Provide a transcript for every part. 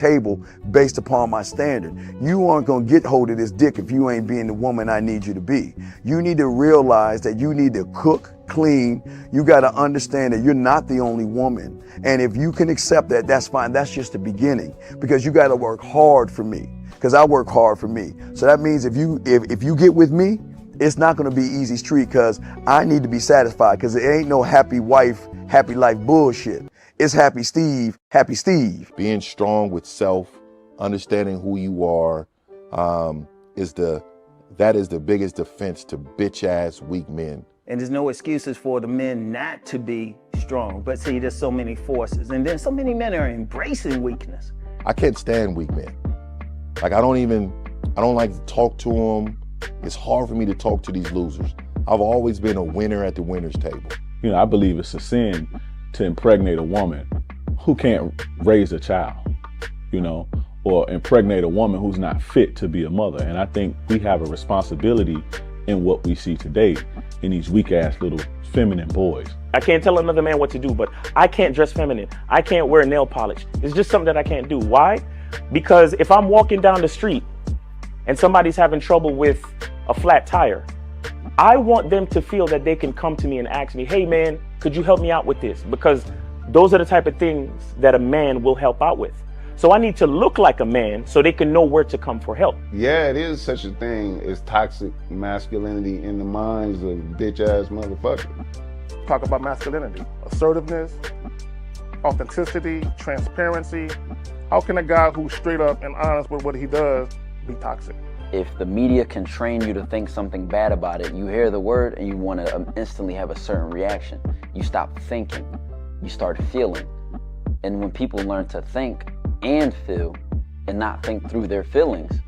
table based upon my standard. You aren't gonna get hold of this dick if you ain't being the woman I need you to be. You need to realize that you need to cook, clean. You gotta understand that you're not the only woman. And if you can accept that, that's fine. That's just the beginning, because you gotta work hard for me, because I work hard for me. So that means if you get with me, it's not gonna be easy street, because I need to be satisfied, because it ain't no happy wife, happy life bullshit. It's happy Steve, happy Steve. Being strong with self, understanding who you are, is the biggest defense to bitch ass weak men. And there's no excuses for the men not to be strong. But see, there's so many forces, and then so many men are embracing weakness. I can't stand weak men. Like I don't like to talk to them. It's hard for me to talk to these losers. I've always been a winner at the winner's table. You know, I believe it's a sin to impregnate a woman who can't raise a child, you know, or impregnate a woman who's not fit to be a mother. And I think we have a responsibility in what we see today in these weak ass little feminine boys. I can't tell another man what to do, but I can't dress feminine. I can't wear nail polish. It's just something that I can't do. Why? Because if I'm walking down the street and somebody's having trouble with a flat tire, I want them to feel that they can come to me and ask me, hey man, could you help me out with this? Because those are the type of things that a man will help out with. So I need to look like a man so they can know where to come for help. Yeah, it is such a thing as toxic masculinity in the minds of bitch ass motherfuckers. Talk about masculinity, assertiveness, authenticity, transparency. How can a guy who's straight up and honest with what he does be toxic? If the media can train you to think something bad about it, you hear the word and you want to instantly have a certain reaction. You stop thinking, you start feeling. And when people learn to think and feel and not think through their feelings,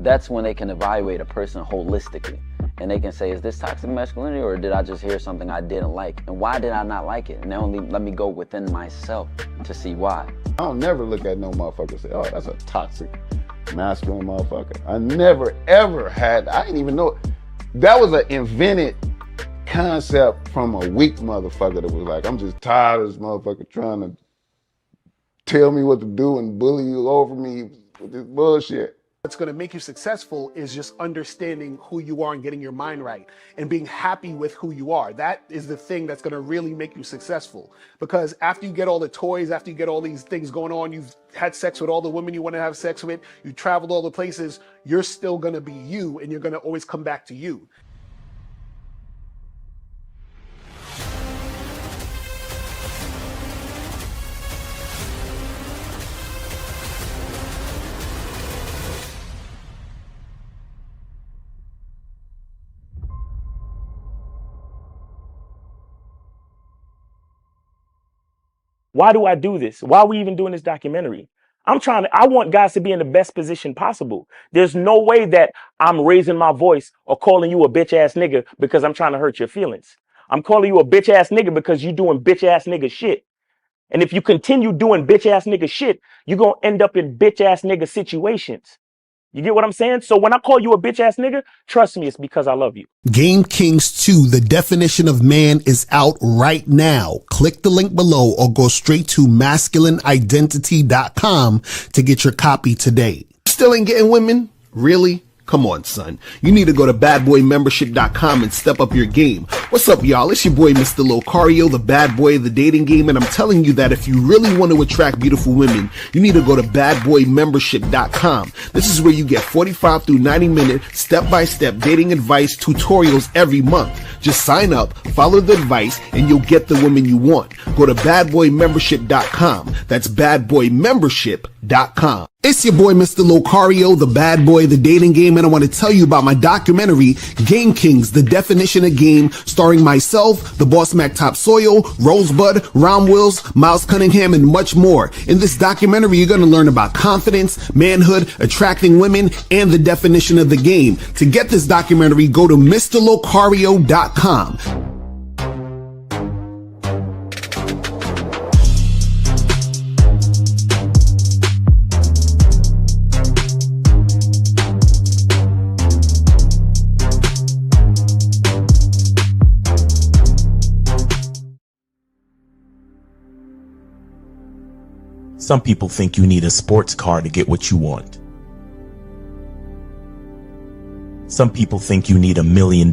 that's when they can evaluate a person holistically. And they can say, is this toxic masculinity, or did I just hear something I didn't like? And why did I not like it? And only let me go within myself to see why. I don't never look at no motherfucker and say, oh, that's a toxic masculine motherfucker. I never ever had, I didn't even know, that was an invented concept from a weak motherfucker that was like, I'm just tired of this motherfucker trying to tell me what to do and bully you over me with this bullshit. What's going to make you successful is just understanding who you are and getting your mind right and being happy with who you are. That is the thing that's going to really make you successful. Because after you get all the toys, after you get all these things going on, you've had sex with all the women you want to have sex with, you traveled all the places, you're still going to be you, and you're going to always come back to you. Why do I do this? Why are we even doing this documentary? I want guys to be in the best position possible. There's no way that I'm raising my voice or calling you a bitch ass nigga because I'm trying to hurt your feelings. I'm calling you a bitch ass nigga because you doing bitch ass nigga shit. And if you continue doing bitch ass nigga shit, you're going to end up in bitch ass nigga situations. You get what I'm saying? So when I call you a bitch ass nigga, trust me, it's because I love you. Game Kings 2, the definition of man, is out right now. Click the link below or go straight to masculineidentity.com to get your copy today. Still ain't getting women? Really? Come on, son. You need to go to badboymembership.com and step up your game. What's up, y'all? It's your boy, Mr. Locario, the bad boy of the dating game, and I'm telling you that if you really want to attract beautiful women, you need to go to badboymembership.com. This is where you get 45 through 90-minute step-by-step dating advice tutorials every month. Just sign up, follow the advice, and you'll get the women you want. Go to badboymembership.com. That's badboymembership.com. It's your boy, Mr. Locario, the bad boy of the dating game, and I want to tell you about my documentary, Game Kings, the definition of game, starring myself, the Boss Mac Topsoil, Rosebud, Ron Wills, Miles Cunningham, and much more. In this documentary, you're going to learn about confidence, manhood, attracting women, and the definition of the game. To get this documentary, go to MrLocario.com. Some people think you need a sports car to get what you want. Some people think you need $1 million.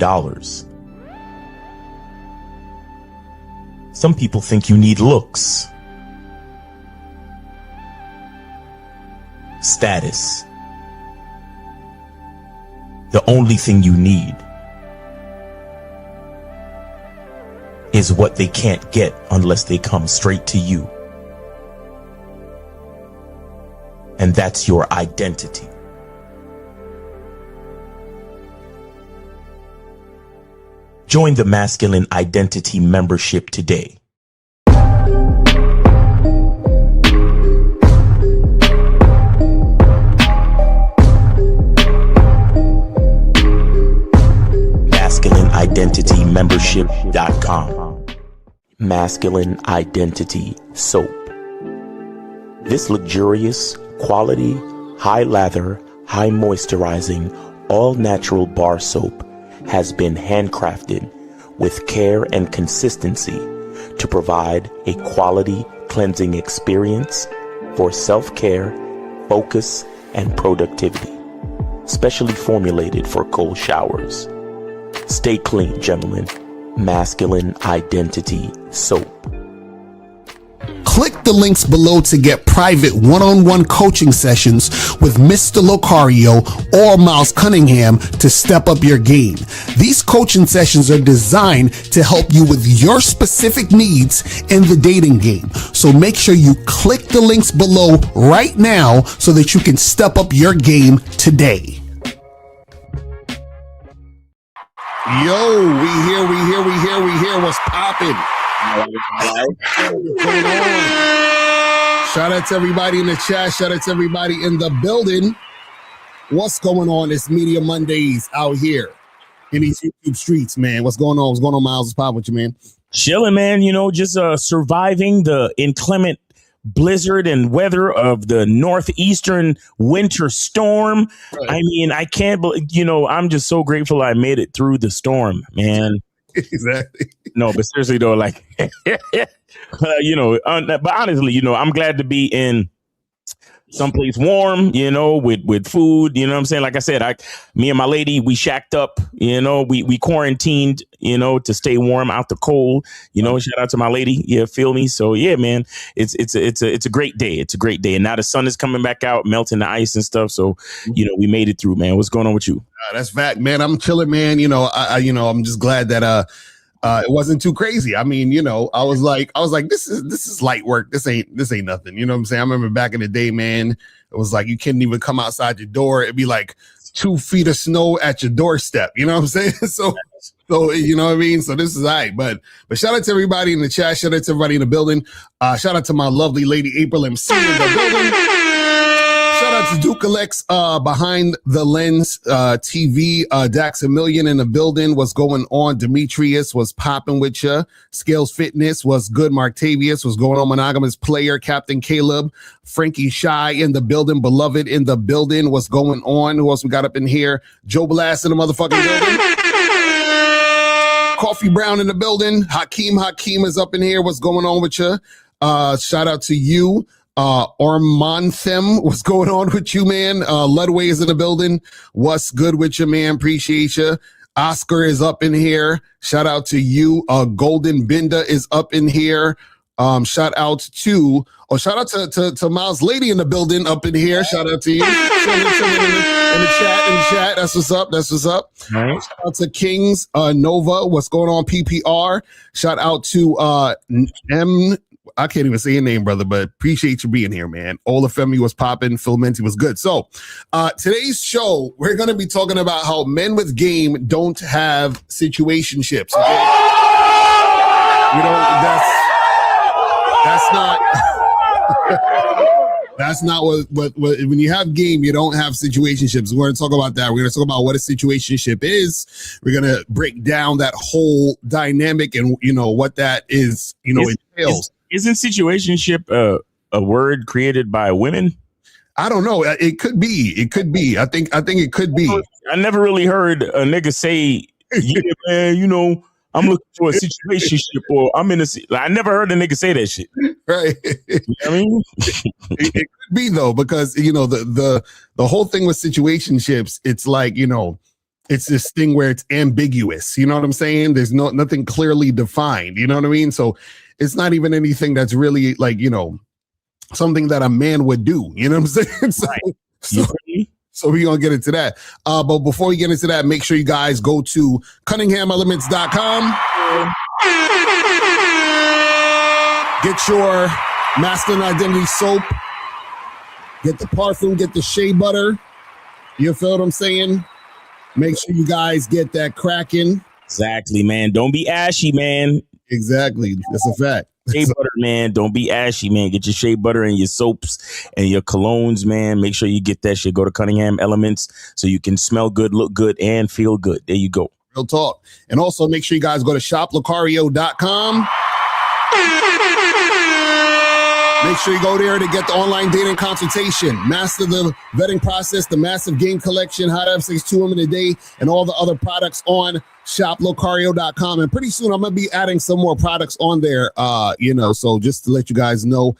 Some people think you need looks, status. The only thing you need is what they can't get unless they come straight to you. And that's your identity. Join the Masculine Identity membership today. MasculineIdentityMembership.com. Masculine Identity Soap. This luxurious, quality, high lather, high moisturizing, all natural bar soap has been handcrafted with care and consistency to provide a quality cleansing experience for self-care, focus, and productivity. Specially formulated for cold showers. Stay clean, gentlemen. Masculine Identity Soap. Click the links below to get private one-on-one coaching sessions with Mr. Locario or Miles Cunningham to step up your game. These coaching sessions are designed to help you with your specific needs in the dating game. So make sure you click the links below right now so that you can step up your game today. Yo, we here. What's poppin'? What's going on? Shout out to everybody in the chat. Shout out to everybody in the building. What's going on? It's Media Mondays out here in these YouTube streets, man. What's going on? What's going on, Miles? What's poppin' with you, man? Chilling, man. You know, just surviving the inclement blizzard and weather of the northeastern winter storm. Right. I mean, I can't believe, I'm just so grateful I made it through the storm, man. Exactly. No, but seriously though, like, but honestly, I'm glad to be in someplace warm, with food, what I'm saying? Like I said, me and my lady, we shacked up, we quarantined, to stay warm out the cold, shout out to my lady. Yeah. Feel me? So yeah, man, it's a great day. It's a great day. And now the sun is coming back out, melting the ice and stuff. So, we made it through, man. What's going on with you? That's fact, man. I'm chilling, man. I'm just glad that, it wasn't too crazy. I mean, I was like, this is light work. This ain't nothing. You know what I'm saying? I remember back in the day, man, it was like, you couldn't even come outside your door. It'd be like 2 feet of snow at your doorstep. You know what I'm saying? So you know what I mean? So this is all right. But shout out to everybody in the chat. Shout out to everybody in the building. Shout out to my lovely lady, April MC in the building. Shout out to Duke Alex, Behind the Lens TV, Dax a Million in the building. What's going on? Demetrius was popping with you. Scales Fitness was good. Martavius was going on. Monogamous Player, Captain Caleb, Frankie Shy in the building. Beloved in the building. What's going on? Who else we got up in here? Joe Blast in the motherfucking building. Coffee Brown in the building. Hakeem is up in here. What's going on with you? Shout out to you. Ormanthem, what's going on with you, man? Ludway is in the building. What's good with you, man? Appreciate you. Oscar is up in here. Shout out to you. Golden Binda is up in here. Shout out to Miles Lady in the building up in here. Shout out to you. In the chat. That's what's up. Right. Shout out to Kings, Nova. What's going on? PPR. Shout out to I can't even say your name, brother, but appreciate you being here, man. Olafemi was popping. Phil Menti was good. So today's show, we're going to be talking about how men with game don't have situationships. Okay? That's not what when you have game, you don't have situationships. We're going to talk about that. We're going to talk about what a situationship is. We're going to break down that whole dynamic and, what that is, entails. Isn't situationship a word created by women? I don't know. It could be. I think it could be. I never really heard a nigga say, yeah, man, I'm looking for a situationship, or I'm in a. I never heard a nigga say that shit. Right. You know what I mean, it could be though, because the whole thing with situationships, it's like, it's this thing where it's ambiguous. You know what I'm saying? There's nothing clearly defined. You know what I mean? So it's not even anything that's really like, something that a man would do. You know what I'm saying? So we're going to get into that. But before we get into that, make sure you guys go to CunninghamElements.com. Get your masculine identity soap. Get the parfum. Get the shea butter. You feel what I'm saying? Make sure you guys get that cracking. exactly, man. Don't be ashy, man. Exactly. That's a fact. Shea butter, man. Don't be ashy, man. Get your shea butter and your soaps and your colognes, man. Make sure you get that shit. Go to Cunningham Elements so you can smell good, look good, and feel good. There you go. Real talk. And also make sure you guys go to shoplocario.com. Make sure you go there to get the online dating consultation, master the vetting process, the massive game collection, how to have sex 2 women a day, and all the other products on shoplocario.com. And pretty soon I'm going to be adding some more products on there, so just to let you guys know,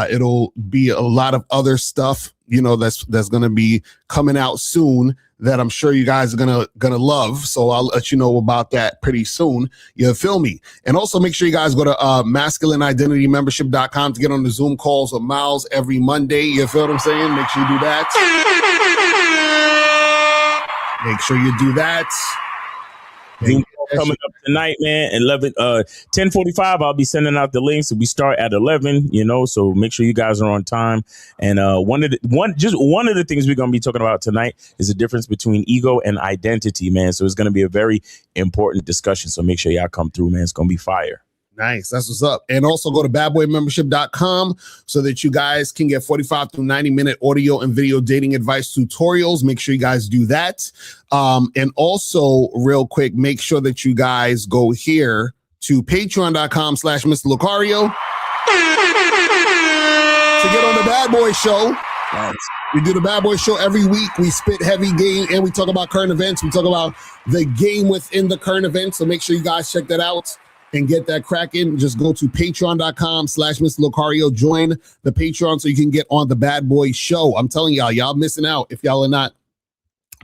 it'll be a lot of other stuff, that's going to be coming out soon that I'm sure you guys are gonna love. So I'll let you know about that pretty soon. You feel me? And also make sure you guys go to masculineidentitymembership.com to get on the Zoom calls with Miles every Monday. You feel what I'm saying? Make sure you do that. Make sure you do that. Zoom coming up tonight, man. 10:45. I'll be sending out the links. We start at 11. So make sure you guys are on time. And one of the things we're gonna be talking about tonight is the difference between ego and identity, man. So it's gonna be a very important discussion. So make sure y'all come through, man. It's gonna be fire. Nice. That's what's up. And also go to badboymembership.com so that you guys can get 45 to 90-minute audio and video dating advice tutorials. Make sure you guys do that. And also, real quick, make sure that you guys go here to patreon.com/Mr. Lucario to get on the Bad Boy Show. Nice. We do the Bad Boy Show every week. We spit heavy game and we talk about current events. We talk about the game within the current events. So make sure you guys check that out and get that cracking. Just go to patreon.com/Mr. Lucario. Join the Patreon so you can get on the Bad Boy Show. I'm telling y'all missing out if y'all are not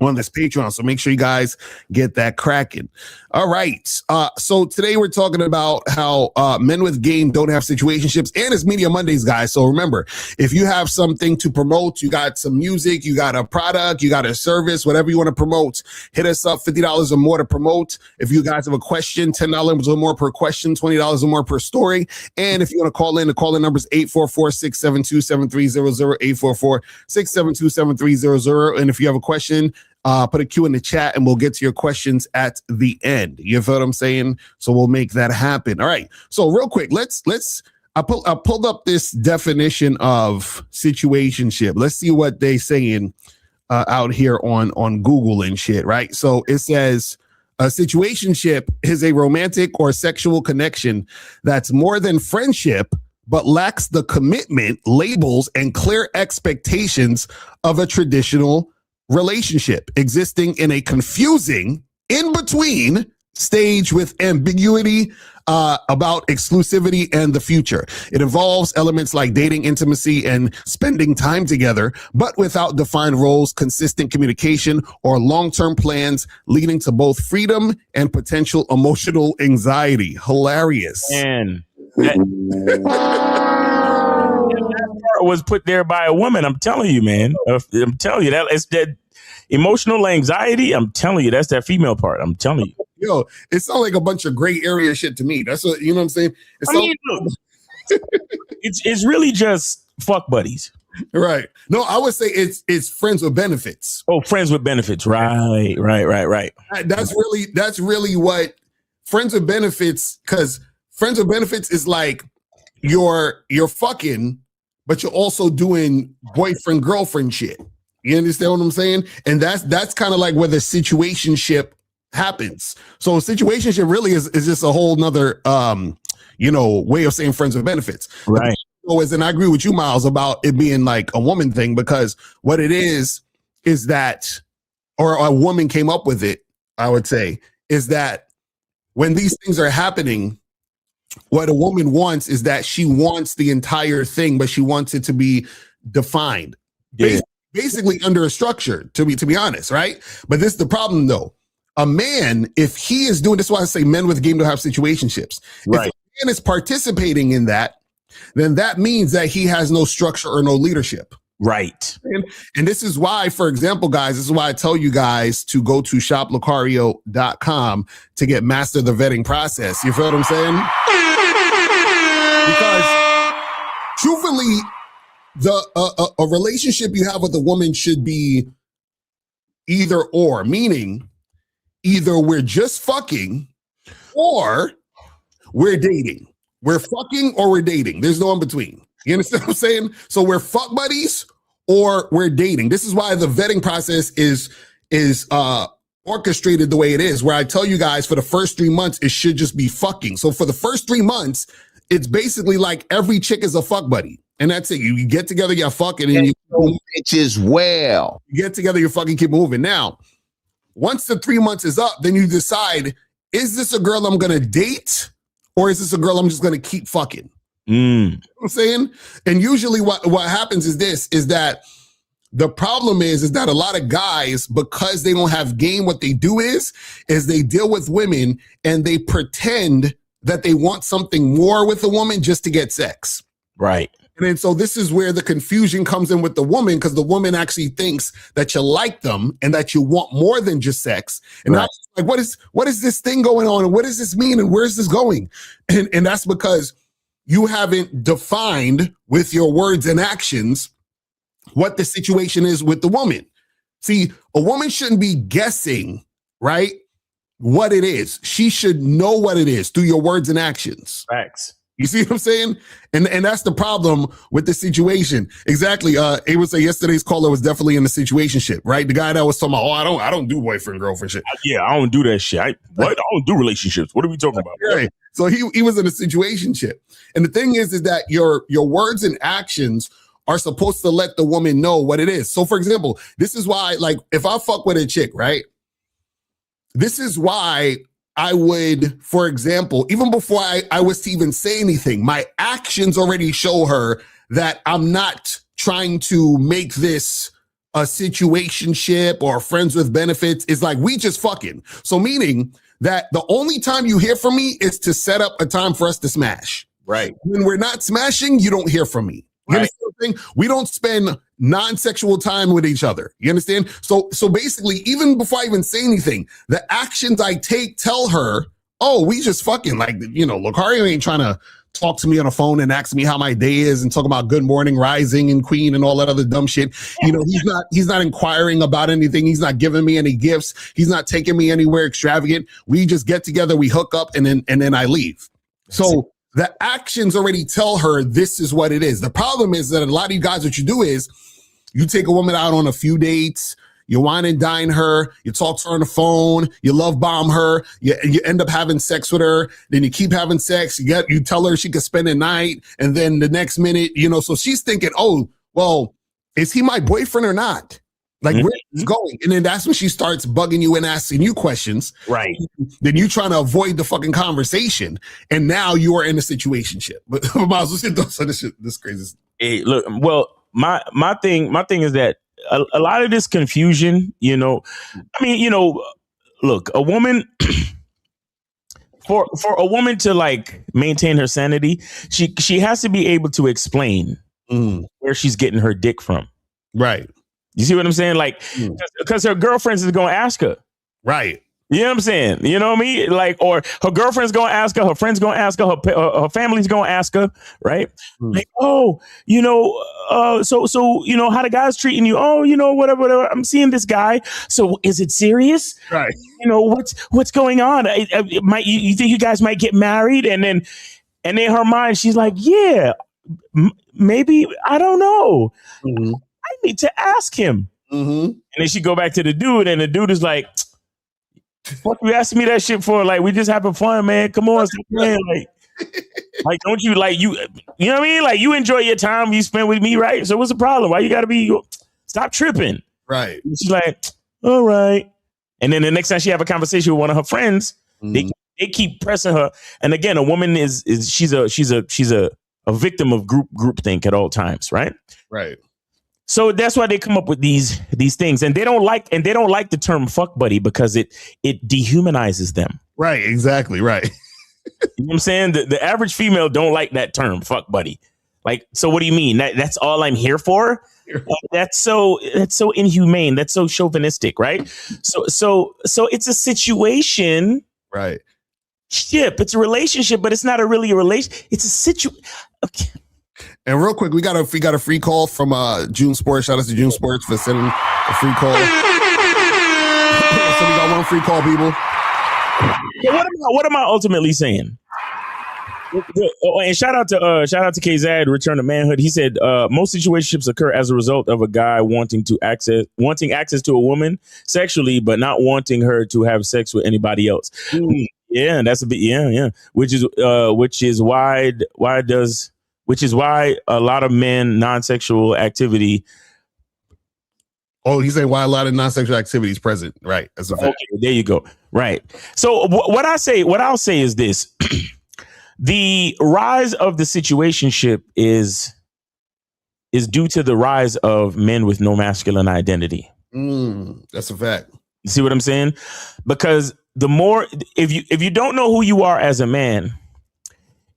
on this Patreon. So make sure you guys get that cracking. All right. So today we're talking about how men with game don't have situationships, and it's Media Mondays, guys. So remember, if you have something to promote, you got some music, you got a product, you got a service, whatever you want to promote, hit us up. $50 or more to promote. If you guys have a question, $10 or more per question, $20 or more per story. And if you want to call in, the call-in number is 844-672-7300, 844-672-7300. And if you have a question, put a Q in the chat and we'll get to your questions at the end. You feel what I'm saying? So we'll make that happen. All right. So real quick, I pulled up this definition of situationship. Let's see what they saying out here on Google and shit. Right. So it says a situationship is a romantic or sexual connection that's more than friendship, but lacks the commitment, labels, and clear expectations of a traditional relationship, existing in a confusing in-between stage with ambiguity about exclusivity and the future. It involves elements like dating, intimacy, and spending time together, but without defined roles, consistent communication, or long-term plans, leading to both freedom and potential emotional anxiety. Hilarious. Man, that part was put there by a woman. I'm telling you, man. I'm telling you, it's that emotional anxiety. I'm telling you, that's that female part. I'm telling you. Yo, it sounds like a bunch of gray area shit to me. That's what, you know what I'm saying? It's really just fuck buddies. Right. No, I would say it's friends with benefits. Oh, friends with benefits. Right. That's really what friends with benefits, because friends with benefits is like you're fucking, but you're also doing boyfriend girlfriend shit. You understand what I'm saying? And that's kind of like where the situationship happens. So situationship really is just a whole nother way of saying friends with benefits. Right. And I agree with you, Miles, about it being like a woman thing, because what it is that, or a woman came up with it, I would say, is that when these things are happening, what a woman wants is that she wants the entire thing, but she wants it to be defined. Yeah. Basically under a structure, to be honest, right? But this is the problem though. A man, if he is doing this, is why I say men with game don't have situationships. Right. If a man is participating in that, then that means that he has no structure or no leadership. Right. And this is why, for example, guys, this is why I tell you guys to go to shoplocario.com to get master the vetting process. You feel what I'm saying? Because truthfully, a relationship you have with a woman should be either or, meaning either we're just fucking or we're dating. We're fucking or we're dating. There's no in between. You understand what I'm saying? So we're fuck buddies or we're dating. This is why the vetting process is orchestrated the way it is, where I tell you guys for the first 3 months, it should just be fucking. So for the first 3 months, it's basically like every chick is a fuck buddy. And that's it. You get together, you fuck, and then you bitches well. You get together, you fucking keep moving. Now, once the 3 months is up, then you decide, is this a girl I'm gonna date? Or is this a girl I'm just gonna keep fucking? You know what I'm saying? And usually what happens is that the problem is that a lot of guys, because they don't have game, what they do is they deal with women and they pretend that they want something more with a woman just to get sex. Right. And then so this is where the confusion comes in with the woman, because the woman actually thinks that you like them and that you want more than just sex. And now she's like, what is this thing going on? And what does this mean? And where's this going? And that's because you haven't defined with your words and actions what the situation is with the woman. See, a woman shouldn't be guessing, right, what it is. She should know what it is through your words and actions. Facts. You see what I'm saying? And that's the problem with the situation. Exactly. It would say yesterday's caller was definitely in the situationship, right? The guy that was talking about, I don't do boyfriend girlfriend shit. Yeah, I don't do that shit. I don't do relationships. What are we talking about? Right. So he was in a situationship. And the thing is that your words and actions are supposed to let the woman know what it is. So for example, this is why, like, if I fuck with a chick, right? This is why I would, for example, even before I was to even say anything, my actions already show her that I'm not trying to make this a situationship or friends with benefits. It's like, we just fucking. So meaning that the only time you hear from me is to set up a time for us to smash. Right. When we're not smashing, you don't hear from me. You understand what I'm saying? We don't spend non-sexual time with each other. You understand? So basically, even before I even say anything, the actions I take tell her, oh, we just fucking, like, you know, Lucario ain't trying to talk to me on the phone and ask me how my day is and talk about good morning rising and queen and all that other dumb shit. You know, he's not inquiring about anything. He's not giving me any gifts. He's not taking me anywhere extravagant. We just get together, we hook up, and then I leave. So the actions already tell her this is what it is. The problem is that a lot of you guys, what you do is you take a woman out on a few dates, you wine and dine her, you talk to her on the phone, you love bomb her, you end up having sex with her, then you keep having sex, you tell her she could spend the night, and then the next minute, you know, so she's thinking, oh, well, is he my boyfriend or not? Like, where is it going? And then that's when she starts bugging you and asking you questions. Right. Then you trying to avoid the fucking conversation. And now you are in a situationship. But Miles, this crazy. Hey, look, well, my thing is that a lot of this confusion, you know, I mean, you know, look, a woman for a woman to like maintain her sanity, she has to be able to explain where she's getting her dick from. Right. You see what I'm saying? Like, because her girlfriends is going to ask her. Right. You know what I'm saying? You know what I mean? Like, or her girlfriend's going to ask her, her friend's going to ask her, her family's going to ask her, right? Like, oh, you know, so, you know, how the guy's treating you? Oh, you know, whatever. I'm seeing this guy. So is it serious? Right. You know, what's going on? You think you guys might get married? And then in her mind, she's like, yeah, maybe, I don't know. I need to ask him. And then she go back to the dude, and the dude is like, what you asking me that shit for? Like, we just having fun, man. Come on, stop playing. Like, don't you like you know what I mean? Like, you enjoy your time you spend with me, right? So what's the problem? Why you gotta be stop tripping? Right. And she's like, all right. And then the next time she have a conversation with one of her friends, they they keep pressing her. And again, a woman she's a victim of groupthink at all times, right? Right. So that's why they come up with these things, and they don't like the term fuck buddy because it dehumanizes them. Right. Exactly. Right. You know what I'm saying? The average female don't like that term fuck buddy. Like, so what do you mean? That's all I'm here for? That's so inhumane. That's so chauvinistic, right? So it's a situation. Right. It's a relationship, but it's not really a relation. It's a situation. Okay. And real quick, we got a free call from June Sports. Shout out to June Sports for sending a free call. So we got one free call, people. Yeah, what am I ultimately saying? Oh, and shout out to KZad, Return to Manhood. He said most situationships occur as a result of a guy wanting access to a woman sexually, but not wanting her to have sex with anybody else. Yeah, that's a bit which is why a lot of men non-sexual activity. Oh, he's saying why a lot of non-sexual activity is present. Right. That's a fact. Okay, there you go. Right. So what I'll say is this. The rise of the situationship is due to the rise of men with no masculine identity. That's a fact. You see what I'm saying? Because the more, if you don't know who you are as a man,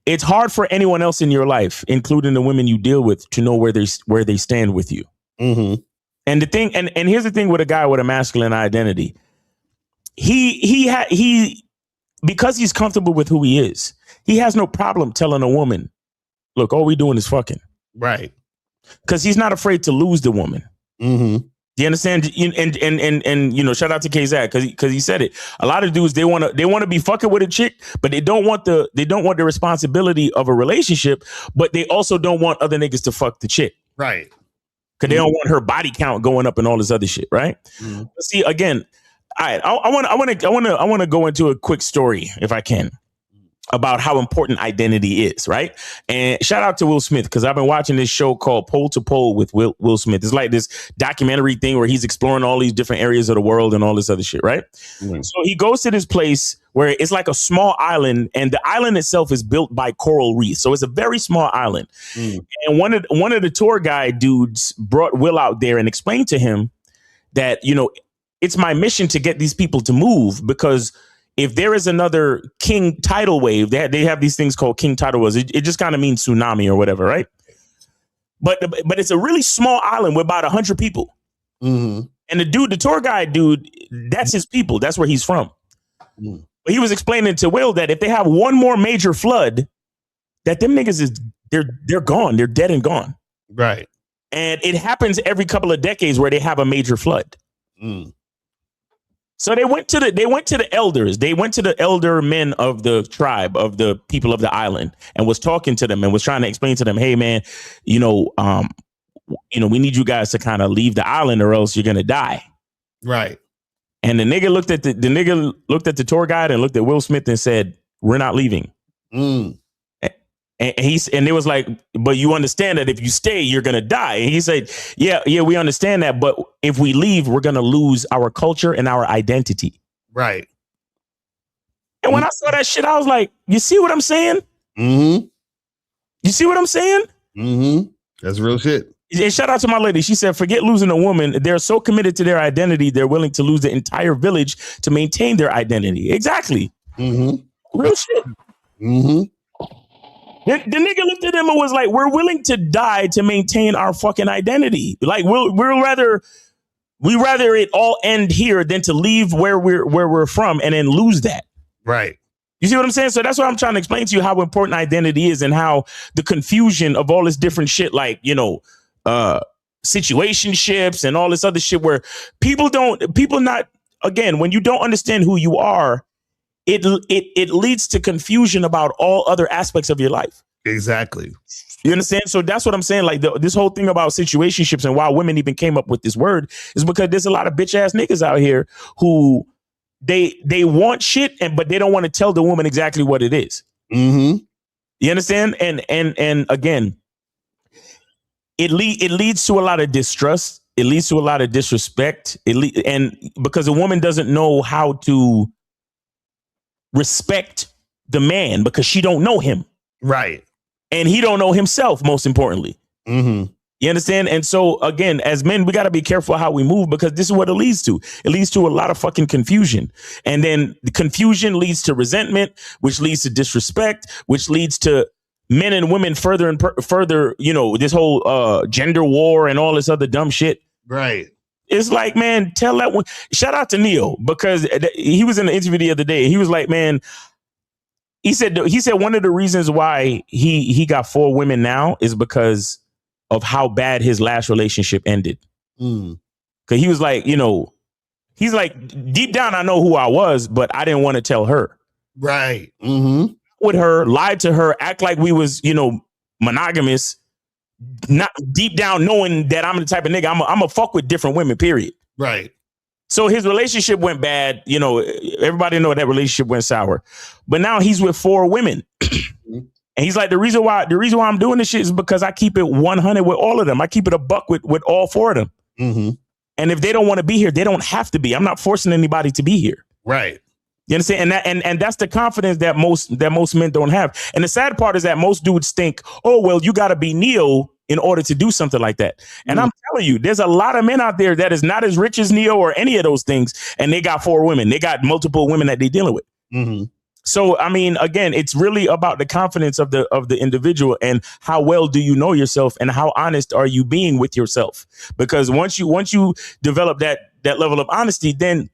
it's hard for anyone else in your life, including the women you deal with, to know where they stand with you. Mm-hmm. And the thing, and here's the thing with a guy with a masculine identity, he because he's comfortable with who he is, he has no problem telling a woman, look, all we doing is fucking. Right. Because he's not afraid to lose the woman. Mm-hmm. Do you understand? And you know, shout out to KZad because he said it. A lot of dudes, they want to be fucking with a chick, but they don't want the responsibility of a relationship, but they also don't want other niggas to fuck the chick. Right. Because they don't want her body count going up and all this other shit, right? Mm-hmm. See, again, I want to go into a quick story if I can about how important identity is, right? And shout out to Will Smith because I've been watching this show called Pole to Pole with Will Smith. It's like this documentary thing where he's exploring all these different areas of the world and all this other shit, right? Mm-hmm. So he goes to this place where it's like a small island, and the island itself is built by coral reefs. So it's a very small island. Mm. And one of the tour guide dudes brought Will out there and explained to him that, you know, it's my mission to get these people to move because if there is another king tidal wave, they have these things called king tidal waves. It just kind of means tsunami or whatever, right? But it's a really small island with about 100 people. Mm-hmm. And the tour guide dude, that's his people. That's where he's from. Mm. But he was explaining to Will that if they have one more major flood, that them niggas they're gone. They're dead and gone. Right. And it happens every couple of decades where they have a major flood. Mm. So they went to the elders. They went to the elder men of the tribe, of the people of the island, and was talking to them and was trying to explain to them, hey man, we need you guys to kind of leave the island or else you're gonna die. Right. And the nigga looked at the tour guide and looked at Will Smith and said, we're not leaving. Mm. And they was like, but you understand that if you stay, you're going to die. And he said, yeah, we understand that. But if we leave, we're going to lose our culture and our identity. Right. And when I saw that shit, I was like, you see what I'm saying? Mm-hmm. You see what I'm saying? Mm-hmm. That's real shit. And shout out to my lady. She said, forget losing a woman. They're so committed to their identity. They're willing to lose the entire village to maintain their identity. Exactly. Mm-hmm. Real shit. Mm-hmm. The nigga looked at him and was like, we're willing to die to maintain our fucking identity. Like we'd rather it all end here than to leave where we're from and then lose that. Right. You see what I'm saying? So that's what I'm trying to explain to you, how important identity is and how the confusion of all this different shit, like, situationships and all this other shit where when you don't understand who you are, it leads to confusion about all other aspects of your life. Exactly. You understand? So that's what I'm saying. Like this whole thing about situationships and why women even came up with this word is because there's a lot of bitch ass niggas out here who they want shit but they don't want to tell the woman exactly what it is. Mm-hmm. You understand? And again, it leads to a lot of distrust. It leads to a lot of disrespect. And because a woman doesn't know how to respect the man because she don't know him. Right. And he don't know himself, most importantly. Mm-hmm. You understand? And so, again, as men, we got to be careful how we move because this is what it leads to. It leads to a lot of fucking confusion. And then the confusion leads to resentment, which leads to disrespect, which leads to men and women further and further, you know, this whole gender war and all this other dumb shit. Right. It's like, man, tell that one. Shout out to Neil because he was in the interview the other day. He was like, man, he said one of the reasons why he got 4 women now is because of how bad his last relationship ended. Cause he was like, you know, he's like, deep down, I know who I was, but I didn't want to tell her. Right. Mm-hmm. With her, lied to her, act like we was, you know, monogamous, not deep down knowing that I'm the type of nigga, I'm a fuck with different women, period. Right. So his relationship went bad. You know, everybody know that relationship went sour, but now he's with 4 women. And he's like, the reason why I'm doing this shit is because I keep it 100 with all of them. I keep it a buck with all 4 of them. Mm-hmm. And if they don't want to be here, they don't have to be. I'm not forcing anybody to be here. Right. You understand? And that's the confidence that most men don't have. And the sad part is that most dudes think, oh, well, you got to be Neo in order to do something like that. And I'm telling you, there's a lot of men out there that is not as rich as Neo or any of those things. And they got 4 women. They got multiple women that they're dealing with. Mm-hmm. So, I mean, again, it's really about the confidence of the individual and how well do you know yourself and how honest are you being with yourself? Because once you develop that level of honesty, then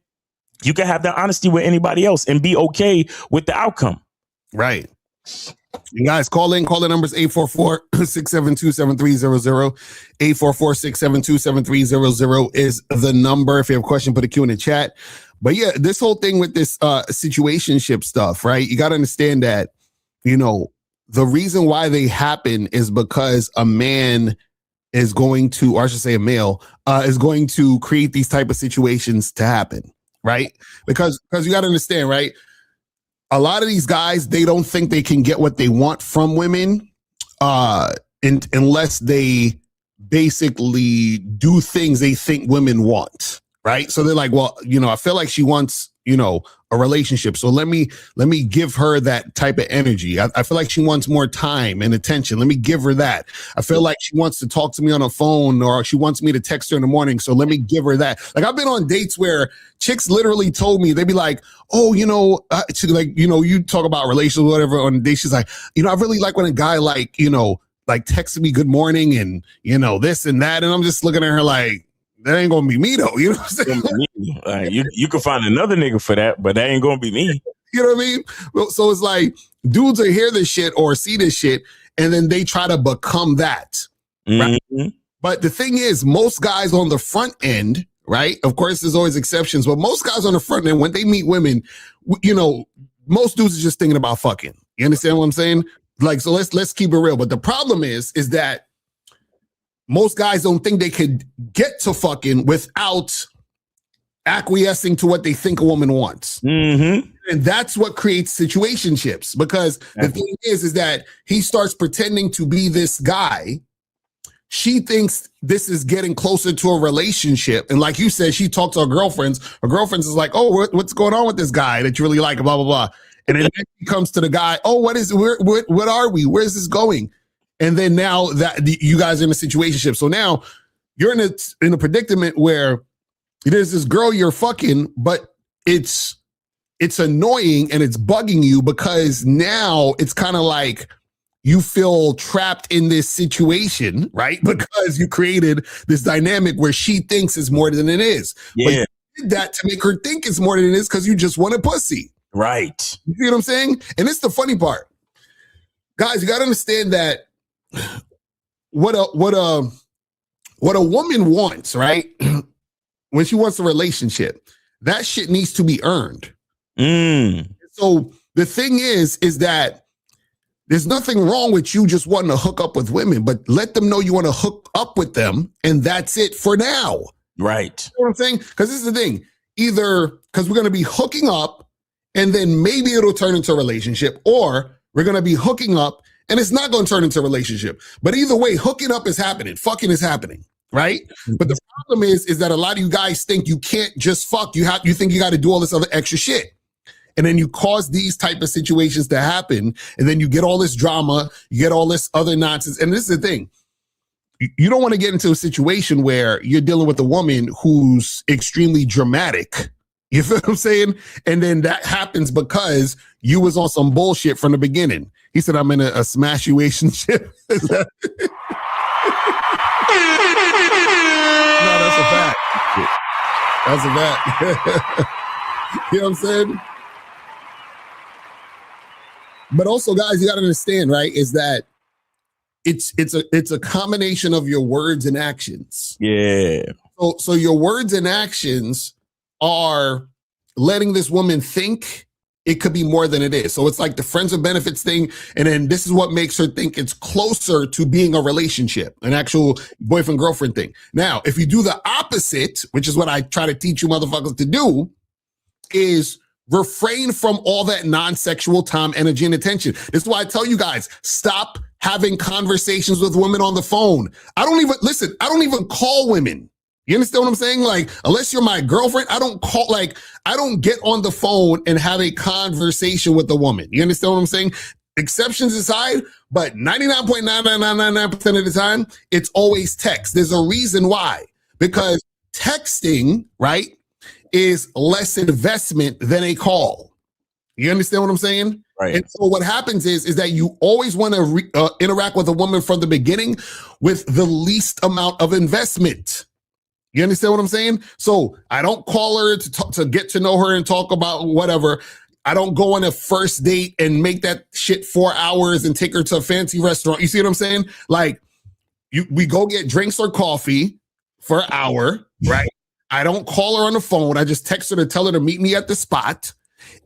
you can have that honesty with anybody else and be okay with the outcome. Right. You guys call in. Call the numbers 844-672-7300. 844-672-7300 is the number. If you have a question, put a Q in the chat. But yeah, this whole thing with this situationship stuff, right? You got to understand that, you know, the reason why they happen is because a man is going to, or I should say a male, is going to create these type of situations to happen, right? Because you got to understand, right? A lot of these guys, they don't think they can get what they want from women unless they basically do things they think women want. Right. So they're like, well, you know, I feel like she wants, you know, a relationship. So let me give her that type of energy. I feel like she wants more time and attention. Let me give her that. I feel like she wants to talk to me on the phone or she wants me to text her in the morning. So let me give her that. Like I've been on dates where chicks literally told me, they'd be like, oh, you know, like, you know, you talk about relations or whatever on the date. She's like, you know, I really like when a guy like, you know, like texted me good morning and, you know, this and that. And I'm just looking at her like, that ain't gonna be me though. You know what I'm saying? You can find another nigga for that, but that ain't gonna be me. You know what I mean? So it's like dudes will hear this shit or see this shit, and then they try to become that. Right? Mm-hmm. But the thing is, most guys on the front end, right? Of course, there's always exceptions, but most guys on the front end, when they meet women, you know, most dudes are just thinking about fucking. You understand what I'm saying? Like, so let's keep it real. But the problem is that most guys don't think they could get to fucking without acquiescing to what they think a woman wants. Mm-hmm. And that's what creates situationships, because the thing is that he starts pretending to be this guy. She thinks this is getting closer to a relationship. And like you said, she talked to her girlfriends. Her girlfriends is like, oh, what's going on with this guy that you really like, blah, blah, blah. And then she comes to the guy, oh, what are we? Where's this going? And then now that you guys are in a situationship. So now you're in a predicament where there's this girl you're fucking, but it's annoying and it's bugging you because now it's kind of like you feel trapped in this situation, right? Because you created this dynamic where she thinks it's more than it is. Yeah. But you did that to make her think it's more than it is because you just want a pussy. Right. You see what I'm saying? And it's the funny part. Guys, you got to understand that what a woman wants, right? When she wants a relationship, that shit needs to be earned. So the thing is that there's nothing wrong with you just wanting to hook up with women, but let them know you want to hook up with them, and that's it for now. Right. You know what I'm saying? Because this is the thing. Either because we're going to be hooking up, and then maybe it'll turn into a relationship, or we're going to be hooking up, and it's not going to turn into a relationship. But either way, hooking up is happening. Fucking is happening. Right? But the problem is that a lot of you guys think you can't just fuck. You think you got to do all this other extra shit. And then you cause these type of situations to happen. And then you get all this drama, you get all this other nonsense. And this is the thing. You don't want to get into a situation where you're dealing with a woman who's extremely dramatic. You feel what I'm saying? And then that happens because you was on some bullshit from the beginning. He said, I'm in a smashuationship. No, that's a fact. That's a fact. You know what I'm saying? But also, guys, you got to understand, right, is that it's a combination of your words and actions. Yeah. So your words and actions are letting this woman think it could be more than it is. So it's like the friends with benefits thing. And then this is what makes her think it's closer to being a relationship, an actual boyfriend girlfriend thing. Now, if you do the opposite, which is what I try to teach you motherfuckers to do, is refrain from all that non-sexual time, energy, and attention. This is why I tell you guys, stop having conversations with women on the phone. I don't even call women. You understand what I'm saying? Like, unless you're my girlfriend, I don't get on the phone and have a conversation with a woman. You understand what I'm saying? Exceptions aside, but 99.99999% of the time, it's always text. There's a reason why. Because texting, right, is less investment than a call. You understand what I'm saying? Right. And so what happens is that you always want to interact with a woman from the beginning with the least amount of investment. You understand what I'm saying? So I don't call her to get to know her and talk about whatever. I don't go on a first date and make that shit 4 hours and take her to a fancy restaurant. You see what I'm saying? Like, we go get drinks or coffee for an hour, right? I don't call her on the phone. I just text her to tell her to meet me at the spot.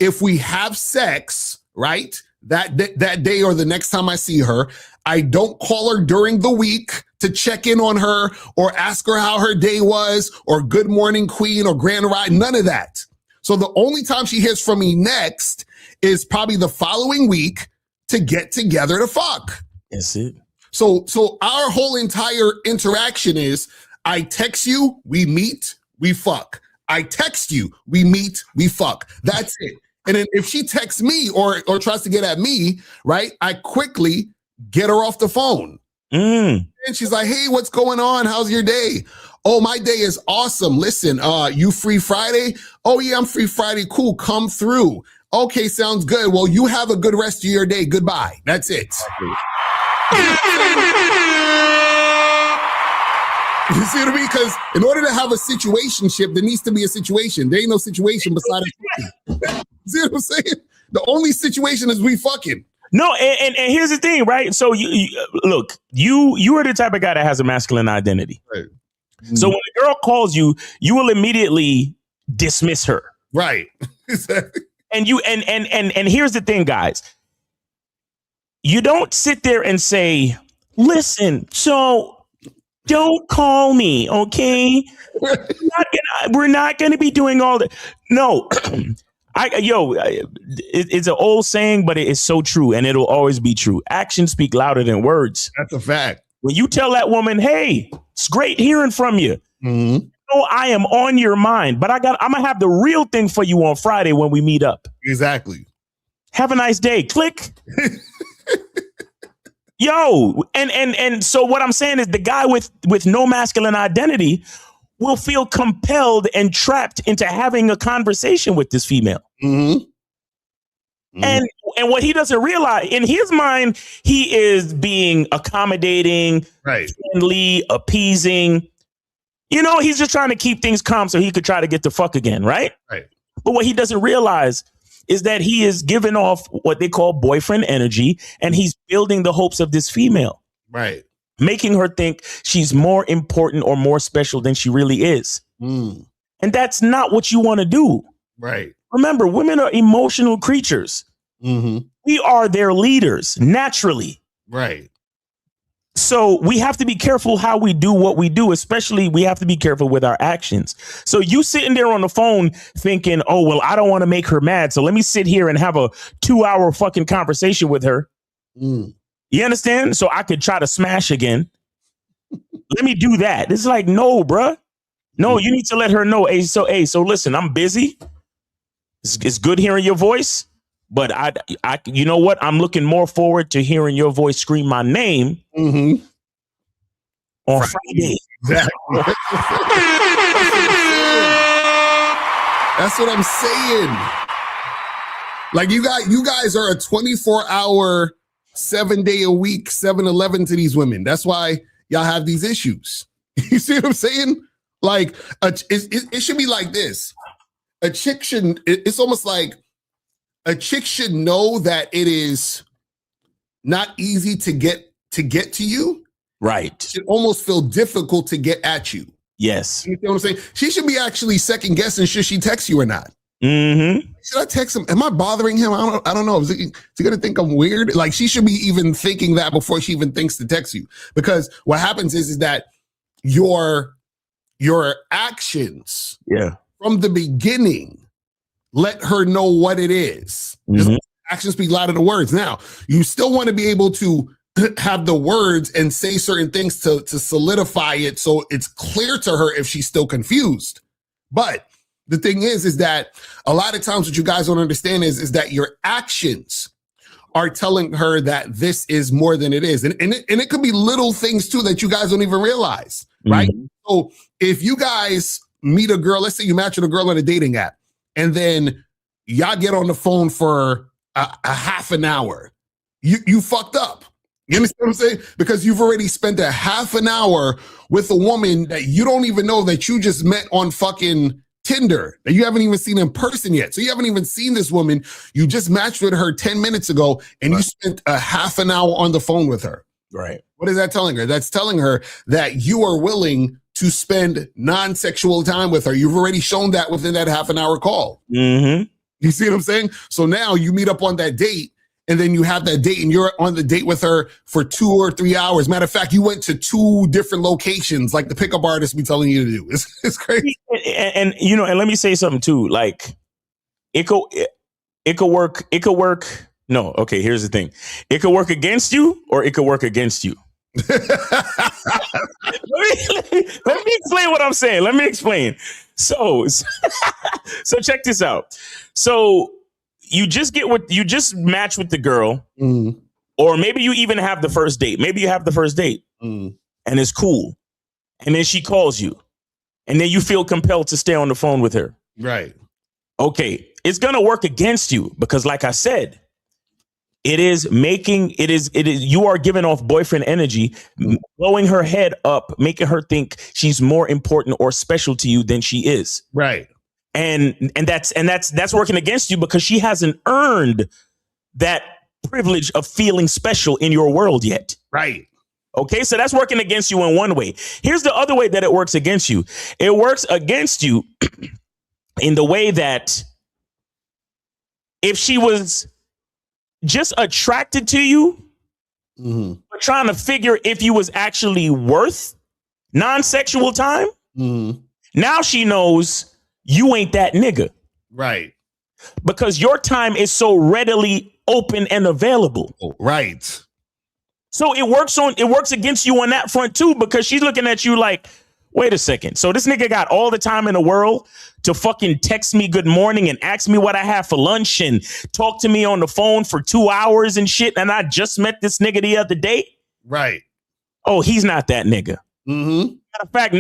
If we have sex, right, that day or the next time I see her, I don't call her during the week to check in on her or ask her how her day was or good morning queen or grand ride, none of that. So the only time she hears from me next is probably the following week to get together to fuck. That's it. So our whole entire interaction is I text you, we meet, we fuck. I text you, we meet, we fuck. That's it. And then if she texts me or tries to get at me, right, I quickly get her off the phone. And she's like, hey, what's going on? How's your day? Oh, my day is awesome. Listen, you free Friday? Oh, yeah, I'm free Friday. Cool, come through. Okay, sounds good. Well, you have a good rest of your day. Goodbye. That's it. You see what I mean? Because in order to have a situationship, there needs to be a situation. There ain't no situation beside it. See what I'm saying? The only situation is we fucking. No, and here's the thing, right? So you look, you are the type of guy that has a masculine identity. Right. So when a girl calls you, you will immediately dismiss her. Right. And here's the thing, guys. You don't sit there and say, listen, so don't call me, okay? We're not gonna be doing all that. No. It's an old saying, but it is so true, and it'll always be true. Actions speak louder than words. That's a fact. When you tell that woman, hey, it's great hearing from you. Mm-hmm. Oh, I am on your mind, but I'm gonna have the real thing for you on Friday when we meet up. Exactly. Have a nice day. Click. Yo, and so what I'm saying is the guy with no masculine identity will feel compelled and trapped into having a conversation with this female. Mm-hmm. Mm-hmm. And what he doesn't realize, in his mind, he is being accommodating, right, friendly, appeasing. You know, he's just trying to keep things calm so he could try to get the fuck again, right? Right. But what he doesn't realize is that he is giving off what they call boyfriend energy, and he's building the hopes of this female. Right. Making her think she's more important or more special than she really is. Mm. And that's not what you want to do. Right. Remember, women are emotional creatures. Mm-hmm. We are their leaders naturally. Right. So we have to be careful how we do what we do, especially we have to be careful with our actions. So you sitting there on the phone thinking, oh, well, I don't want to make her mad, so let me sit here and have a 2-hour fucking conversation with her. Mm. You understand? So I could try to smash again. Let me do that. It's like, no, bruh. No, you need to let her know. Hey, so listen, I'm busy. It's good hearing your voice, but I, you know what? I'm looking more forward to hearing your voice scream my name on Friday. Exactly. That's what I'm saying. Like you guys are a 24-hour, 7-day-a-week, 7-Eleven to these women. That's why y'all have these issues. You see what I'm saying? Like it should be like this. A chick should. It's almost like a chick should know that it is not easy to get to you. Right. It should almost feel difficult to get at you. Yes. You know what I'm saying? She should be actually second guessing should she text you or not. Mm-hmm. Should I text him? Am I bothering him? I don't know. Is he gonna think I'm weird? Like she should be even thinking that before she even thinks to text you. Because what happens is that your actions from the beginning let her know what it is. Mm-hmm. Actions speak louder than words. Now, you still want to be able to have the words and say certain things to solidify it so it's clear to her if she's still confused. But the thing is that a lot of times what you guys don't understand is that your actions are telling her that this is more than it is. And it could be little things too that you guys don't even realize, right? Mm-hmm. So if you guys meet a girl, let's say you match with a girl on a dating app, and then y'all get on the phone for a half an hour, you fucked up. You understand what I'm saying? Because you've already spent a half an hour with a woman that you don't even know that you just met on fucking Tinder, that you haven't even seen in person yet. So you haven't even seen this woman. You just matched with her 10 minutes ago and you spent a half an hour on the phone with her. Right. What is that telling her? That's telling her that you are willing to spend non-sexual time with her. You've already shown that within that half an hour call. Mm-hmm. You see what I'm saying? So now you meet up on that date and then you have that date and you're on the date with her for 2 or 3 hours. Matter of fact, you went to 2 different locations like the pickup artist be telling you to do. It's crazy. And you know, and let me say something too. Like it could work. No, okay, here's the thing. It could work against you or it could work against you. let me explain what I'm saying. Let me explain. So check this out. So you just match with the girl, or maybe you even have the first date. Maybe you have the first date and it's cool. And then she calls you and then you feel compelled to stay on the phone with her. Right. Okay. It's going to work against you because like I said, you are giving off boyfriend energy, blowing her head up, making her think she's more important or special to you than she is. Right. And that's working against you because she hasn't earned that privilege of feeling special in your world yet. Right. Okay, so that's working against you in one way. Here's the other way that it works against you. It works against you in the way that if she was just attracted to you, but trying to figure if you was actually worth non-sexual time, now she knows you ain't that nigga. Right. Because your time is so readily open and available. Right. So it works against you on that front too, because she's looking at you like, wait a second. So this nigga got all the time in the world to fucking text me good morning and ask me what I have for lunch and talk to me on the phone for 2 hours and shit. And I just met this nigga the other day. Right. Oh, he's not that nigga. Mm-hmm. Matter of fact,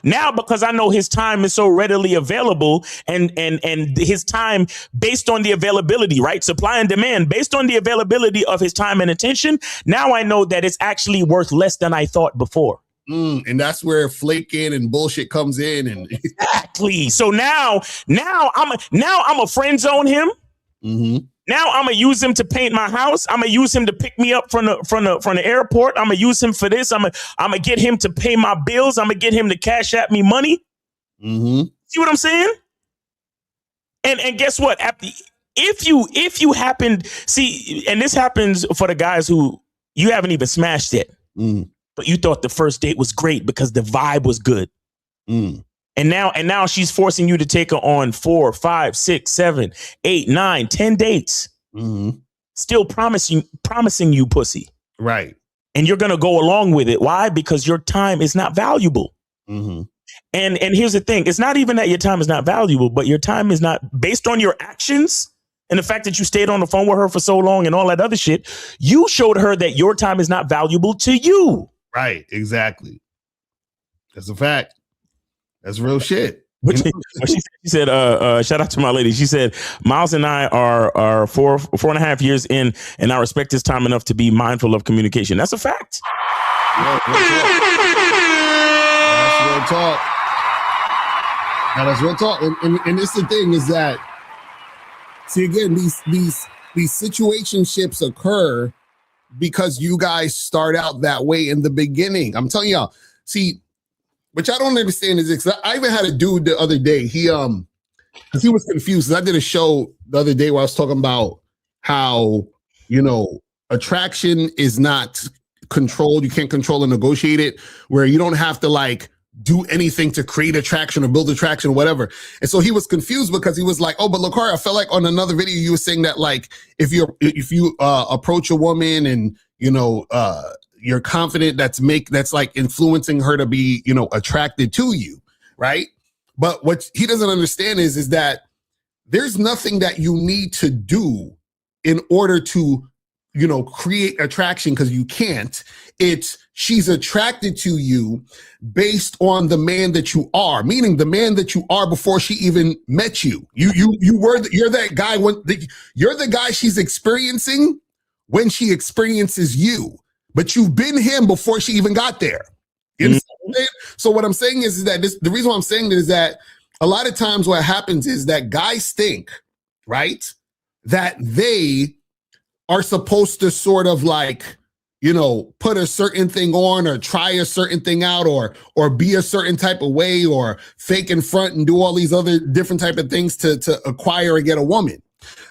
now because I know his time is so readily available and his time based on the availability, right? Supply and demand based on the availability of his time and attention. Now I know that it's actually worth less than I thought before. And that's where flaking and bullshit comes in. And exactly. So now I'm a friend zone him. Mm-hmm. Now I'm gonna use him to paint my house. I'm gonna use him to pick me up from the airport. I'm gonna use him for this. I'm gonna get him to pay my bills. I'm gonna get him to cash at me money. Mm-hmm. See what I'm saying? And guess what? If you happen see, and this happens for the guys who you haven't even smashed yet, but you thought the first date was great because the vibe was good. And now she's forcing you to take her on 4, 5, 6, 7, 8, 9, 10 dates. Still promising you pussy. Right. And you're going to go along with it. Why? Because your time is not valuable. And here's the thing. It's not even that your time is not valuable, but your time is not based on your actions and the fact that you stayed on the phone with her for so long and all that other shit. You showed her that your time is not valuable to you. Right. Exactly. That's a fact. That's real shit. But she said, shout out to my lady. She said, Miles and I are 4.5 years in, and I respect his time enough to be mindful of communication. That's a fact. Yeah, that's real talk. Now that's real talk. And it's the thing is that, see, again, these situationships occur because you guys start out that way in the beginning. I'm telling y'all, see, which I don't understand is this. I even had a dude the other day. He was confused. I did a show the other day where I was talking about how, attraction is not controlled. You can't control and negotiate it, where you don't have to like do anything to create attraction or build attraction or whatever. And so he was confused because he was like, oh, but Lakari, I felt like on another video you were saying that like if you approach a woman and you're confident, that's like influencing her to be, attracted to you, right? But what he doesn't understand is that there's nothing that you need to do in order to, create attraction, because you can't. It's she's attracted to you based on the man that you are, meaning the man that you are before she even met you. You're that guy you're the guy she's experiencing when she experiences you. But you've been him before she even got there. You understand what I'm saying? So what I'm saying is that the reason why I'm saying that is that a lot of times what happens is that guys think, right, that they are supposed to sort of like, put a certain thing on or try a certain thing out or be a certain type of way or fake in front and do all these other different type of things to acquire and get a woman.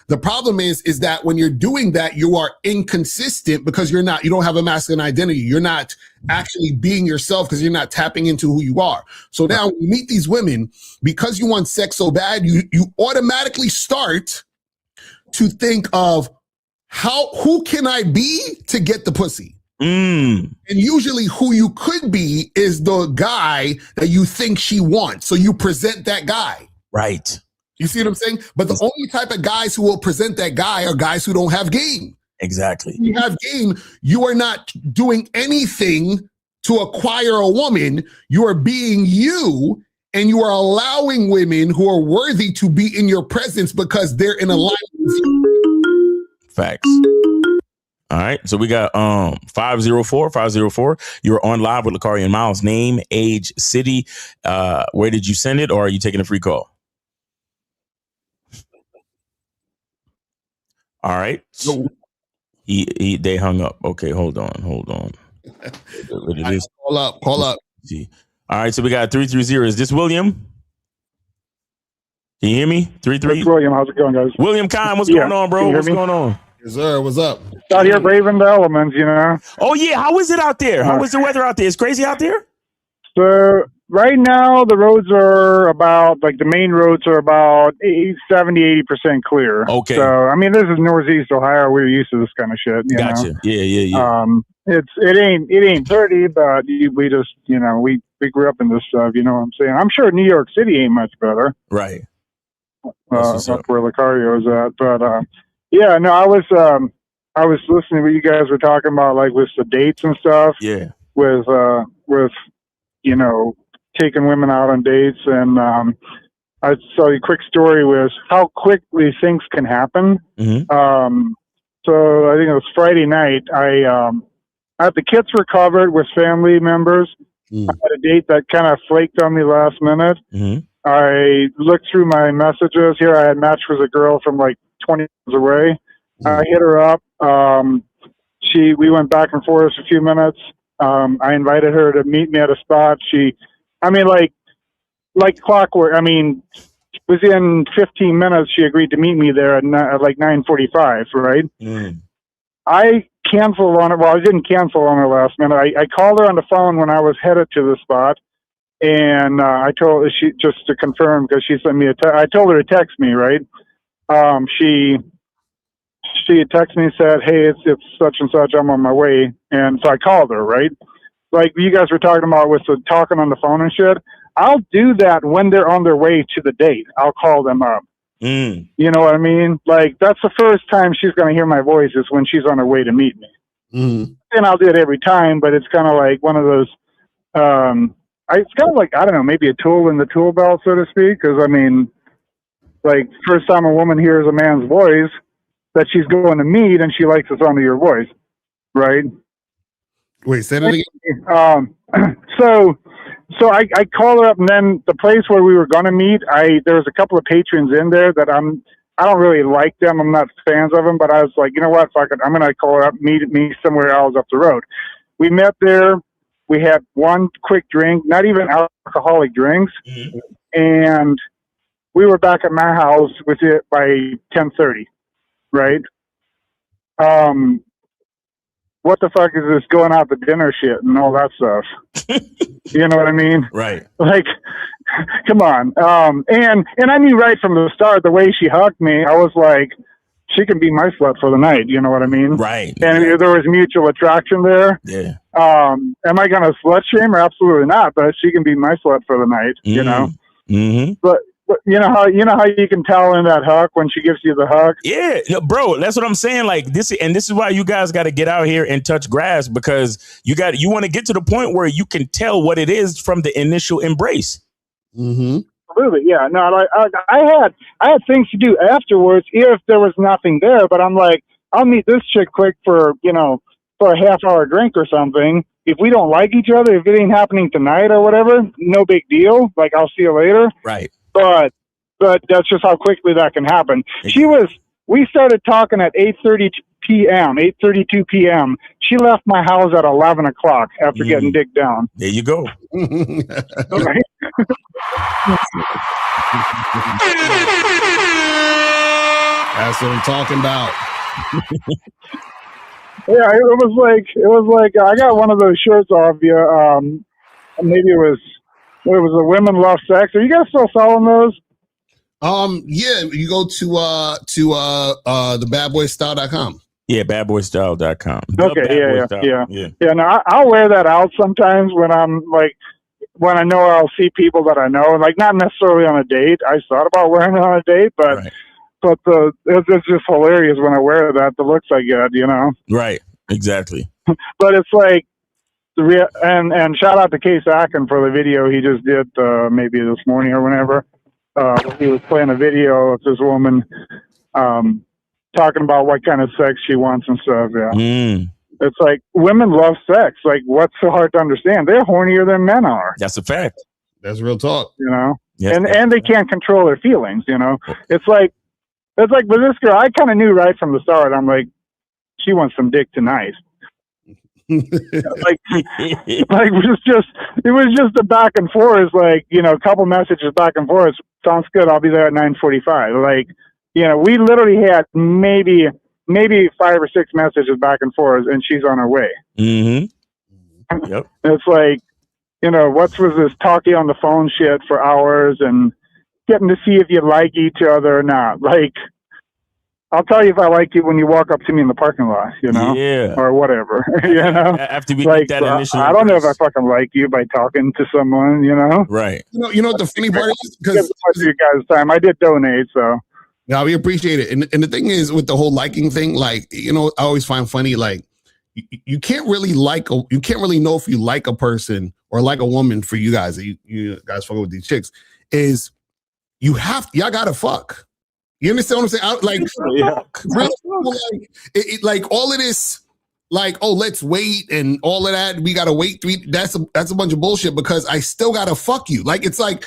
The problem is that when you're doing that, you are inconsistent because you don't have a masculine identity. You're not actually being yourself because you're not tapping into who you are. So now when you meet these women, because you want sex so bad, you automatically start to think of who can I be to get the pussy? And usually who you could be is the guy that you think she wants. So you present that guy. Right. You see what I'm saying? But the only type of guys who will present that guy are guys who don't have game. Exactly. If you have game, you are not doing anything to acquire a woman. You are being you, and you are allowing women who are worthy to be in your presence because they're in alignment with you. Facts. All right. So we got 504. You're on live with Lakari and Miles. Name, age, city. Where did you send it, or are you taking a free call? All right. They hung up. Okay, hold on. Call up. See. All right, so we got 330. Is this William? Can you hear me? 33. It's William, how's it going, guys? William Kine, what's going on, bro? What's going on? Yes, sir. What's up? Out here braving the elements, Oh yeah, how is it out there? How is the weather out there? It's crazy out there? So right now the roads are about, like the main roads are about 70-80% clear. Okay. So I mean, this is Northeast Ohio. We're used to this kind of shit. You Gotcha. know? Yeah. It ain't pretty, but we just we grew up in this stuff. You know what I'm saying? I'm sure New York City ain't much better. Right. That's where Lucario's at. But yeah, no, I was listening to what you guys were talking about, like with the dates and stuff. Yeah. With taking women out on dates, and I saw a quick story with how quickly things can happen. Mm-hmm. So I think it was Friday night. I had the kids recovered with family members. I had a date that kind of flaked on me last minute. Mm-hmm. I looked through my messages here. I had matched with a girl from like 20 miles away. I hit her up. We went back and forth a few minutes. I invited her to meet me at a spot. Like clockwork. I mean, within 15 minutes, she agreed to meet me there at like 9:45. Right. I canceled on her. Well, I didn't cancel on her last minute. I called her on the phone when I was headed to the spot. And I told her, just to confirm, because she sent me I told her to text me, right? She had texted me and said, hey, it's such and such, I'm on my way. And so I called her, right? Like you guys were talking about with the talking on the phone and shit. I'll do that when they're on their way to the date. I'll call them up. Mm. You know what I mean? Like, that's the first time she's going to hear my voice is when she's on her way to meet me. Mm. And I'll do it every time, but it's kind of like one of those, it's kind of like, I don't know, maybe a tool in the tool belt, so to speak. Because, I mean, like, first time a woman hears a man's voice that she's going to meet and she likes the sound of your voice, right? Wait, say that again. So I call her up, and then the place where we were going to meet, there was a couple of patrons in there that I don't really like them. I'm not fans of them, but I was like, you know what, fuck it. I'm going to call her up, meet me somewhere else up the road. We met there. We had one quick drink, not even alcoholic drinks. Mm-hmm. And we were back at my house with it by 10:30, right? What the fuck is this going out to dinner shit and all that stuff? You know what I mean? Right. Like, come on. And I knew right from the start, the way she hugged me, I was like, she can be my slut for the night. You know what I mean? Right. And there was mutual attraction there. Yeah. Am I going to slut shame her? Absolutely not. But she can be my slut for the night, you know? Mm-hmm. But you know how you can tell in that hug when she gives you the hug? Yeah, bro, that's what I'm saying. Like this is why you guys got to get out here and touch grass, because you want to get to the point where you can tell what it is from the initial embrace. Mm-hmm. Absolutely, yeah. No, I had things to do afterwards if there was nothing there. But I'm like, I'll meet this chick quick for a half-hour drink or something. If we don't like each other, if it ain't happening tonight or whatever, no big deal. Like, I'll see you later. Right. But that's just how quickly that can happen. We started talking at 8:32 p.m. She left my house at 11 o'clock after getting digged down. There you go. Right? That's what I'm talking about. Yeah, it was like I got one of those shirts off you. Maybe it was a Women Love Sex. Are you guys still selling those? Yeah, you go to thebadboystyle.com. Yeah, badboystyle.com. Okay, yeah. No, I'll wear that out sometimes when I know I'll see people that I know, like not necessarily on a date. I thought about wearing it on a date, but it's just hilarious when I wear that. The looks I get, you know. Right. Exactly. But it's like, and shout out to Case Akin for the video he just did maybe this morning or whenever. He was playing a video of this woman talking about what kind of sex she wants and stuff. Yeah. Mm. It's like women love sex. Like, what's so hard to understand? They're hornier than men are. That's a fact. That's real talk. You know? Yes, and they can't control their feelings, you know? It's like with this girl, I kind of knew right from the start. I'm like, she wants some dick tonight. it was just a back and forth, like, you know, a couple messages back and forth. Sounds good. I'll be there at 9:45. Like, you know, we literally had maybe 5 or 6 messages back and forth, and she's on her way. Mm-hmm. Yep. It's like, you know, what's with this talking on the phone shit for hours and getting to see if you like each other or not? Like, I'll tell you if I like you when you walk up to me in the parking lot, you know, or whatever, you know. After we like, get that initial, I don't know if I fucking like you by talking to someone, you know. Right. You know what the funny part is? Because you guys' time, I did donate, so. No, we appreciate it. And the thing is with the whole liking thing, like, you know, I always find funny, like, you can't really you can't really know if you like a person or like a woman, for you guys, you guys fuck with these chicks, is y'all gotta fuck. You understand what I'm saying? Like all of this, like, oh, let's wait and all of that. We gotta wait. That's a bunch of bullshit, because I still gotta fuck you. Like, it's like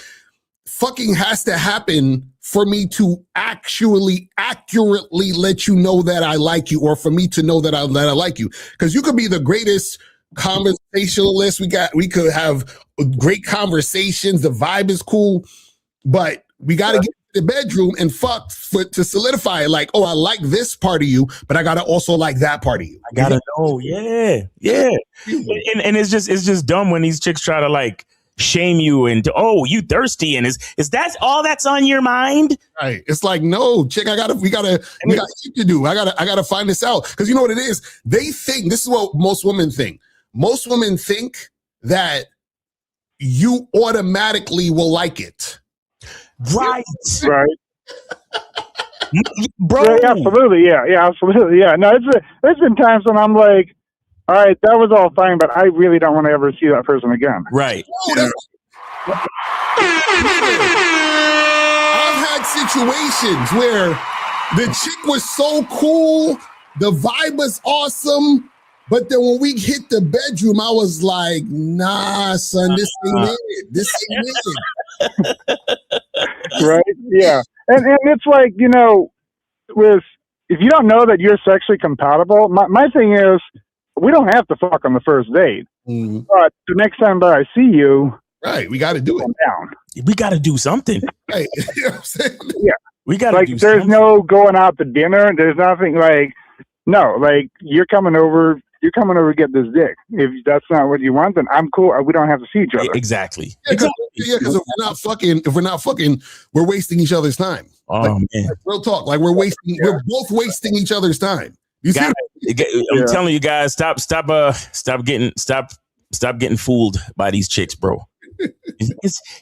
fucking has to happen for me to actually accurately let you know that I like you, or for me to know that I like you. Because you could be the greatest conversationalist. We could have great conversations. The vibe is cool, but we got to get to the bedroom and fuck to solidify it. Like, oh, I like this part of you, but I got to also like that part of you. I got to know. Yeah. And it's just dumb when these chicks try to like shame you and oh, you thirsty, and is that all that's on your mind? Right. It's like, no, chick, we gotta shit to do. I gotta find this out. Because you know what it is? They think, this is what most women think. Most women think that you automatically will like it. Right. Right. Bro. Yeah, absolutely. Yeah, absolutely. Yeah. No, there's been times when I'm like, all right, that was all fine, but I really don't want to ever see that person again. Right. I've had situations where the chick was so cool, the vibe was awesome, but then when we hit the bedroom, I was like, nah, son, this ain't it. This ain't it. Right? Yeah. And it's like, if you don't know that you're sexually compatible, my thing is, we don't have to fuck on the first date. But the next time that I see you, right, we got to do it. Down. We got to do something. Right. You know what I'm saying? Yeah. We got to like, do there's something. no going out to dinner. There's nothing like, no, like you're coming over to get this dick. If that's not what you want, then I'm cool. We don't have to see each other. Exactly. Yeah, because if we're not fucking, we're wasting each other's time. Oh, man. Like, real talk. Like we're both wasting each other's time. You see? I'm telling you guys, stop getting fooled by these chicks, bro.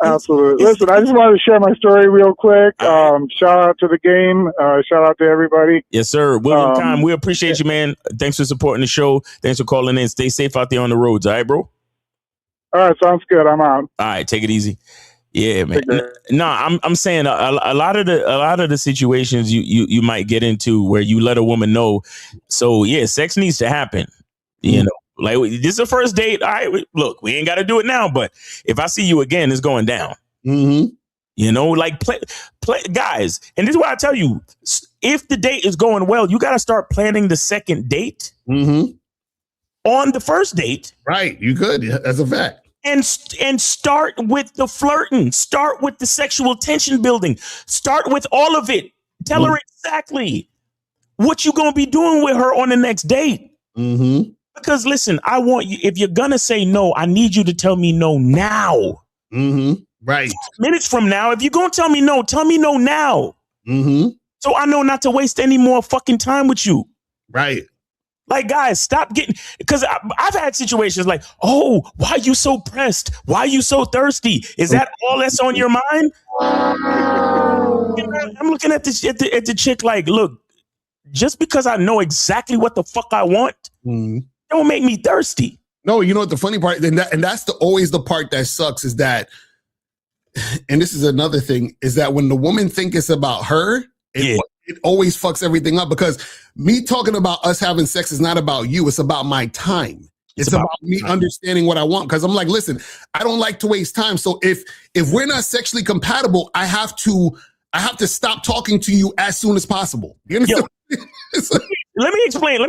Absolutely. Listen, I just wanted to share my story real quick. Shout out to the game. Shout out to everybody. Yes, sir. William Khan, we appreciate you, man. Thanks for supporting the show. Thanks for calling in. Stay safe out there on the roads. All right, bro? All right, sounds good. I'm out. All right, take it easy. Yeah, man. No, I'm saying a lot of the situations you might get into where you let a woman know. So yeah, sex needs to happen. You know, like this is the first date. All right, look, we ain't got to do it now, but if I see you again, it's going down. Mm-hmm. You know, like play, guys. And this is why I tell you, if the date is going well, you got to start planning the second date on the first date. Right, you could. That's a fact. And start with the flirting. Start with the sexual tension building. Start with all of it. Tell her exactly what you gonna be doing with her on the next date. Because listen, I want you. If you're gonna say no, I need you to tell me no now. Right. Minutes from now, if you're gonna tell me no now. So I know not to waste any more fucking time with you. Right. Like, guys, stop getting, because I've had situations like, oh, why are you so pressed? Why are you so thirsty? Is that all that's on your mind? I'm looking at the chick like, look, just because I know exactly what the fuck I want, don't make me thirsty. No, you know what the funny part, and that's always the part that sucks is that, and this is another thing, is that when the woman thinks it's about her, it always fucks everything up, because me talking about us having sex is not about you. It's about my time. It's about me understanding what I want. Because I'm like, listen, I don't like to waste time. So if we're not sexually compatible, I have to stop talking to you as soon as possible. You understand? Let me explain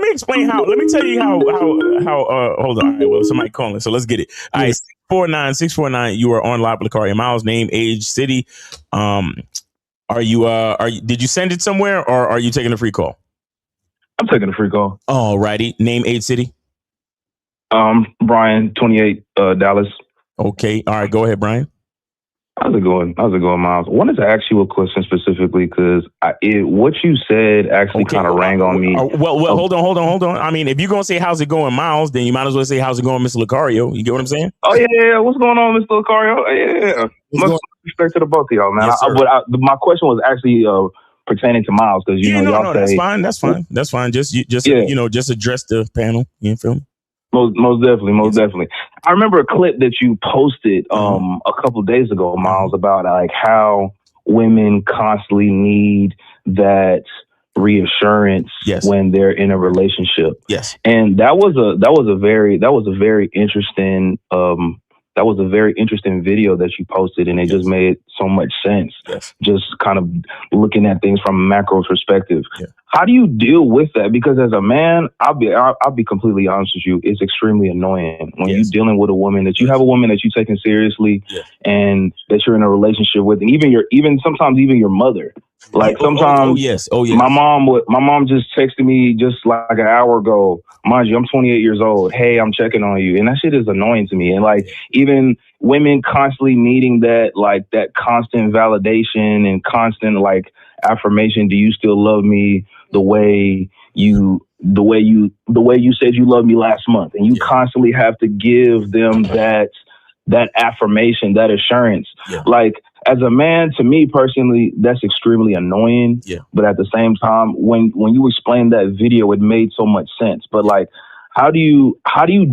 how. Let me tell you how. Hold on. All right, well, somebody calling, so let's get it. All right, 649. You are on live with Lucario Miles. Name, age, city. Are you? Did you send it somewhere, or are you taking a free call? I'm taking a free call. All righty. Name, age, city. Brian, 28, Dallas. Okay. All right. Go ahead, Brian. How's it going, Miles? I wanted to ask you a question specifically because what you said actually kind of rang on me. Well, hold on. I mean, if you're gonna say how's it going, Miles, then you might as well say how's it going, Mr. Lucario. You get what I'm saying? Oh yeah. What's going on, Mr. Lucario? Yeah. Much respect to the both of y'all, man. Yes, my question was actually pertaining to Miles because y'all say that's fine. Just address the panel. You feel me? Most definitely. I remember a clip that you posted a couple of days ago, Miles, about like how women constantly need that reassurance when they're in a relationship. Yes. And that was a very interesting video that you posted, and it just made so much sense. Yes. Just kind of looking at things from a macro perspective. Yeah. How do you deal with that? Because as a man, I'll be completely honest with you, it's extremely annoying when you're dealing with a woman that you have a woman that you're taking seriously and that you're in a relationship with, and even sometimes your mother. Like sometimes, my mom just texted me just like an hour ago. Mind you, I'm 28 years old. Hey, I'm checking on you, and that shit is annoying to me. And like even women constantly needing that constant validation and constant like affirmation. Do you still love me the way you said you loved me last month? And you constantly have to give them that that affirmation, that assurance. Yeah. Like, as a man, to me personally, that's extremely annoying. Yeah. But at the same time, when you explained that video, it made so much sense. But like, how do you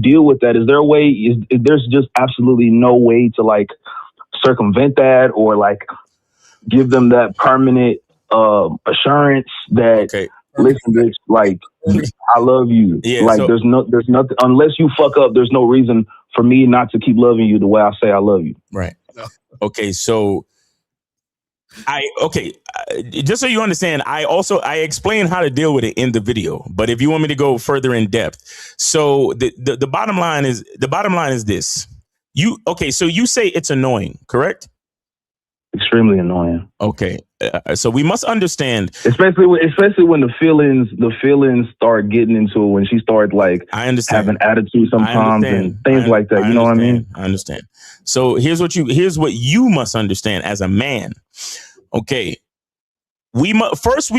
deal with that? Is there a way? Is there's just absolutely no way to like circumvent that, or like give them that permanent assurance that listen, bitch, like I love you. Yeah, like so- there's nothing unless you fuck up. There's no reason for me not to keep loving you the way I say I love you. Right. Okay. So just so you understand, I explain how to deal with it in the video, but if you want me to go further in depth, so the bottom line is this. So you say it's annoying, correct? Extremely annoying. Okay. So we must understand, especially when the feelings start getting into it, when she starts like having attitude sometimes and things like that. You know what I mean? I understand. So here's what you must understand as a man. Okay. We must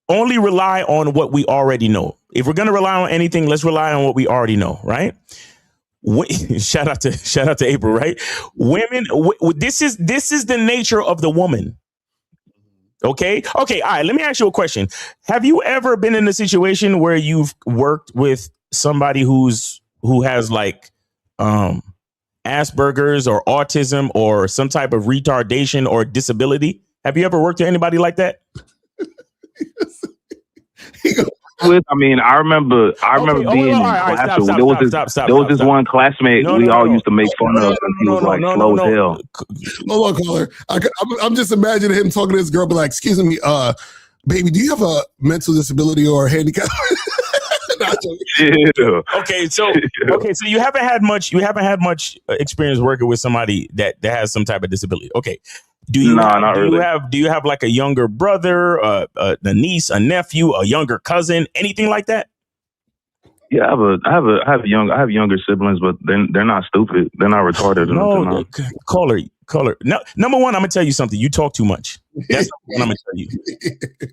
only rely on what we already know. If we're going to rely on anything, let's rely on what we already know, right? Shout out to April, right? Women, this is the nature of the woman. Okay. All right. Let me ask you a question. Have you ever been in a situation where you've worked with somebody who has like Asperger's or autism or some type of retardation or disability? Have you ever worked with anybody like that? I mean, I remember being in class. There was this one classmate we all used to make fun of, and he was like slow as hell. Hold on, caller. I'm just imagining him talking to this girl, be like, "Excuse me, baby, do you have a mental disability or a handicap?" Yeah. Okay, so you haven't had much experience working with somebody that has some type of disability. Okay. Do you have like a younger brother, a niece, a nephew, a younger cousin, anything like that? Yeah, I have younger siblings, but they're not stupid. They're not retarded. No, caller. No, number one, I'm gonna tell you something. You talk too much. That's what I'm gonna tell you.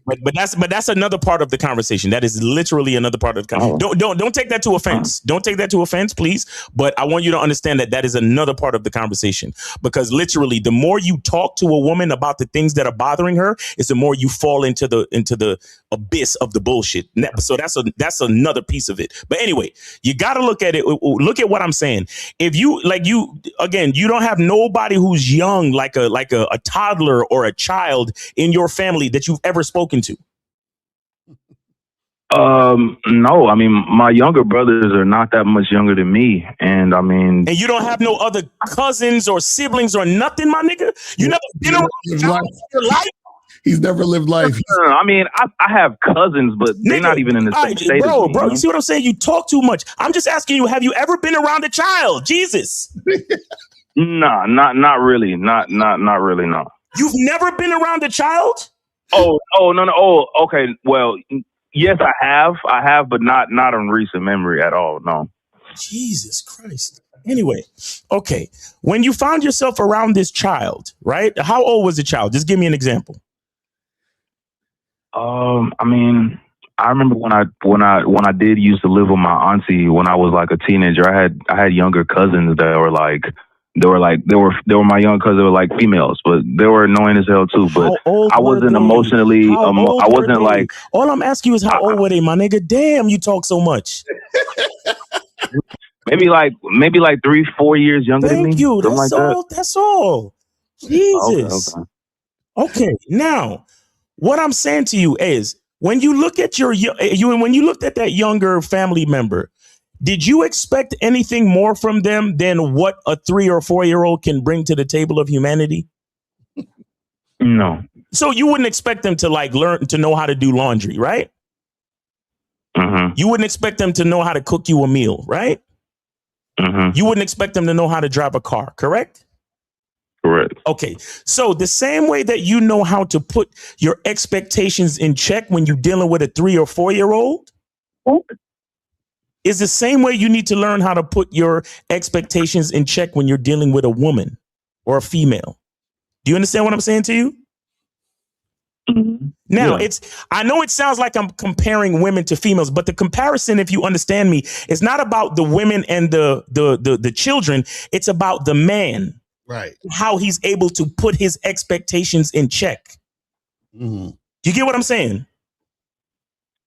But that's another part of the conversation. That is literally another part of the conversation. Don't take that to offense. Don't take that to offense, please. But I want you to understand that is another part of the conversation, because literally, the more you talk to a woman about the things that are bothering her, is the more you fall into the abyss of the bullshit. So that's another piece of it. But anyway, you got to look at it. Look at what I'm saying. If you you don't have nobody who's young, like a toddler or a child in your family that you've ever spoken to. No, I mean, my younger brothers are not that much younger than me, and I mean, and you don't have no other cousins or siblings or nothing, my nigga. You never been around your life. He's never lived life. I mean, I have cousins, but they're not even in the same state. Bro, you see what I'm saying? You talk too much. I'm just asking you, have you ever been around a child? Jesus. No, not really. Not really, no. You've never been around a child? Oh, no. Oh, okay. Well, yes, I have, but not in recent memory at all, no. Jesus Christ. Anyway, okay. When you found yourself around this child, right? How old was the child? Just give me an example. I mean, I remember when I did used to live with my auntie when I was like a teenager. I had younger cousins that were like they were my young cousins. They were like females, but they were annoying as hell too. But I wasn't emotionally. I wasn't like. All I'm asking you is how old were they, my nigga? Damn, you talk so much. maybe like 3-4 years younger than me. Thank you. That's all. That's all. Jesus. Okay. Now, what I'm saying to you is, when you look at when you looked at that younger family member, did you expect anything more from them than what a 3 or 4-year-old can bring to the table of humanity? No. So you wouldn't expect them to like learn to know how to do laundry, right? Mm-hmm. You wouldn't expect them to know how to cook you a meal, right? Mm-hmm. You wouldn't expect them to know how to drive a car, correct? Correct. Okay. So the same way that you know how to put your expectations in check when you're dealing with a 3 or 4-year-old is the same way you need to learn how to put your expectations in check when you're dealing with a woman or a female. Do you understand what I'm saying to you? Mm-hmm. Now I know it sounds like I'm comparing women to females, but the comparison, if you understand me, is not about the women and the children. It's about the man, right? How he's able to put his expectations in check. Mm-hmm. You get what I'm saying?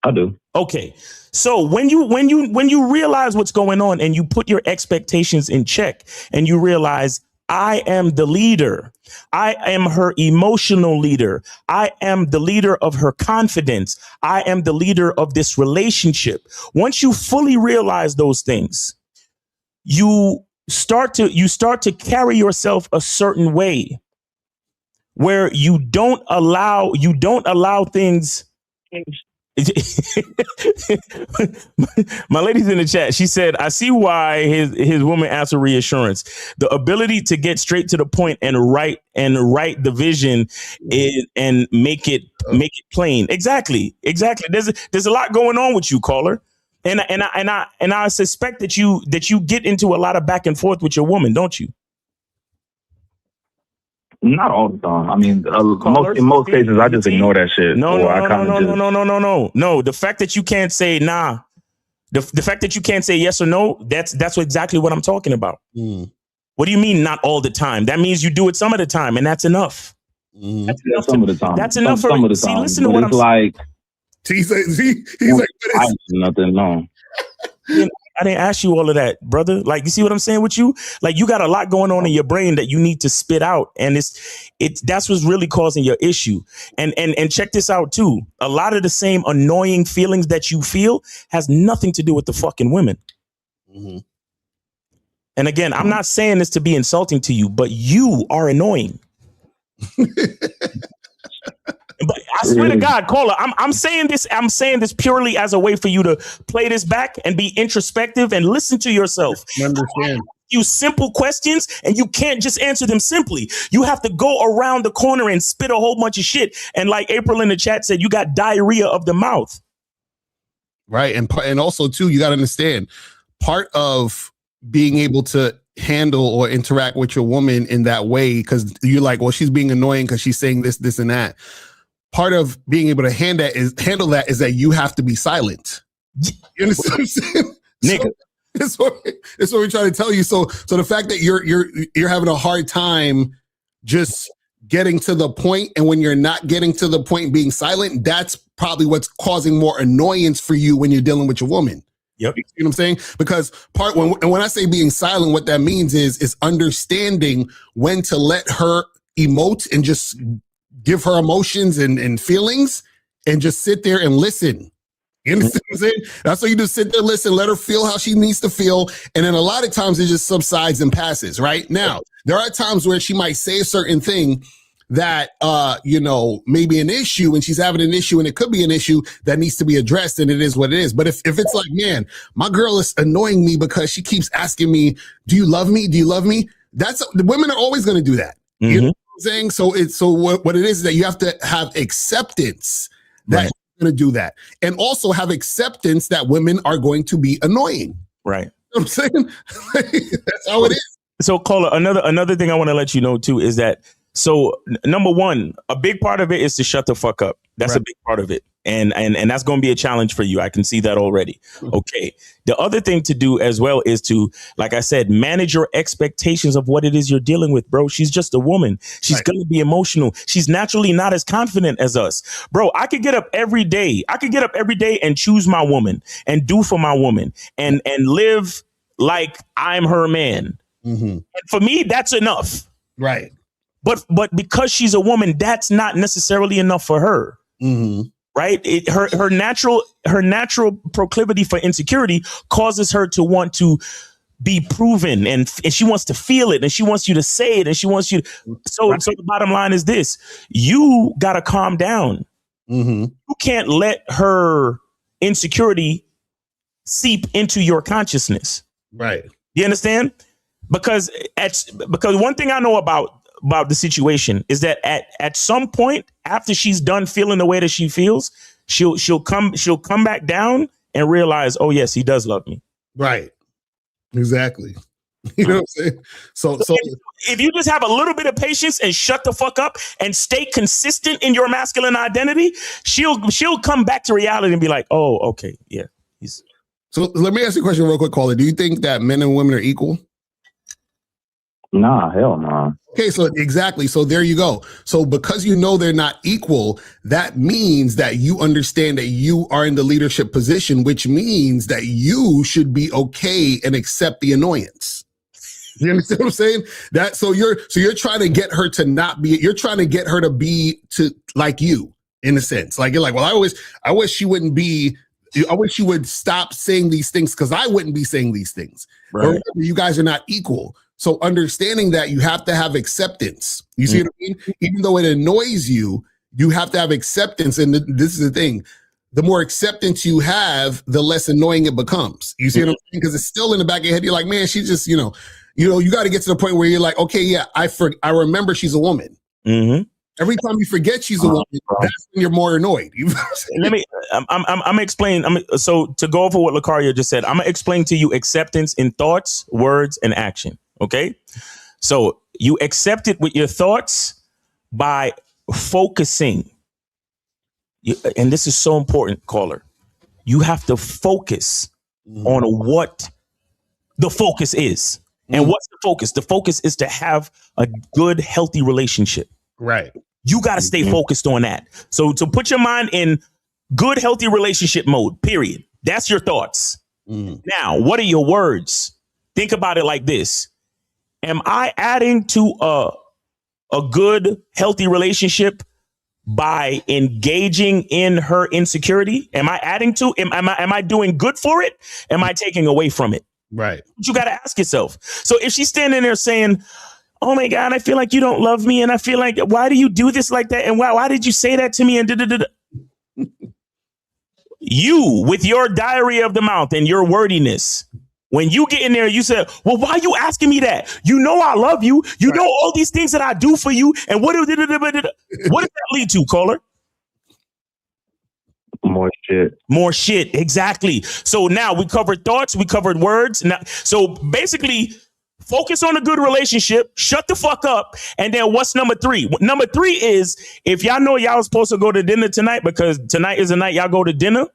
I do. Okay. So when you realize what's going on and you put your expectations in check and you realize I am the leader. I am her emotional leader. I am the leader of her confidence. I am the leader of this relationship. Once you fully realize those things, you start to carry yourself a certain way where you don't allow things. My lady's in the chat. She said, I see why his woman asked for reassurance. The ability to get straight to the point and write the vision and make it plain. Exactly. There's a lot going on with you, caller. And I suspect that you get into a lot of back and forth with your woman, don't you? Not all the time. I mean, in most cases, I just ignore that shit. No. The fact that you can't say nah, the fact that you can't say yes or no, that's exactly what I'm talking about. Mm. What do you mean not all the time? That means you do it some of the time, and that's enough. Mm. That's enough some of the time. That's enough some of the See, time. listen to but what it's I'm like. He's like, I ain't nothing wrong. I didn't ask you all of that, brother. Like, you see what I'm saying with you? Like, you got a lot going on in your brain that you need to spit out. And that's what's really causing your issue. And check this out, too. A lot of the same annoying feelings that you feel has nothing to do with the fucking women. Mm-hmm. And again, I'm not saying this to be insulting to you, but you are annoying. But I swear to God, caller, I'm saying this purely as a way for you to play this back and be introspective and listen to yourself. Understand. You simple questions and you can't just answer them simply. You have to go around the corner and spit a whole bunch of shit. And like April in the chat said, you got diarrhea of the mouth. Right. And also, too, you got to understand, part of being able to handle or interact with your woman in that way, because you're like, well, she's being annoying because she's saying this, and that. Part of being able to handle that is that you have to be silent. You understand what I'm saying? Nigga. That's what we're trying to tell you. So the fact that you're having a hard time just getting to the point, and when you're not getting to the point being silent, that's probably what's causing more annoyance for you when you're dealing with your woman. Yep. You know what I'm saying? Because when I say being silent, what that means is understanding when to let her emote and just give her emotions and feelings and just sit there and listen. You understand what I'm saying? That's why you just sit there, listen, let her feel how she needs to feel. And then a lot of times it just subsides and passes. Right now, there are times where she might say a certain thing that, may be an issue, and she's having an issue, and it could be an issue that needs to be addressed, and it is what it is. But if it's like, man, my girl is annoying me because she keeps asking me, do you love me? Do you love me? The women are always going to do that. Mm-hmm. You know what I'm saying? So what it is that you have to have acceptance that you're going to do that, and also have acceptance that women are going to be annoying. Right. You know what I'm saying? That's how it is. So, caller, another thing I want to let you know too is that, so number one, a big part of it is to shut the fuck up. That's a big part of it. And that's going to be a challenge for you. I can see that already. Okay. The other thing to do as well is to, like I said, manage your expectations of what it is you're dealing with, bro. She's just a woman. She's going to be emotional. She's naturally not as confident as us. Bro, I could get up every day. And choose my woman and do for my woman and live like I'm her man. Mm-hmm. And for me, that's enough. Right. But because she's a woman, that's not necessarily enough for her. Mm-hmm. Right. Her natural proclivity for insecurity causes her to want to be proven, and she wants to feel it, and she wants you to say it, and she wants you. So the bottom line is this: you got to calm down. Mm-hmm. You can't let her insecurity seep into your consciousness. Right. You understand? Because one thing I know about the situation is that at some point after she's done feeling the way that she feels, she'll come back down and realize, oh yes, he does love me. Right. Exactly. You know what I'm saying? So if you just have a little bit of patience and shut the fuck up and stay consistent in your masculine identity, she'll come back to reality and be like, oh, okay, yeah. So let me ask you a question real quick, caller. Do you think that men and women are equal? Nah, hell nah. Okay, so exactly. So there you go. So because you know they're not equal, that means that you understand that you are in the leadership position, which means that you should be okay and accept the annoyance. You understand what I'm saying? So you're trying to get her to not be, you're trying to get her to be to like you in a sense. Like you're like, well, I wish she wouldn't be, I wish you would stop saying these things because I wouldn't be saying these things. Right. But remember, you guys are not equal. So understanding that you have to have acceptance. You see what I mean? Even though it annoys you, you have to have acceptance. And this is the thing. The more acceptance you have, the less annoying it becomes. You see what I'm saying? Because it's still in the back of your head. You're like, man, she just, you got to get to the point where you're like, okay, yeah, I remember she's a woman. Mm-hmm. Every time you forget she's a woman, that's when you're more annoyed. I'm explaining. So to go over what Lucario just said, I'm going to explain to you acceptance in thoughts, words, and action. Okay. So you accept it with your thoughts by focusing. And this is so important, caller. You have to focus on what the focus is. And what's the focus? The focus is to have a good, healthy relationship. Right. You got to stay focused on that. So to put your mind in good, healthy relationship mode, period. That's your thoughts. Now, what are your words? Think about it like this. Am I adding to a good, healthy relationship by engaging in her insecurity? Am I adding to? Am I doing good for it? Am I taking away from it? Right. You got to ask yourself. So if she's standing there saying, oh my God, I feel like you don't love me. And I feel like, why do you do this like that? And why did you say that to me? And you, with your diarrhea of the mouth and your wordiness, when you get in there, you say, well, why are you asking me that? You know I love you. You know all these things that I do for you. And what does that lead to, caller? More shit. More shit. Exactly. So now we covered thoughts. We covered words. Now, so basically, focus on a good relationship. Shut the fuck up. And then what's number 3? Number 3 is if y'all know y'all was supposed to go to dinner tonight because tonight is the night y'all go to dinner.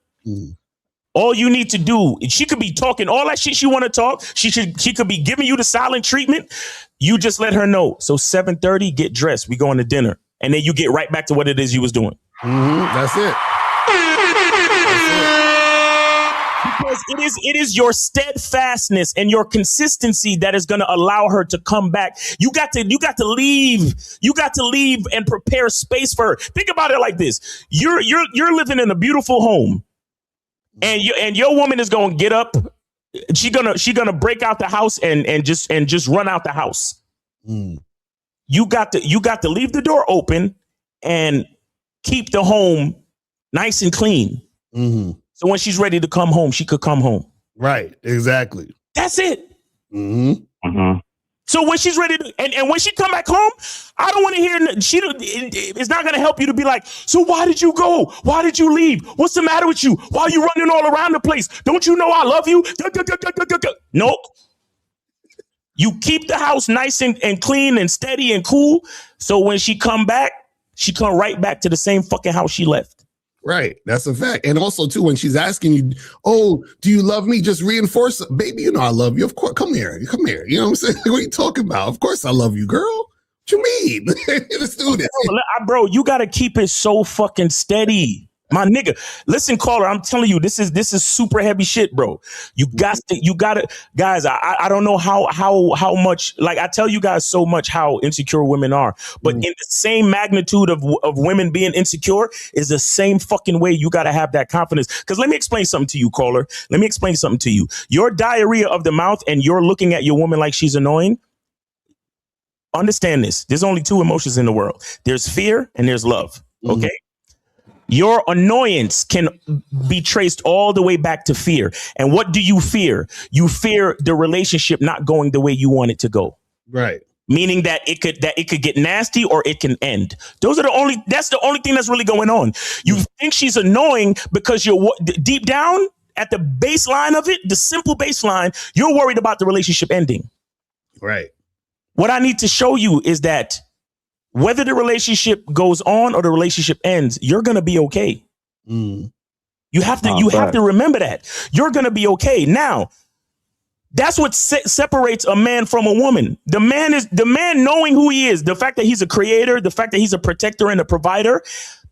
All you need to do, she could be talking all that shit she want to talk. She could be giving you the silent treatment. You just let her know. So 7:30, get dressed. We going to dinner. And then you get right back to what it is you was doing. That's it. Because it is your steadfastness and your consistency that is going to allow her to come back. You got to leave. You got to leave and prepare space for her. Think about it like this. You're living in a beautiful home. And your woman is gonna get up. She gonna break out the house and just run out the house. You got to leave the door open and keep the home nice and clean. So when she's ready to come home, she could come home. Right. Exactly. That's it. So when she's ready to, and when she come back home, I don't want to hear, it's not going to help you to be like, so why did you go? Why did you leave? What's the matter with you? Why are you running all around the place? Don't you know I love you? Nope. You keep the house nice and clean and steady and cool. So when she come back, she come right back to the same fucking house she left. Right. That's a fact. And also, too, when she's asking you, oh, do you love me? Just reinforce it. Baby, you know I love you. Of course. Come here. Come here. You know what I'm saying? What are you talking about? Of course I love you, girl. What you mean? Let's do this. Bro, you got to keep it so fucking steady. My nigga, listen, caller, I'm telling you, this is super heavy shit, bro. You got to, guys, I don't know how much, like I tell you guys so much how insecure women are, but in the same magnitude of women being insecure is the same fucking way you got to have that confidence. Because let me explain something to you, caller. Let me explain something to you. Your diarrhea of the mouth and you're looking at your woman like she's annoying. Understand this. There's only 2 emotions in the world. There's fear and there's love. Okay. Your annoyance can be traced all the way back to fear. And what do you fear? You fear the relationship not going the way you want it to go. Right. Meaning that it could get nasty or it can end. That's the only thing that's really going on. You think she's annoying because you're deep down at the baseline of it, the simple baseline, you're worried about the relationship ending. Right. What I need to show you is that whether the relationship goes on or the relationship ends, you're going to be okay. Mm. You have to remember that. You're going to be okay. Now, that's what separates a man from a woman. The man knowing who he is, the fact that he's a creator, the fact that he's a protector and a provider.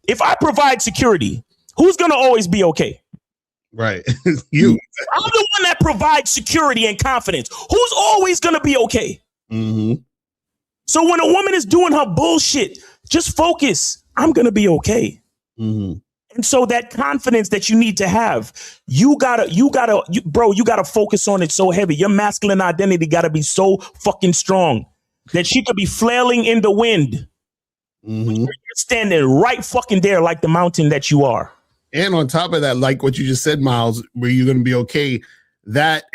If I provide security, who's going to always be okay? Right. You. I'm the one that provides security and confidence. Who's always going to be okay? Mm-hmm. So when a woman is doing her bullshit, just focus. I'm going to be okay. Mm-hmm. And so that confidence that you need to have, you gotta focus on it so heavy. Your masculine identity gotta be so fucking strong that she could be flailing in the wind. Mm-hmm. You're standing right fucking there like the mountain that you are. And on top of that, like what you just said, Miles, where you're going to be okay, that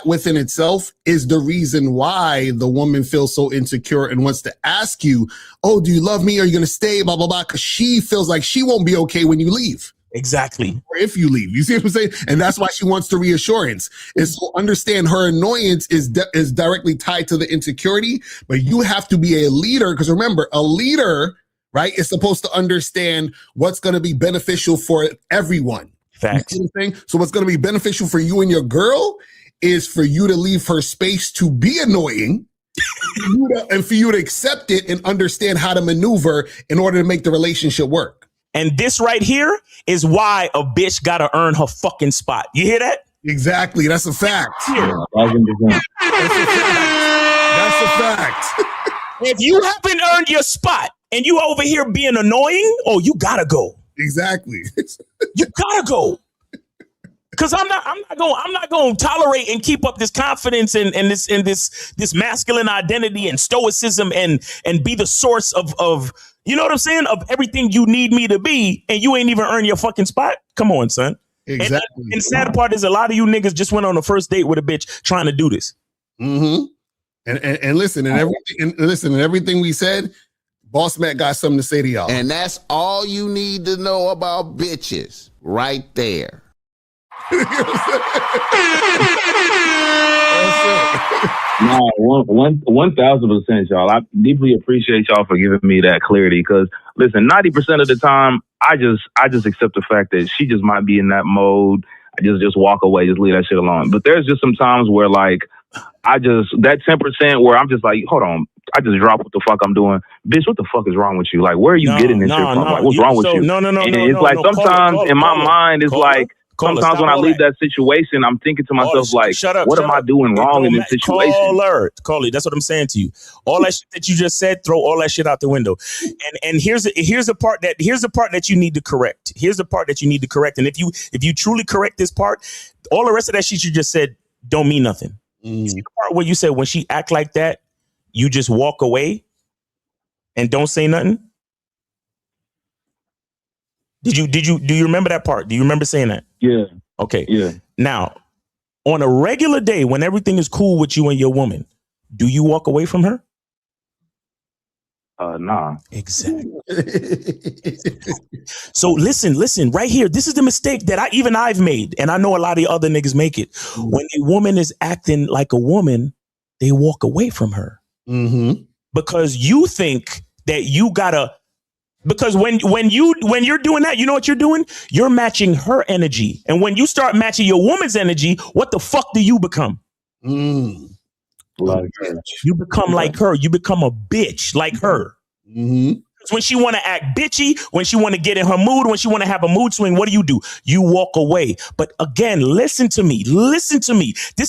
within itself is the reason why the woman feels so insecure and wants to ask you, oh, do you love me? Are you going to stay? Blah, blah, blah. Because she feels like she won't be okay when you leave. Exactly. Or if you leave. You see what I'm saying? And that's why she wants the reassurance. And so understand her annoyance is directly tied to the insecurity, but you have to be a leader. Because remember, a leader, right, is supposed to understand what's going to be beneficial for everyone. Facts. You know what I'm saying? So what's going to be beneficial for you and your girl is for you to leave her space to be annoying and for you to accept it and understand how to maneuver in order to make the relationship work. And this right here is why a bitch got to earn her fucking spot. You hear that? Exactly. That's a fact. Yeah. That's a fact. If you haven't earned your spot and you over here being annoying, oh, you got to go. Exactly. You gotta go. Cause I'm not gonna tolerate and keep up this confidence and this masculine identity and stoicism and be the source of you know what I'm saying, of everything you need me to be, and you ain't even earned your fucking spot. Come on, son. Exactly. And sad part is a lot of you niggas just went on a first date with a bitch trying to do this. Mm-hmm. And listen, and everything we said, Boss Matt got something to say to y'all. And that's all you need to know about bitches right there. No, 1,000%, y'all. I deeply appreciate y'all for giving me that clarity. Because listen, 90% of the time, I just accept the fact that she just might be in that mode. I just walk away, just leave that shit alone. But there's just some times where like that 10% where I'm just like, hold on, I just drop what the fuck I'm doing. Bitch, what the fuck is wrong with you? Like, where are you getting this shit from? Like, what's wrong with you? No. And it's like sometimes in my mind, it's like, sometimes when I leave that situation, I'm thinking to myself, like, what am I doing wrong in this situation? Caller, that's what I'm saying to you. All that shit that you just said, throw all that shit out the window. And here's the part that you need to correct. Here's the part that you need to correct. And if you truly correct this part, all the rest of that shit you just said don't mean nothing. See the part where you said when she act like that, you just walk away and don't say nothing? Do you remember that part? Do you remember saying that? Yeah. Okay. Yeah. Now, on a regular day when everything is cool with you and your woman, do you walk away from her? Nah. Exactly. So listen, right here. This is the mistake that I've made, and I know a lot of the other niggas make it. When a woman is acting like a woman, they walk away from her. Mm-hmm. Because you think that you gotta. Because when you're doing that, you know what you're doing? You're matching her energy. And when you start matching your woman's energy, what the fuck do you become? Like her. You become like her. You become a bitch like her. Mm-hmm. When she want to act bitchy, when she want to get in her mood, when she want to have a mood swing, what do? You walk away. But again, listen to me. This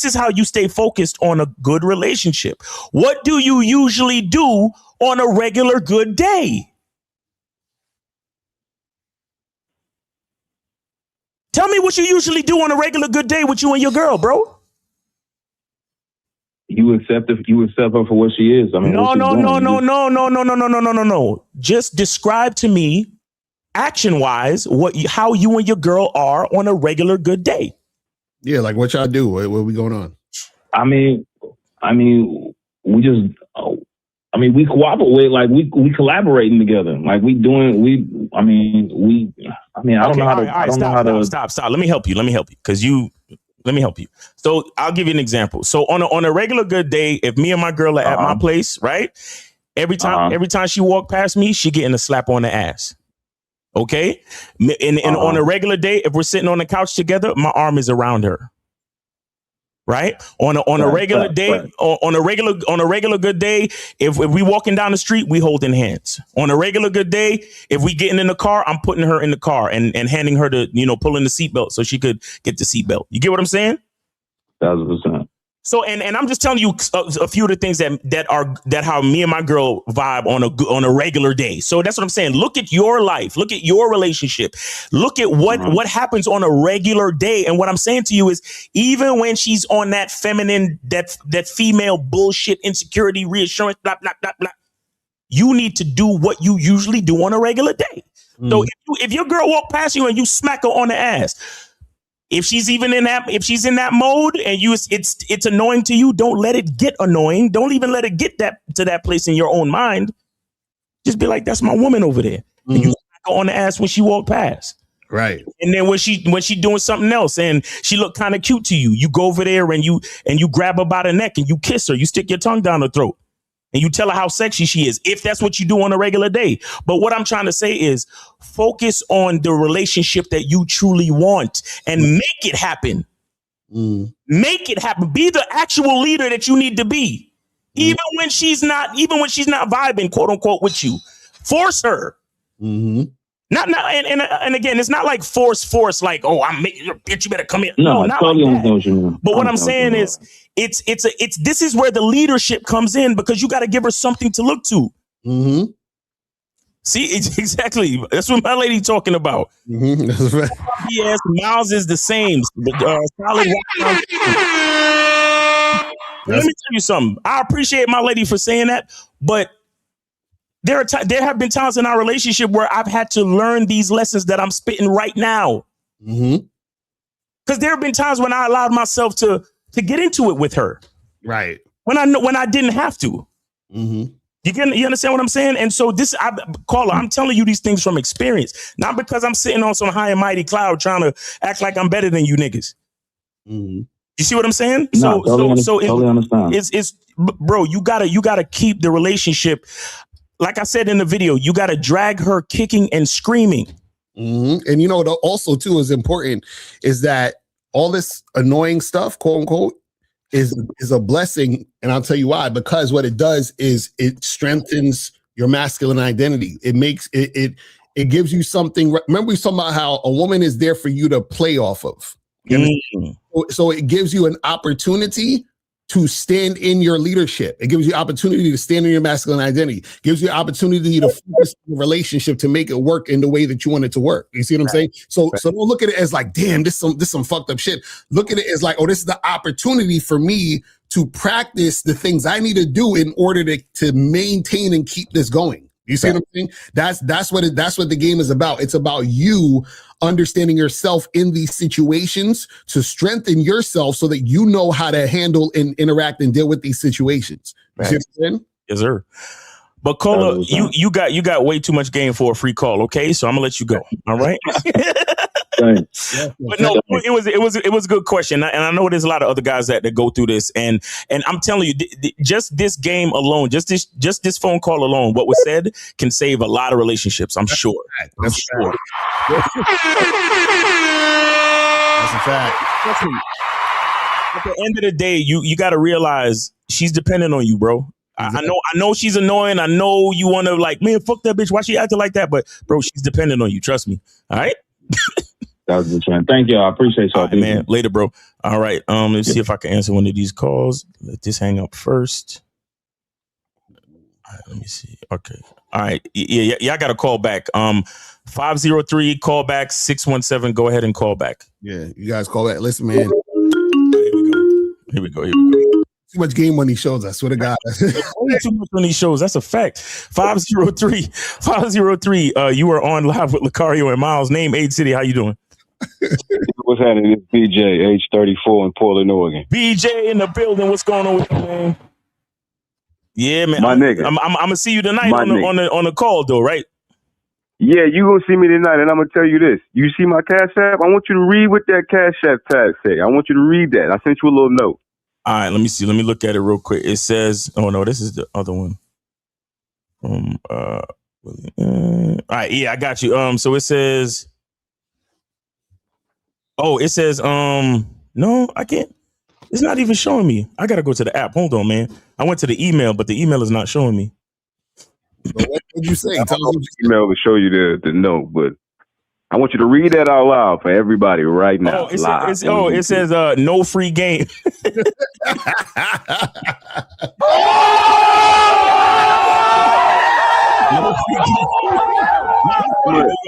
is how you stay focused on a good relationship. What do you usually do on a regular good day? Tell me what you usually do on a regular good day with you and your girl, bro. You accept her for what she is. I mean, no. Just describe to me, action-wise, how you and your girl are on a regular good day. Yeah, like what y'all do? What we going on? I mean, we just. We cooperate, like we collaborating together. Like I don't know how to. Stop. Let me help you. Because you Let me help you. So I'll give you an example. So on a regular good day, if me and my girl are at my place, right? Every time she walk past me, she getting a slap on the ass. Okay. And on a regular day, if we're sitting on the couch together, my arm is around her. Right. On a regular day, on a regular good day, if we walking down the street, we holding hands. On a regular good day, if we getting in the car, I'm putting her in the car and handing her the, pulling the seatbelt so she could get the seatbelt. You get what I'm saying? 1,000%. So and I'm just telling you a few of the things that how me and my girl vibe on a regular day. So that's what I'm saying. Look at your life. Look at your relationship. Look at what happens on a regular day. And what I'm saying to you is, even when she's on that feminine, that female bullshit, insecurity, reassurance, blah blah blah blah, you need to do what you usually do on a regular day. So if your girl walk past you and you smack her on the ass, if she's in that mode and it's annoying to you, don't let it get annoying. Don't even let it get to that place in your own mind. Just be like, that's my woman over there. And you smack her on the ass when she walked past. Right. And then when she doing something else and she look kind of cute to you, you go over there and you grab her by the neck and you kiss her. You stick your tongue down her throat. And you tell her how sexy she is, if that's what you do on a regular day. But what I'm trying to say is focus on the relationship that you truly want and make it happen. Make it happen. Be the actual leader that you need to be. Even when she's not vibing, quote unquote, with you. Force her. Not and again, it's not like force like, oh, I'm making your bitch, you better come here. No, not totally like that. But what I'm saying is, it's this is where the leadership comes in, because you got to give her something to look to. See, it's exactly, that's what my lady talking about. That's right. Yes, Miles is the same. Solid. Let me tell you something. I appreciate my lady for saying that, but there have been times in our relationship where I've had to learn these lessons that I'm spitting right now. Because there have been times when I allowed myself to get into it with her. Right. When I didn't have to. You understand what I'm saying? And so Caller, I'm telling you these things from experience, not because I'm sitting on some high and mighty cloud trying to act like I'm better than you niggas. You see what I'm saying? Totally understand. It's bro, you gotta keep the relationship. Like I said in the video, you got to drag her kicking and screaming. And also too is important is that all this annoying stuff, quote unquote, is a blessing. And I'll tell you why. Because what it does is it strengthens your masculine identity. It makes it gives you something. Remember we talking about how a woman is there for you to play off of. So it gives you an opportunity to stand in your leadership. It gives you opportunity to stand in your masculine identity. It gives you opportunity to focus on the relationship to make it work in the way that you want it to work. You see what I'm saying? So don't look at it as like, damn, this some fucked up shit. Look at it as like, oh, this is the opportunity for me to practice the things I need to do in order to maintain and keep this going. You see what I'm saying? That's what the game is about. It's about you understanding yourself in these situations to strengthen yourself so that you know how to handle and interact and deal with these situations. You see what I'm saying? Yes, sir. But Cola, you got way too much game for a free call. Okay, so I'm gonna let you go. All right. But no, it was a good question, and I know there's a lot of other guys that go through this, and I'm telling you, just this game alone, just this phone call alone, what was said can save a lot of relationships. I'm sure. That's a fact. At the end of the day, you got to realize she's dependent on you, bro. Exactly. I know she's annoying. I know you want to like, man, fuck that bitch. Why she acting like that? But bro, she's dependent on you. Trust me. All right. That was the trend. Thank you. I appreciate y'all. Right, man. Later, bro. All right. Let's see if I can answer one of these calls. Let this hang up first. All right, let me see. Okay. All right. Yeah. I got a call back. 503 call back 617. Go ahead and call back. Yeah, you guys call back. Listen, man. Here we go. Too much game on these shows. I swear to God. Too much on these shows. That's a fact. 503. You are on live with Lucario and Miles. Name, age, city. How you doing? What's happening? It's BJ, age 34 in Portland, Oregon. BJ in the building. What's going on with you, man? Yeah, man. My nigga. I'm gonna see you tonight on the call, though, right? Yeah, you gonna see me tonight, and I'm gonna tell you this. You see my Cash App? I want you to read what that Cash App tag say. I want you to read that. I sent you a little note. All right, let me see. Let me look at it real quick. It says, oh no, this is the other one. All right, yeah, I got you. So it says, no, I can't. It's not even showing me. I gotta go to the app. Hold on, man. I went to the email, but the email is not showing me. What did you say? Tell us what you said. Email will show you the note, but I want you to read that out loud for everybody right now. It says no free game.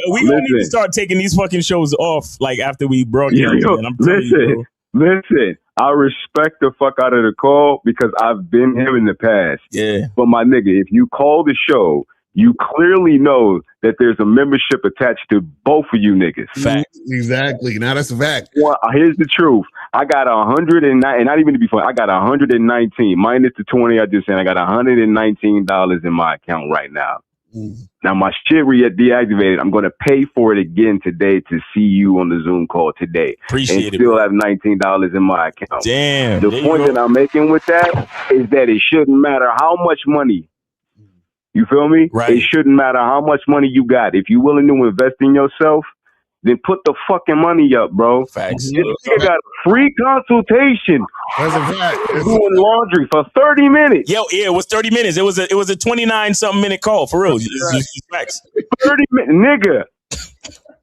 We gonna need to start taking these fucking shows off like after we broadcast. Listen, I respect the fuck out of the call because I've been here in the past. Yeah. But my nigga, if you call the show, you clearly know that there's a membership attached to both of you niggas. Facts. Exactly. Now that's a fact. Well, here's the truth. I got 109, and not even to be funny, I got 119 minus the 20 I just said. I got $119 in my account right now. Now my shit deactivated. I'm going to pay for it again today to see you on the Zoom call today. Appreciate and it. Still have $19 in my account. Damn. The point that I'm making with that is that it shouldn't matter how much money. You feel me? Right. It shouldn't matter how much money you got. If you're willing to invest in yourself, then put the fucking money up, bro. Facts. This nigga got a free consultation. That's a fact. Doing laundry for 30 minutes. Yo, yeah, it was 30 minutes. It was a 29 something minute call for real. It's facts. 30 minutes, nigga.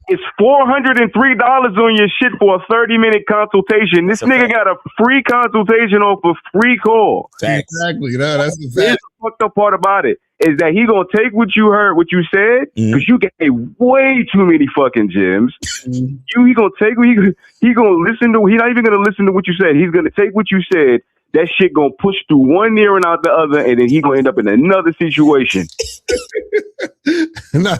It's $403 on your shit for a 30-minute consultation. This nigga got a free consultation off a free call. Facts. Exactly. No, that's the Here's fact. the fucked up part about it is that he gonna take what you heard, what you said, because you gave way too many fucking gems. He gonna take he gonna listen to. He's not even gonna listen to what you said. He's gonna take what you said. That shit gonna push through one ear and out the other, and then he gonna end up in another situation. He won't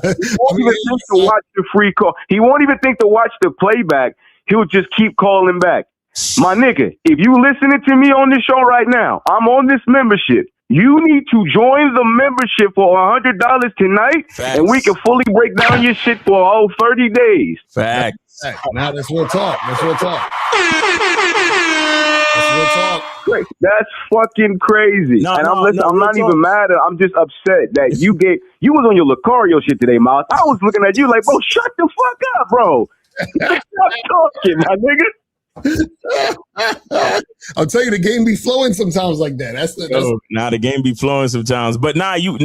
even think to watch the free call. He won't even think to watch the playback. He'll just keep calling back. My nigga, if you listening to me on this show right now, I'm on this membership. You need to join the membership for $100 tonight, and we can fully break down your shit for a whole 30 days. Facts. Now that's real talk. That's real talk. That's real talk. Great. That's fucking crazy. I'm not even mad at. I'm just upset that you was on your Lucario shit today, Miles. I was looking at you like, bro, shut the fuck up, bro. Stop talking, my nigga. I'll tell you, the game be flowing sometimes like that. That's the game be flowing sometimes. But you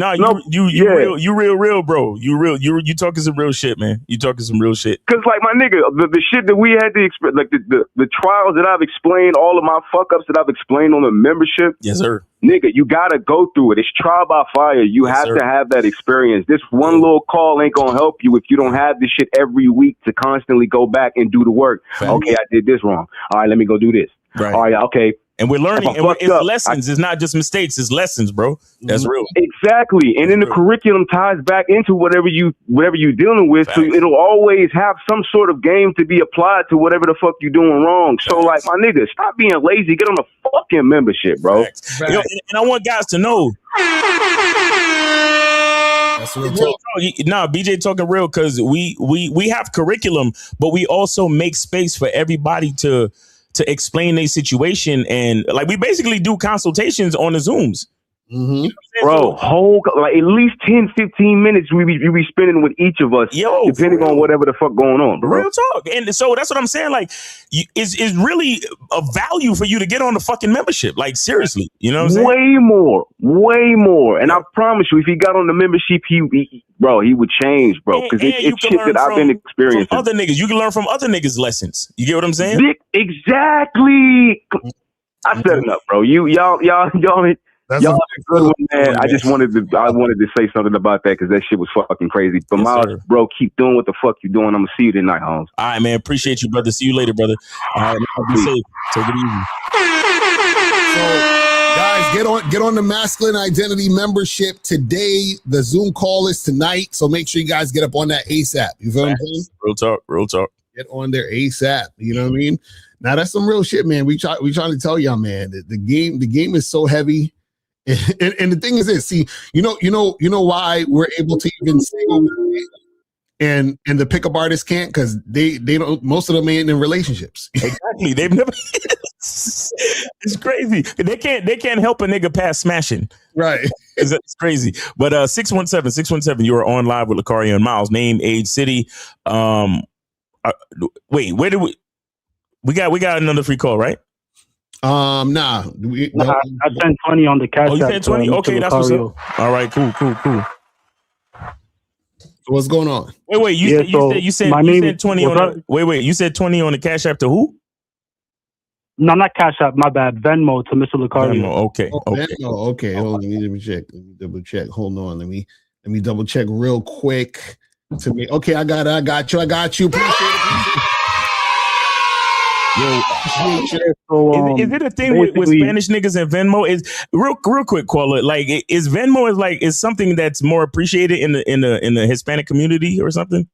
real, bro. You talking some real shit, man. You talking some real shit. Cause like my nigga, the shit that we had to explain, like the trials that I've explained, all of my fuck ups that I've explained on the membership. Yes, sir. Nigga, you gotta go through it. It's trial by fire. You have to have that experience. This one little call ain't gonna help you if you don't have this shit every week to constantly go back and do the work. Fact. Okay, I did this wrong. All right, let me go do this. Right. All right, okay. And we're learning. And it's lessons. It's not just mistakes. It's lessons, bro. That's real. Exactly. And then the curriculum ties back into whatever you're dealing with. Facts. So it'll always have some sort of game to be applied to whatever the fuck you're doing wrong. Facts. So like, my nigga, stop being lazy. Get on the fucking membership, bro. Facts. Yo, and I want guys to know. That's real talk. Nah, BJ talking real because we have curriculum, but we also make space for everybody to explain their situation, and like we basically do consultations on the Zooms. Mm-hmm. Bro, like at least 10-15 minutes we be spending with each of us, depending on whatever the fuck going on, bro. Real talk. And so that's what I'm saying. Like, it's really a value for you to get on the fucking membership. Like, seriously, you know what I'm saying? Way more. And I promise you, if he got on the membership, he would change, bro. Because it's shit that I've been experiencing. From other niggas, you can learn from other niggas' lessons. You get what I'm saying? Exactly. I set it up, bro. Y'all. Y'all are good one, man. I wanted to say something about that because that shit was fucking crazy. But Miles, bro, keep doing what the fuck you doing. I'm gonna see you tonight, Holmes. All right, man. Appreciate you, brother. See you later, brother. All right, man. Be safe. Take it easy. So, guys, get on the Masculine Identity membership today. The Zoom call is tonight, so make sure you guys get up on that ASAP. You feel what I'm saying? Real talk. Get on there ASAP. You know what I mean? Now that's some real shit, man. We trying to tell y'all, man. The game is so heavy. And the thing is this, see, you know why we're able to even stay over and the pickup artists can't because they don't. Most of them ain't in relationships. Exactly. They've never. It's crazy. They can't help a nigga past smashing. Right. It's crazy. But 617, you are on live with Lucario and Miles. Name, age, city. Wait, where do we got another free call, right? Nah. I sent 20 on the cash. Oh, you sent 20? Okay, that's what's up. All right, cool. So what's going on? Wait, you said 20 on the, wait, you said 20 on the cash app to who? No, not Cash App. My bad. Venmo to Mr. Lucario. Venmo, okay. Venmo, okay. Hold on, let me check. Let me double check. Hold on. Let me double check real quick. To me, okay. I got you. Appreciate it. Is it a thing with Spanish niggas and Venmo? Is real quick, caller. Like, is Venmo is something that's more appreciated in the Hispanic community or something?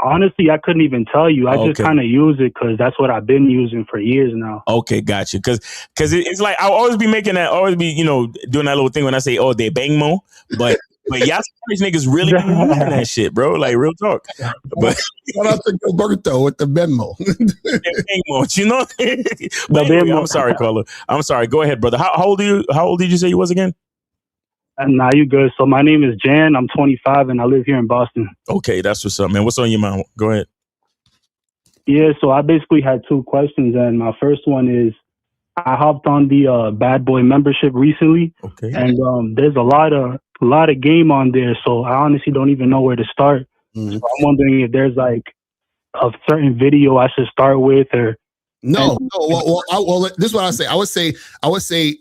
Honestly, I couldn't even tell you. I just kind of use it because that's what I've been using for years now. Okay, gotcha. Because it's like I'll always be doing that little thing when I say, oh, they bangmo, but y'all Spanish niggas really be using that shit, bro. Like, real talk. But shout out to Gilberto with the Venmo. Bangmo, you know. But anyway, I'm sorry, caller. I'm sorry. Go ahead, brother. How old are you? How old did you say you was again? Nah, you good. So my name is Jan. I'm 25 and I live here in Boston. Okay, that's what's up, man. What's on your mind? Go ahead. Yeah, so I basically had two questions, and my first one is I hopped on the Bad Boy membership recently, and there's a lot of game on there, so I honestly don't even know where to start. So I'm wondering if there's like a certain video I should start with, or no. Well, this is what I would say.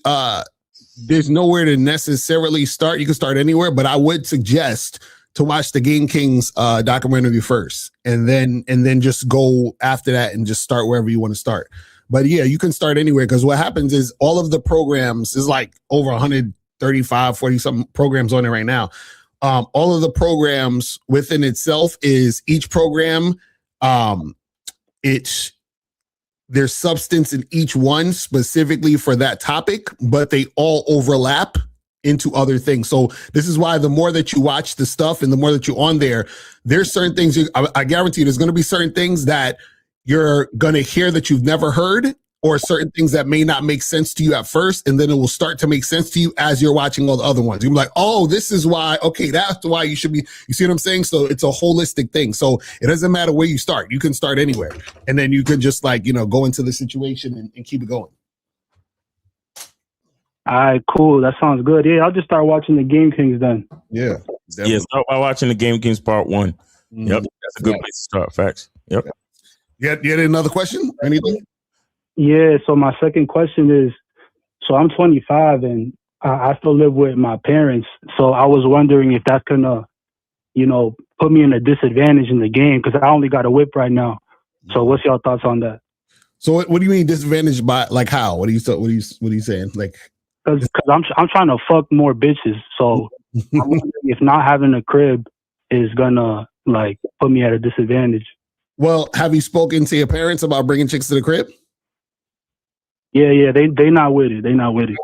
There's nowhere to necessarily start. You can start anywhere, but I would suggest to watch the Game Kings documentary first, and then just go after that and just start wherever you want to start. But yeah, you can start anywhere, because what happens is all of the programs is like over 135, 40 something programs on it right now. All of the programs within itself is each program. There's substance in each one specifically for that topic, but they all overlap into other things. So this is why the more that you watch the stuff and the more that you're on there, there's certain things I guarantee there's going to be certain things that you're going to hear that you've never heard, or certain things that may not make sense to you at first, and then it will start to make sense to you as you're watching all the other ones. You'll be like, oh, this is why, okay, that's why you should be, you see what I'm saying? So it's a holistic thing. So it doesn't matter where you start. You can start anywhere. And then you can just go into the situation and keep it going. All right, cool. That sounds good. Yeah, I'll just start watching the Game Kings then. Yeah. Definitely. Yeah, start by watching the Game Kings Part 1. Yep, that's a good place to start. Facts. Yep. You had another question? Anything? Yeah, so my second question is, so I'm 25 and I still live with my parents. So I was wondering if that's gonna, put me in a disadvantage in the game, because I only got a whip right now. So what's your thoughts on that? So what do you mean disadvantage by, like, how? What are you saying? Like, because I'm trying to fuck more bitches. So I'm wondering if not having a crib is gonna put me at a disadvantage. Well, have you spoken to your parents about bringing chicks to the crib? Yeah, they not with it. They not with it.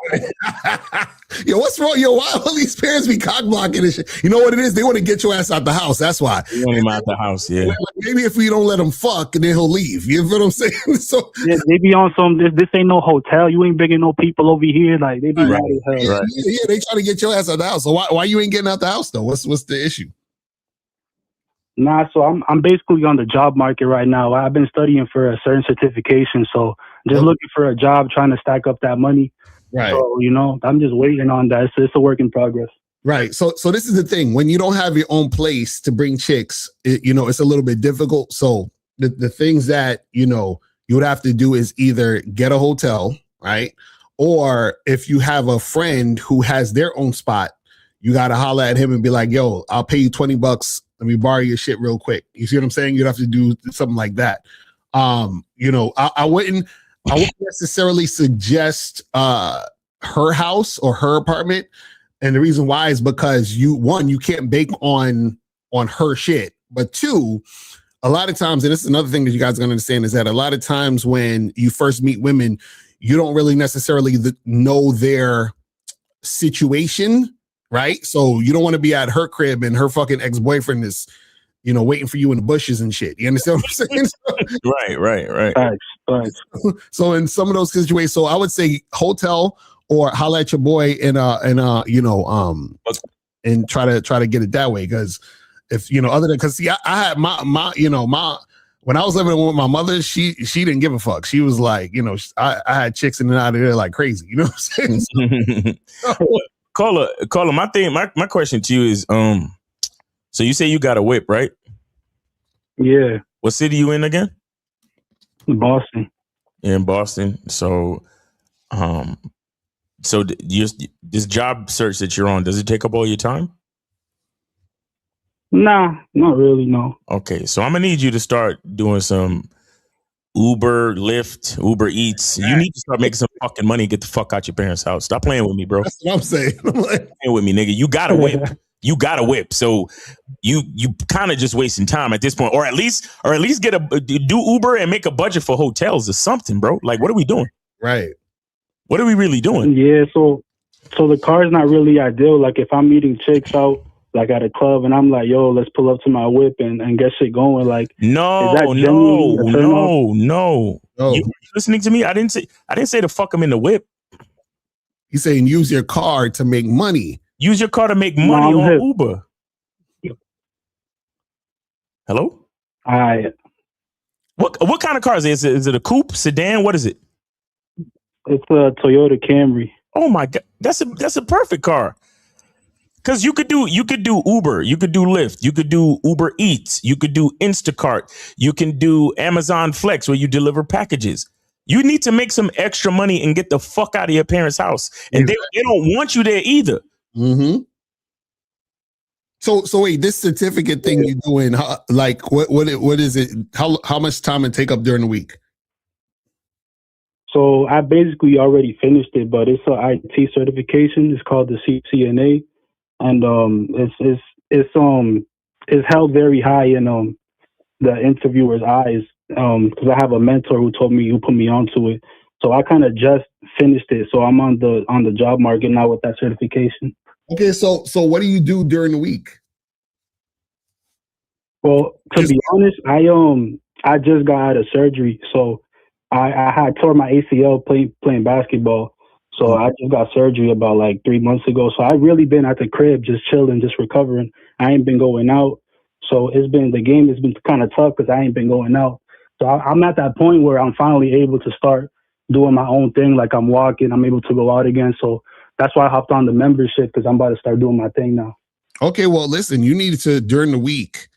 Yo, what's wrong? Yo, why all these parents be cock blocking and shit? You know what it is? They want to get your ass out the house. That's why. You want him out the house, yeah. Maybe if we don't let him fuck, then he'll leave. You know what I'm saying? So yeah, they be on some. This ain't no hotel. You ain't bringing no people over here. Like they be mad as hell. Yeah, they try to get your ass out the house. So why you ain't getting out the house though? What's the issue? Nah, so I'm basically on the job market right now. I've been studying for a certain certification, so just looking for a job, trying to stack up that money. Right. So, I'm just waiting on that. It's a work in progress. Right. So this is the thing. When you don't have your own place to bring chicks, it's a little bit difficult. So the things that, you would have to do is either get a hotel, right? Or if you have a friend who has their own spot, you got to holler at him and be like, yo, I'll pay you $20. Let me borrow your shit real quick. You see what I'm saying? You'd have to do something like that. I wouldn't necessarily suggest her house or her apartment. And the reason why is because you can't bake on her shit. But two, a lot of times, and this is another thing that you guys are going to understand, is that a lot of times when you first meet women, you don't really necessarily know their situation right? So you don't want to be at her crib and her fucking ex-boyfriend is, waiting for you in the bushes and shit. You understand what I'm saying? Right. Thanks. So in some of those situations, so I would say hotel or holla at your boy and try to get it that way. Because if other than because I had my when I was living with my mother, she didn't give a fuck. She was like, I had chicks in and out of there like crazy. You know what I'm saying? Caller, my question to you is, so you say you got a whip, right? Yeah. What city you in again? Boston. In Boston. So, this job search that you're on, does it take up all your time? Nah, not really, no. Okay, so I'm gonna need you to start doing some Uber, Lyft, Uber Eats. You need to start making some fucking money and get the fuck out your parents' house. Stop playing with me, bro. That's what I'm saying. Stop playing with me, nigga. You got a whip. You got a whip. So you kind of just wasting time at this point, or at least do Uber and make a budget for hotels or something, bro. Like, what are we doing? Right. What are we really doing? Yeah. So the car's not really ideal. Like if I'm meeting chicks out like at a club and I'm like, yo, let's pull up to my whip and get shit going. Like, no. You listening to me? I didn't say to fuck them in the whip. He's saying use your car to make money. Use your car to make money on Uber. Hello? What kind of car is it? Is it a coupe, sedan? What is it? It's a Toyota Camry. Oh my God, that's a perfect car. Because you could do Uber, you could do Lyft, you could do Uber Eats, you could do Instacart, you can do Amazon Flex where you deliver packages. You need to make some extra money and get the fuck out of your parents' house, and they don't want you there either. Mm-hmm. So wait, this certificate thing you're doing, like what is it? How much time it take up during the week? So I basically already finished it, but it's an IT certification. It's called the CCNA, and it's held very high in the interviewer's eyes because I have a mentor who put me onto it. So I kind of just finished it, so I'm on the job market now with that certification. Okay, so what do you do during the week? Well, to be honest, I just got out of surgery, so I had tore my ACL playing basketball. So I just got surgery about like 3 months ago. So I've really been at the crib, just chilling, just recovering. I ain't been going out. So the game has been kind of tough because I ain't been going out. So I'm at that point where I'm finally able to start doing my own thing. Like I'm walking, I'm able to go out again. So that's why I hopped on the membership because I'm about to start doing my thing now. Okay, well, listen, you need to during the week,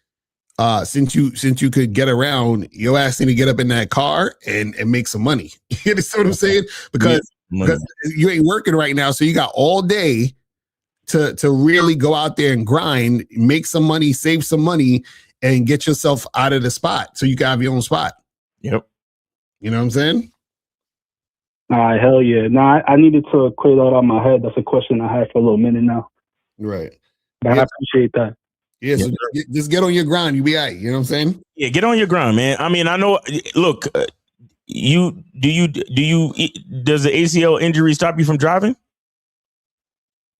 since you could get around, your ass need to get up in that car and make some money. You understand what I'm saying? Because you ain't working right now, so you got all day to really go out there and grind, make some money, save some money, and get yourself out of the spot so you can have your own spot. Yep. You know what I'm saying? Hell yeah. No, I needed to clear that out of my head. That's a question I had for a little minute now. Right. But I appreciate that. Yeah, so just get on your grind. You be all right. You know what I'm saying? Yeah, get on your grind, man. I mean, I know. Look, does the ACL injury stop you from driving?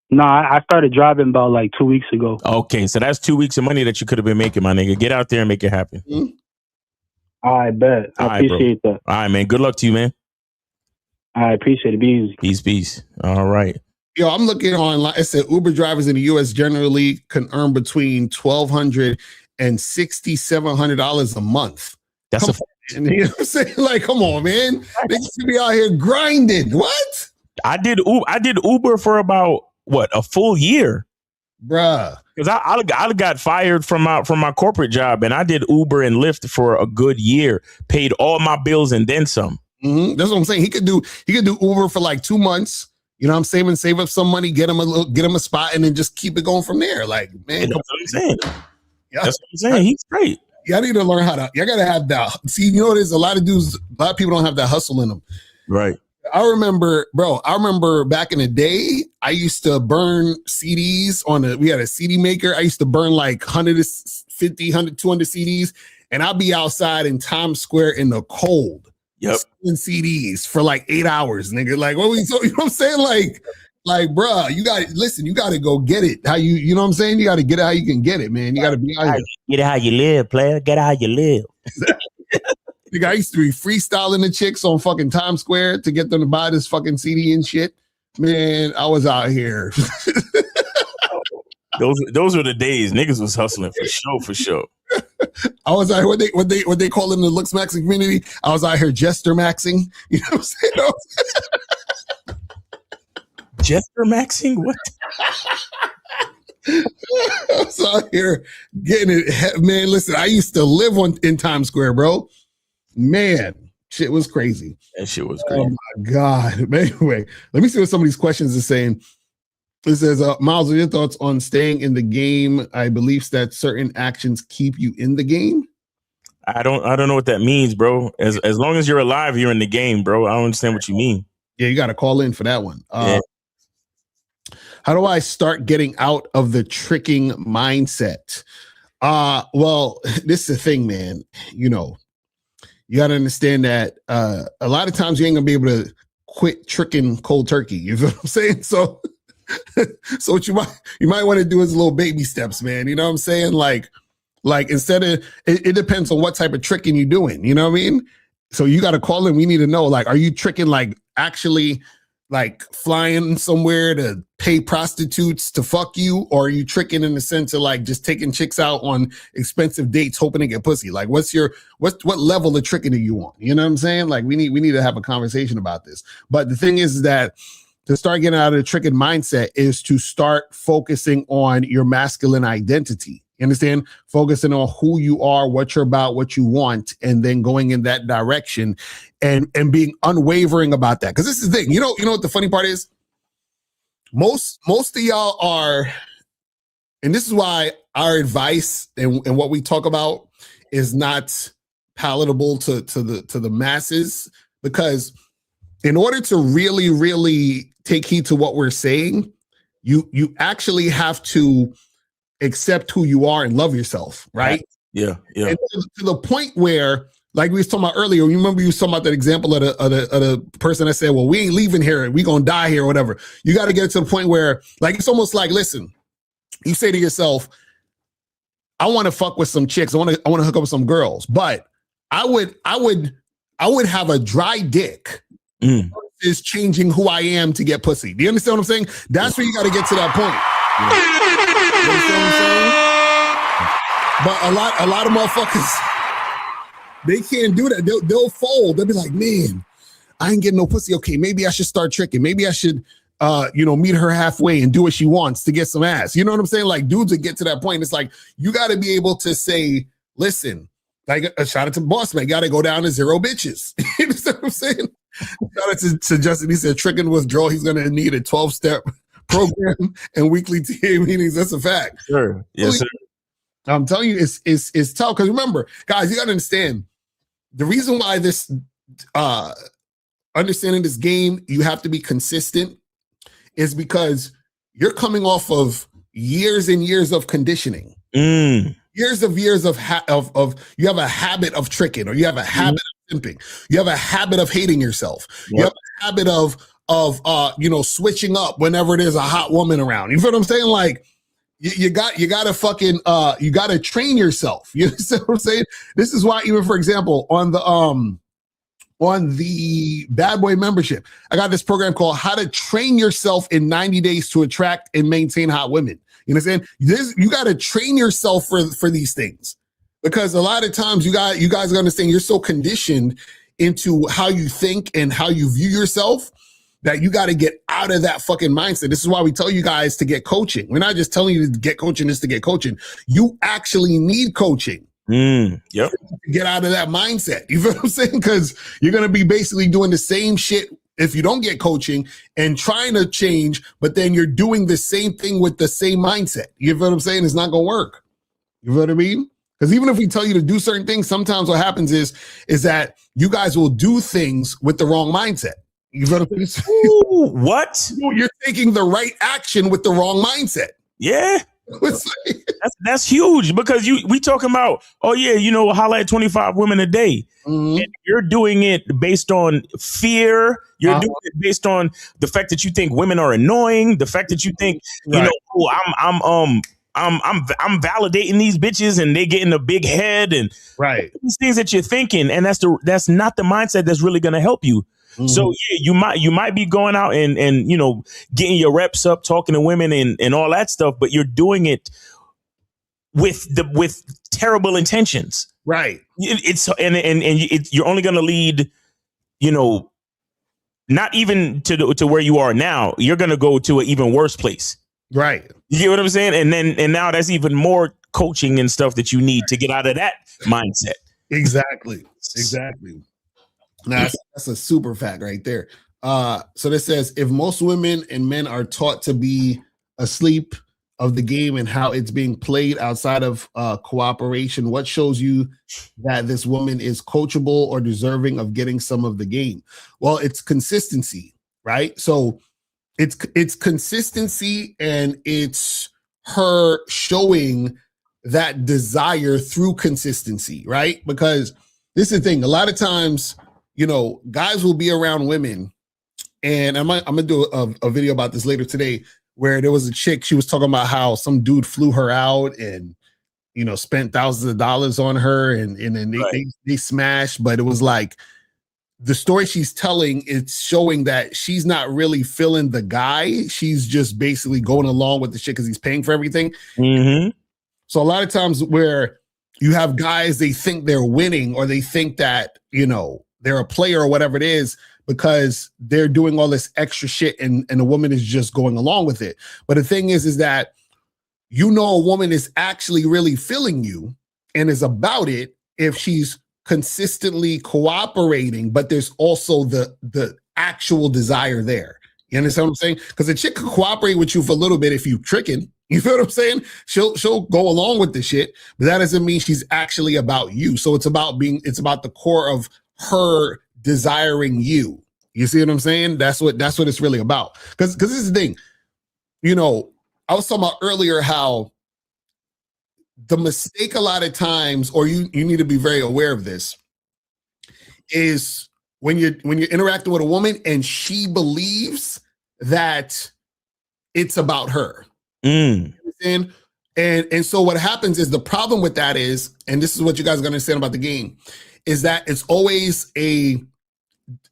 No, I started driving about like 2 weeks ago. Okay, so that's 2 weeks of money that you could have been making, my nigga. Get out there and make it happen. I bet. I appreciate that. All right, man. Good luck to you, man. I appreciate it. Be easy. Peace. All right. Yo, I'm looking online. It said Uber drivers in the U.S. generally can earn between $1,200 and $6,700 a month. That's you know what I'm saying? Like, come on, man. They should be out here grinding. What? I did Uber for about a full year, bruh. Because I got fired from my corporate job, and I did Uber and Lyft for a good year. Paid all my bills and then some. Mm-hmm. That's what I'm saying. He could do Uber for like 2 months. You know what I'm saying? Save up some money, get him a spot, and then just keep it going from there. Like, man, that's what I'm saying. Yeah, that's what I'm saying. He's great. Y'all need to learn how to. Y'all gotta have that. See, you know, there's a lot of people don't have that hustle in them. Right. I remember back in the day, I used to burn CDs we had a CD maker. I used to burn like 150, 200 CDs, and I'd be outside in Times Square in the cold. Yep. Selling CDs for like 8 hours, nigga. Like, what we, so, you know what I'm saying? Like, Like, bruh, you got to go get it. How you know what I'm saying? You got to get it how you can get it, man. You got to be out here. Get it how you live, player. Get it how you live. Nigga, I used to be freestyling the chicks on fucking Times Square to get them to buy this fucking CD and shit. Man, I was out here. Those were the days. Niggas was hustling for sure. I was out here, what they call in the looks maxing community. I was out here jester maxing. You know what I'm saying? Jester maxing? What? I was out here getting it. Man, listen, I used to live in Times Square, bro. Man, shit was crazy. That shit was crazy. Oh my God. But anyway, let me see what some of these questions are saying. It says, Miles, what are your thoughts on staying in the game? I believe that certain actions keep you in the game. I don't know what that means, bro. As long as you're alive, you're in the game, bro. I don't understand what you mean. Yeah, you got to call in for that one. Yeah. How do I start getting out of the tricking mindset? Well, this is the thing, man. You know, you got to understand that a lot of times you ain't gonna be able to quit tricking cold turkey. You know what I'm saying? So what you might want to do is little baby steps, man. You know what I'm saying? Like instead of it depends on what type of tricking you're doing. You know what I mean? So you got to call in. We need to know, like, are you tricking like actually like flying somewhere to pay prostitutes to fuck you, or are you tricking in the sense of like just taking chicks out on expensive dates hoping to get pussy? Like what level of tricking are you on? You know what I'm saying? Like we need to have a conversation about this. But the thing is that to start getting out of the tricking mindset is to start focusing on your masculine identity. You understand? Focusing on who you are, what you're about, what you want, and then going in that direction and being unwavering about that. Because this is the thing. You know what the funny part is? Most of y'all are, and this is why our advice and what we talk about is not palatable to the masses, because in order to really, really take heed to what we're saying, you actually have to accept who you are and love yourself, right? Yeah. And to the point where, like we was talking about earlier, you remember you was talking about that example of the person that said, well, we ain't leaving here, we gonna die here or whatever. You got to get to the point where, like, it's almost like, listen, you say to yourself, I want to fuck with some chicks, I want to hook up with some girls, but I would have a dry dick is changing who I am to get pussy. Do you understand what I'm saying? That's where you got to get to that point. You understand what I'm saying? But a lot of motherfuckers, they can't do that. They'll fold. They'll be like, man, I ain't getting no pussy. Okay, maybe I should start tricking. Maybe I should, meet her halfway and do what she wants to get some ass. You know what I'm saying? Like, dudes would get to that point. It's like, you got to be able to say, listen, like a shout out to Boss Man, got to go down to 0 bitches. You understand what I'm saying? Shout out to Justin. He said, tricking withdrawal, he's going to need a 12-step program and weekly TA meetings. That's a fact. Sure. Yes, sir. I'm telling you, it's tough. Because remember, guys, you got to understand, the reason why this, understanding this game, you have to be consistent, is because you're coming off of years and years of conditioning. Years of you have a habit of tricking, or you have a habit of simping. You have a habit of hating yourself. Yep. You have a habit of switching up whenever there's a hot woman around. You feel what I'm saying? Like, you got to train yourself. You understand what I'm saying? This is why, even for example, on the Bad Boy membership, I got this program called How to Train Yourself in 90 Days to Attract and Maintain Hot Women. You understand? You got to train yourself for these things, because a lot of times you guys understand, you're so conditioned into how you think and how you view yourself that you got to get out of that fucking mindset. This is why we tell you guys to get coaching. We're not just telling you to get coaching just to get coaching. You actually need coaching. Yep. To get out of that mindset. You feel what I'm saying? Because you're going to be basically doing the same shit if you don't get coaching and trying to change, but then you're doing the same thing with the same mindset. You feel what I'm saying? It's not going to work. You feel what I mean? Because even if we tell you to do certain things, sometimes what happens is that you guys will do things with the wrong mindset. You feel what I'm saying? What? You're taking the right action with the wrong mindset. Yeah. That's huge because we talking about, oh yeah, holla at 25 women a day. And you're doing it based on fear. You're doing it based on the fact that you think women are annoying, the fact that you think, I'm validating these bitches and they getting a big head and these things that you're thinking, and that's not the mindset that's really going to help you. So yeah, you might be going out and getting your reps up, talking to women and all that stuff, but you're doing it with terrible intentions. Right. You're only going to lead, not even to where you are now. You're going to go to an even worse place. Right. You get what I'm saying? And now that's even more coaching and stuff that you need to get out of that mindset. Exactly. Now, that's a super fact right there. So this says, if most women and men are taught to be asleep of the game and how it's being played outside of cooperation, what shows you that this woman is coachable or deserving of getting some of the game? Well, it's consistency, right? So it's consistency, and it's her showing that desire through consistency, right? Because this is the thing. A lot of times, guys will be around women, and I'm gonna do a video about this later today, where there was a chick, she was talking about how some dude flew her out and, spent thousands of dollars on her and then they smashed. But it was like, the story she's telling, it's showing that she's not really feeling the guy. She's just basically going along with the shit because he's paying for everything. So a lot of times where you have guys, they think they're winning, or they think that, they're a player or whatever it is, because they're doing all this extra shit and the woman is just going along with it. But the thing is that, a woman is actually really feeling you and is about it if she's consistently cooperating, but there's also the actual desire there. You understand what I'm saying? Because a chick can cooperate with you for a little bit if you tricking. You feel what I'm saying? She'll go along with the shit, but that doesn't mean she's actually about you. So it's about the core of her desiring you. You see what I'm saying? That's what it's really about. Because this is the thing. I was talking about earlier how the mistake a lot of times, or you need to be very aware of this, is when you're interacting with a woman and she believes that it's about her. You understand? And so what happens is, the problem with that is, and this is what you guys are going to understand about the game, is that it's always a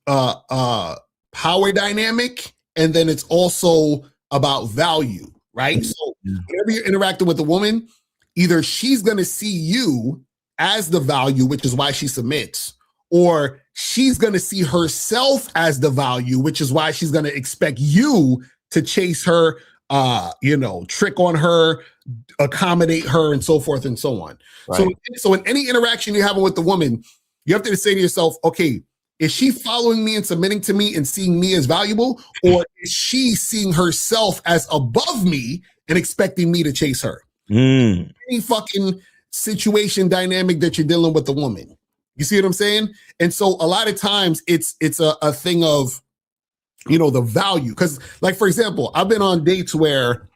power dynamic, and then it's also about value, right? So whenever you're interacting with a woman, either she's going to see you as the value, which is why she submits, or she's going to see herself as the value, which is why she's going to expect you to chase her, trick on her, accommodate her, and so forth and so on. Right. So in any interaction you're having with the woman, you have to say to yourself, okay, is she following me and submitting to me and seeing me as valuable, or is she seeing herself as above me and expecting me to chase her? Any fucking situation dynamic that you're dealing with the woman. You see what I'm saying? And so a lot of times it's a thing of, the value. Because, like, for example, I've been on dates where,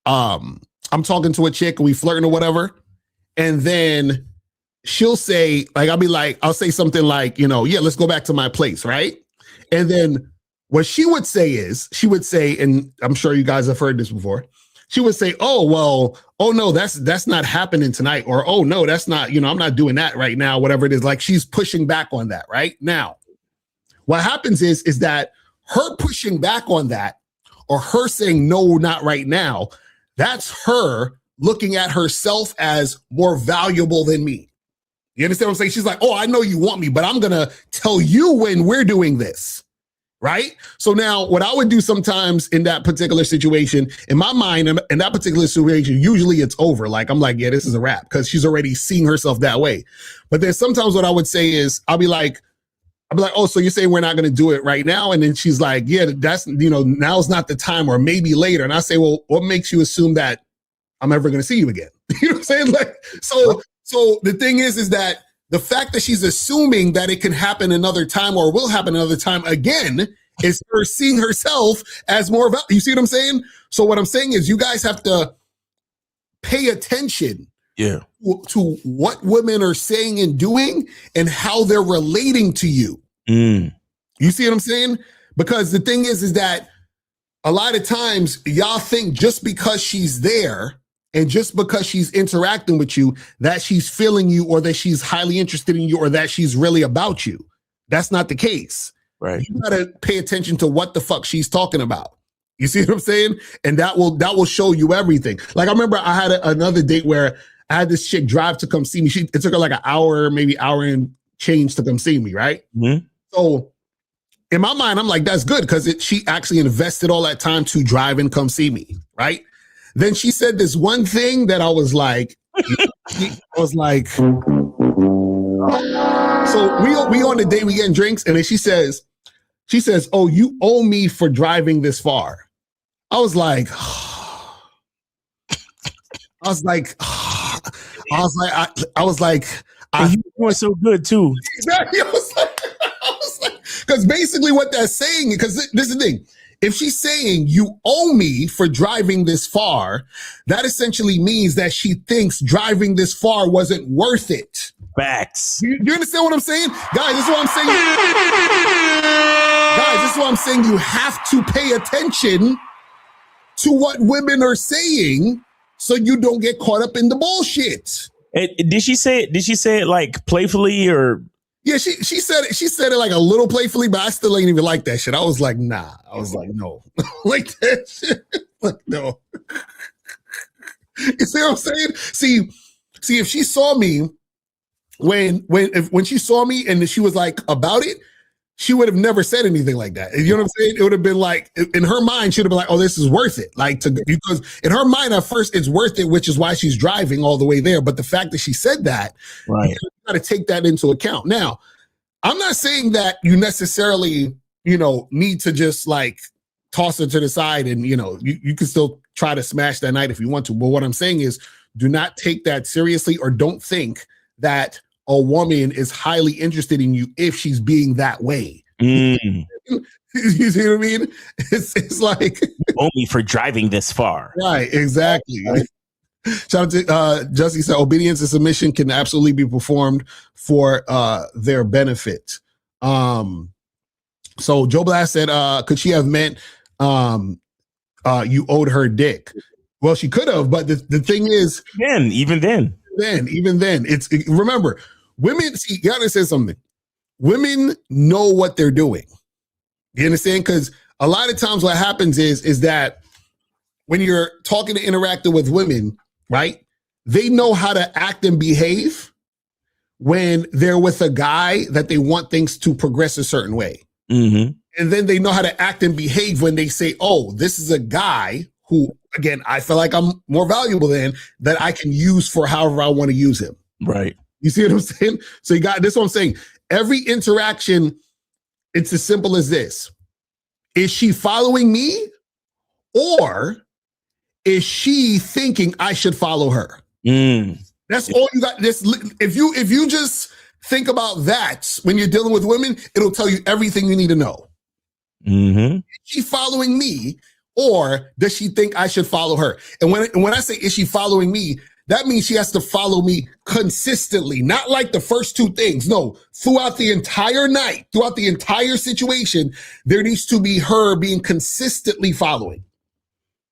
I'm talking to a chick and we flirting or whatever, and then she'll say, like, I'll say something like, yeah, let's go back to my place, right? And then what she would say, and I'm sure you guys have heard this before, she would say, oh no, that's not happening tonight, or oh no, that's not, I'm not doing that right now, whatever it is. Like, she's pushing back on that, right? Now, what happens is that her pushing back on that, or her saying no, not right now, that's her looking at herself as more valuable than me. You understand what I'm saying? She's like, oh, I know you want me, but I'm going to tell you when we're doing this. Right? So now what I would do sometimes in that particular situation, in my mind, in that particular situation, usually it's over. Like, I'm like, yeah, this is a wrap, because she's already seeing herself that way. But then sometimes what I would say is, I'll be like, oh, so you're saying we're not going to do it right now? And then she's like, yeah, that's, now's not the time, or maybe later. And I say, well, what makes you assume that I'm ever going to see you again? You know what I'm saying? Like, so the thing is that the fact that she's assuming that it can happen another time, or will happen another time again, It's her seeing herself as more valuable. You see what I'm saying? So what I'm saying is you guys have to pay attention to what women are saying and doing and how they're relating to you. You see what I'm saying? Because the thing is that a lot of times y'all think just because she's there and just because she's interacting with you, that she's feeling you or that she's highly interested in you or that she's really about you. That's not the case. Right. You gotta pay attention to what the fuck she's talking about. You see what I'm saying? And that will show you everything. Like I remember I had another date where I had this chick drive to come see me. It took her like an hour, maybe hour and change to come see me, right? Mm-hmm. So in my mind, I'm like, that's good because she actually invested all that time to drive and come see me, right? Then she said this one thing that I was like, so we on the date, we getting drinks, and then she says, oh, you owe me for driving this far. I was like, you doing so good too. Exactly. I was like, because basically what that's saying, because this is the thing. If she's saying you owe me for driving this far, that essentially means that she thinks driving this far wasn't worth it. Facts. You understand what I'm saying? Guys, this is what I'm saying. Guys, this is what I'm saying. You have to pay attention to what women are saying so you don't get caught up in the bullshit. Did she say it like playfully or? Yeah, she said it like a little playfully, but I still ain't even like that shit. I was like, nah. I was like, no. Like that shit. Like, no. You see what I'm saying? See, if she saw me when she saw me and she was like about it, she would have never said anything like that. You know what I'm saying? It would have been like, in her mind, she'd have been like, oh, this is worth it. Like, because in her mind, at first, it's worth it, which is why she's driving all the way there. But the fact that she said that, right, you got to take that into account. Now, I'm not saying that you necessarily, need to just like toss her to the side and, you can still try to smash that night if you want to. But what I'm saying is do not take that seriously or don't think that a woman is highly interested in you if she's being that way. You see what I mean? It's like only for driving this far. Right, exactly. Right. Shout out to Jussie said obedience and submission can absolutely be performed for their benefit. So Joe Blast said, could she have meant you owed her dick? Well, she could have, but the thing is, even then, remember, women, see, you gotta say something. Women know what they're doing. You understand? Because a lot of times what happens is that when you're talking to interacting with women, right, they know how to act and behave when they're with a guy that they want things to progress a certain way. Mm-hmm. And then they know how to act and behave when they say, oh, this is a guy who, again, I feel like I'm more valuable than that I can use for however I want to use him. Right. You see what I'm saying? So you got this. What I'm saying. Every interaction, it's as simple as this. Is she following me or is she thinking I should follow her? That's all you got. This, if you just think about that when you're dealing with women, it'll tell you everything you need to know. Mm-hmm. Is she following me or does she think I should follow her? And when I say is she following me, that means she has to follow me consistently, not like the first two things. No, throughout the entire night, throughout the entire situation, there needs to be her being consistently following.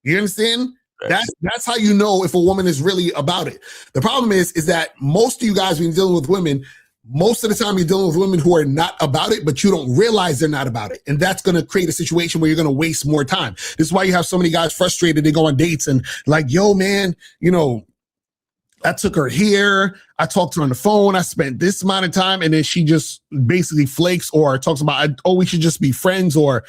You understand? That's how you know if a woman is really about it. The problem is that most of you guys, when you're dealing with women, most of the time you're dealing with women who are not about it, but you don't realize they're not about it. And that's going to create a situation where you're going to waste more time. This is why you have so many guys frustrated. They go on dates and like, yo, man, I took her here. I talked to her on the phone. I spent this amount of time. And then she just basically flakes or talks about, oh, we should just be friends. Or,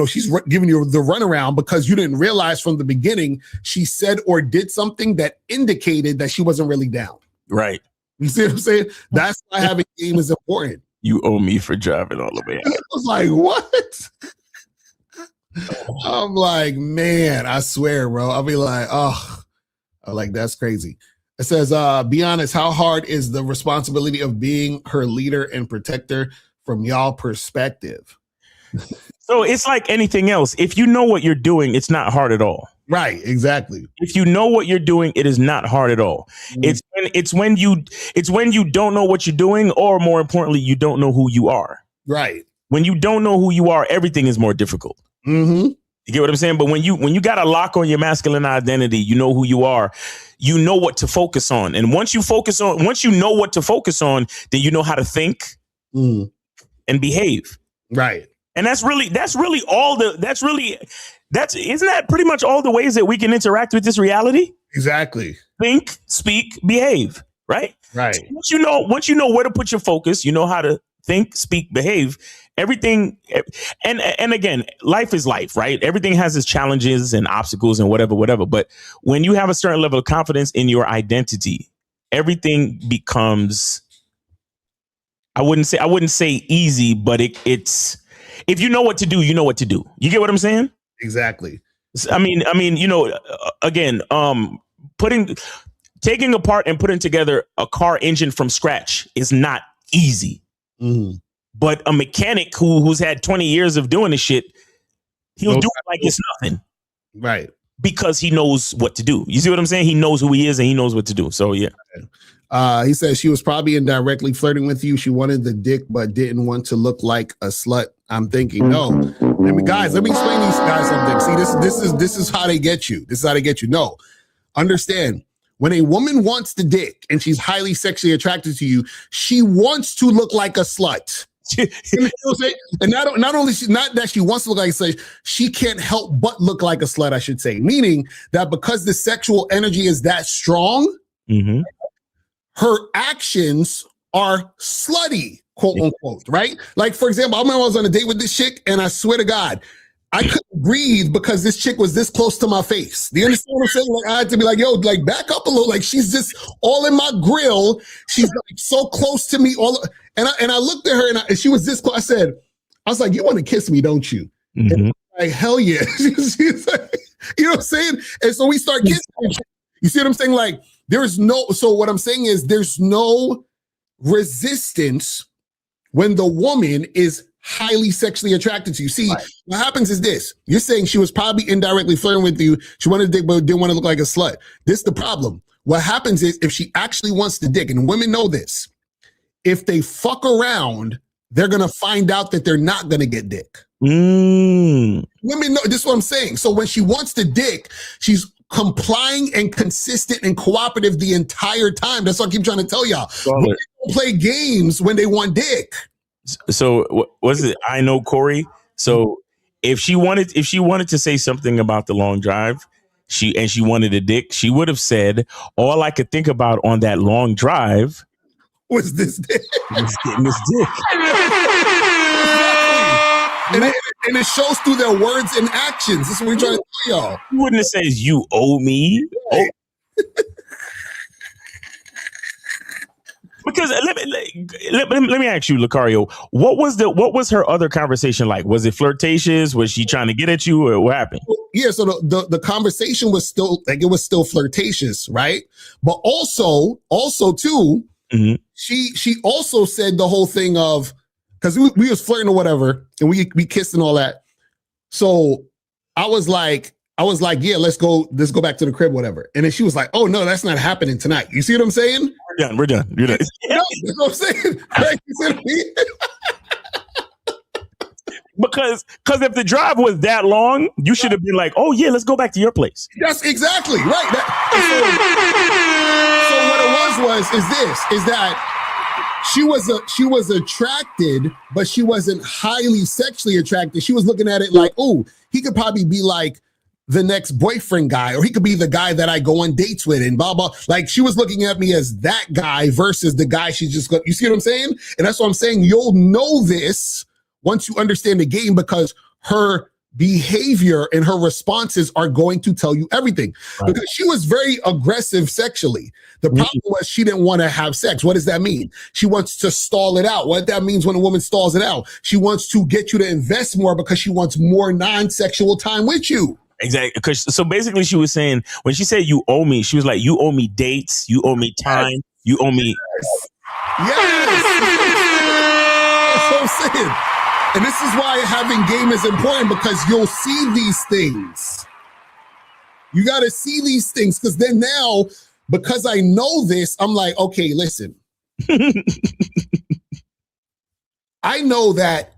she's giving you the runaround because you didn't realize from the beginning she said or did something that indicated that she wasn't really down. Right. You see what I'm saying? That's why having game is important. You owe me for driving all the way out. I was like, what? I'm like, man, I swear, bro. I'll be like, oh, I'm like, that's crazy. It says, be honest, how hard is the responsibility of being her leader and protector from y'all perspective? So it's like anything else. If you know what you're doing, it's not hard at all. Right, exactly. If you know what you're doing, it is not hard at all. It's when you don't know what you're doing, or more importantly, you don't know who you are. Right. When you don't know who you are, everything is more difficult. Mm-hmm. You get what I'm saying? But when you got a lock on your masculine identity, you know who you are, you know what to focus on. And once you know what to focus on, then you know how to think and behave. Right. And isn't that pretty much all the ways that we can interact with this reality? Exactly. Think, speak, behave. Right. Right. So once you know where to put your focus, you know how to think, speak, behave. Everything. And again, life is life, right? Everything has its challenges and obstacles and whatever. But when you have a certain level of confidence in your identity, everything becomes, I wouldn't say easy, but it's, if you know what to do, you know what to do. You get what I'm saying? Exactly. I mean, again, taking apart and putting together a car engine from scratch is not easy. Mm-hmm. But a mechanic who's had 20 years of doing this shit, he'll do it like it's nothing. Right. Because he knows what to do. You see what I'm saying? He knows who he is and he knows what to do. So, yeah. He says she was probably indirectly flirting with you. She wanted the dick, but didn't want to look like a slut. I'm thinking, no. Let me explain these guys something. See, this is how they get you. This is how they get you. No. Understand. When a woman wants the dick and she's highly sexually attracted to you, she wants to look like a slut. And not only not that she wants to look like a slut, she can't help but look like a slut, I should say. Meaning that because the sexual energy is that strong, her actions are slutty, quote unquote, right? Like, for example, I remember I was on a date with this chick, and I swear to God, I couldn't breathe because this chick was this close to my face. Do you understand what I'm saying? Like, I had to be like, yo, like, back up a little. Like, she's just all in my grill. She's like so close to me. And I looked at her, and she was this close. I was like, you want to kiss me, don't you? And like, hell yeah. She's like, you know what I'm saying? And so we start kissing. You see what I'm saying? Like, so what I'm saying is there's no resistance when the woman is highly sexually attracted to you. See, what happens is this. You're saying she was probably indirectly flirting with you. She wanted a dick, but didn't want to look like a slut. This is the problem. What happens is if she actually wants the dick, and women know this, if they fuck around, they're going to find out that they're not going to get dick. Women know, this is what I'm saying. So when she wants the dick, she's complying and consistent and cooperative the entire time. That's what I keep trying to tell y'all. Women don't play games when they want dick. So what was it? I know Corey. So if she wanted to say something about the long drive, she wanted a dick, she would have said, all I could think about on that long drive was this dick. Was getting this dick. And it shows through their words and actions. This is what we're trying to tell y'all. You wouldn't have said, you owe me. Oh. Because let me ask you, Lucario, what was her other conversation like? Was it flirtatious? Was she trying to get at you, or what happened? Yeah, so the conversation was still like, it was still flirtatious, right? But also too, she also said the whole thing of, because we was flirting or whatever, and we kissed and all that. So I was like, yeah, let's go back to the crib, whatever. And then she was like, oh no, that's not happening tonight. You see what I'm saying? We're done. You're done. No, that's what I'm saying. Right? You see what I mean? Because if the drive was that long, you should have been like, oh yeah, let's go back to your place. That's exactly right. So what it was that she was attracted, but she wasn't highly sexually attracted. She was looking at it like, oh, he could probably be like the next boyfriend guy, or he could be the guy that I go on dates with and blah, blah. Like, she was looking at me as that guy versus the guy she just got. You see what I'm saying? And that's what I'm saying. You'll know this once you understand the game, because her behavior and her responses are going to tell you everything. Right. Because she was very aggressive sexually. The problem was she didn't want to have sex. What does that mean? She wants to stall it out. What that means when a woman stalls it out, she wants to get you to invest more because she wants more non-sexual time with you. Exactly. So basically she was saying, when she said you owe me, she was like, you owe me dates, you owe me time, you owe me. Yes. That's what I'm saying. And this is why having game is important, because you'll see these things. You got to see these things, because then now, because I know this, I'm like, okay, listen. I know that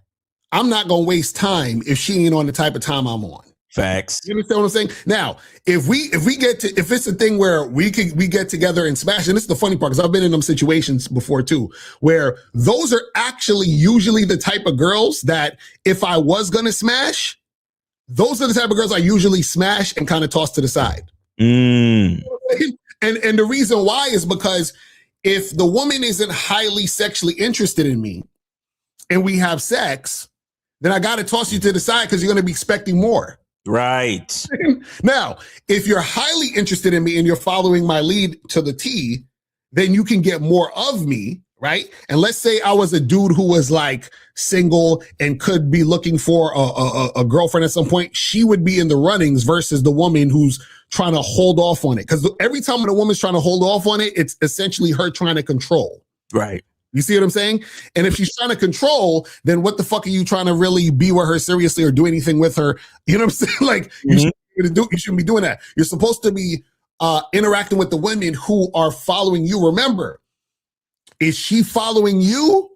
I'm not going to waste time if she ain't on the type of time I'm on. Facts. You understand what I'm saying? Now, if it's a thing where we get together and smash, and this is the funny part, because I've been in them situations before too, where those are actually usually the type of girls that if I was going to smash, those are the type of girls I usually smash and kind of toss to the side. Mm. And the reason why is because if the woman isn't highly sexually interested in me and we have sex, then I got to toss you to the side because you're going to be expecting more. Right. Now, if you're highly interested in me and you're following my lead to the T, then you can get more of me, right? And let's say I was a dude who was like single and could be looking for a girlfriend at some point. She would be in the runnings versus the woman who's trying to hold off on it. Because every time a woman's trying to hold off on it, it's essentially her trying to control. Right. You see what I'm saying? And if she's trying to control, then what the fuck are you trying to really be with her seriously or do anything with her? You know what I'm saying? Like, you shouldn't be doing that. You're supposed to be interacting with the women who are following you. Remember, is she following you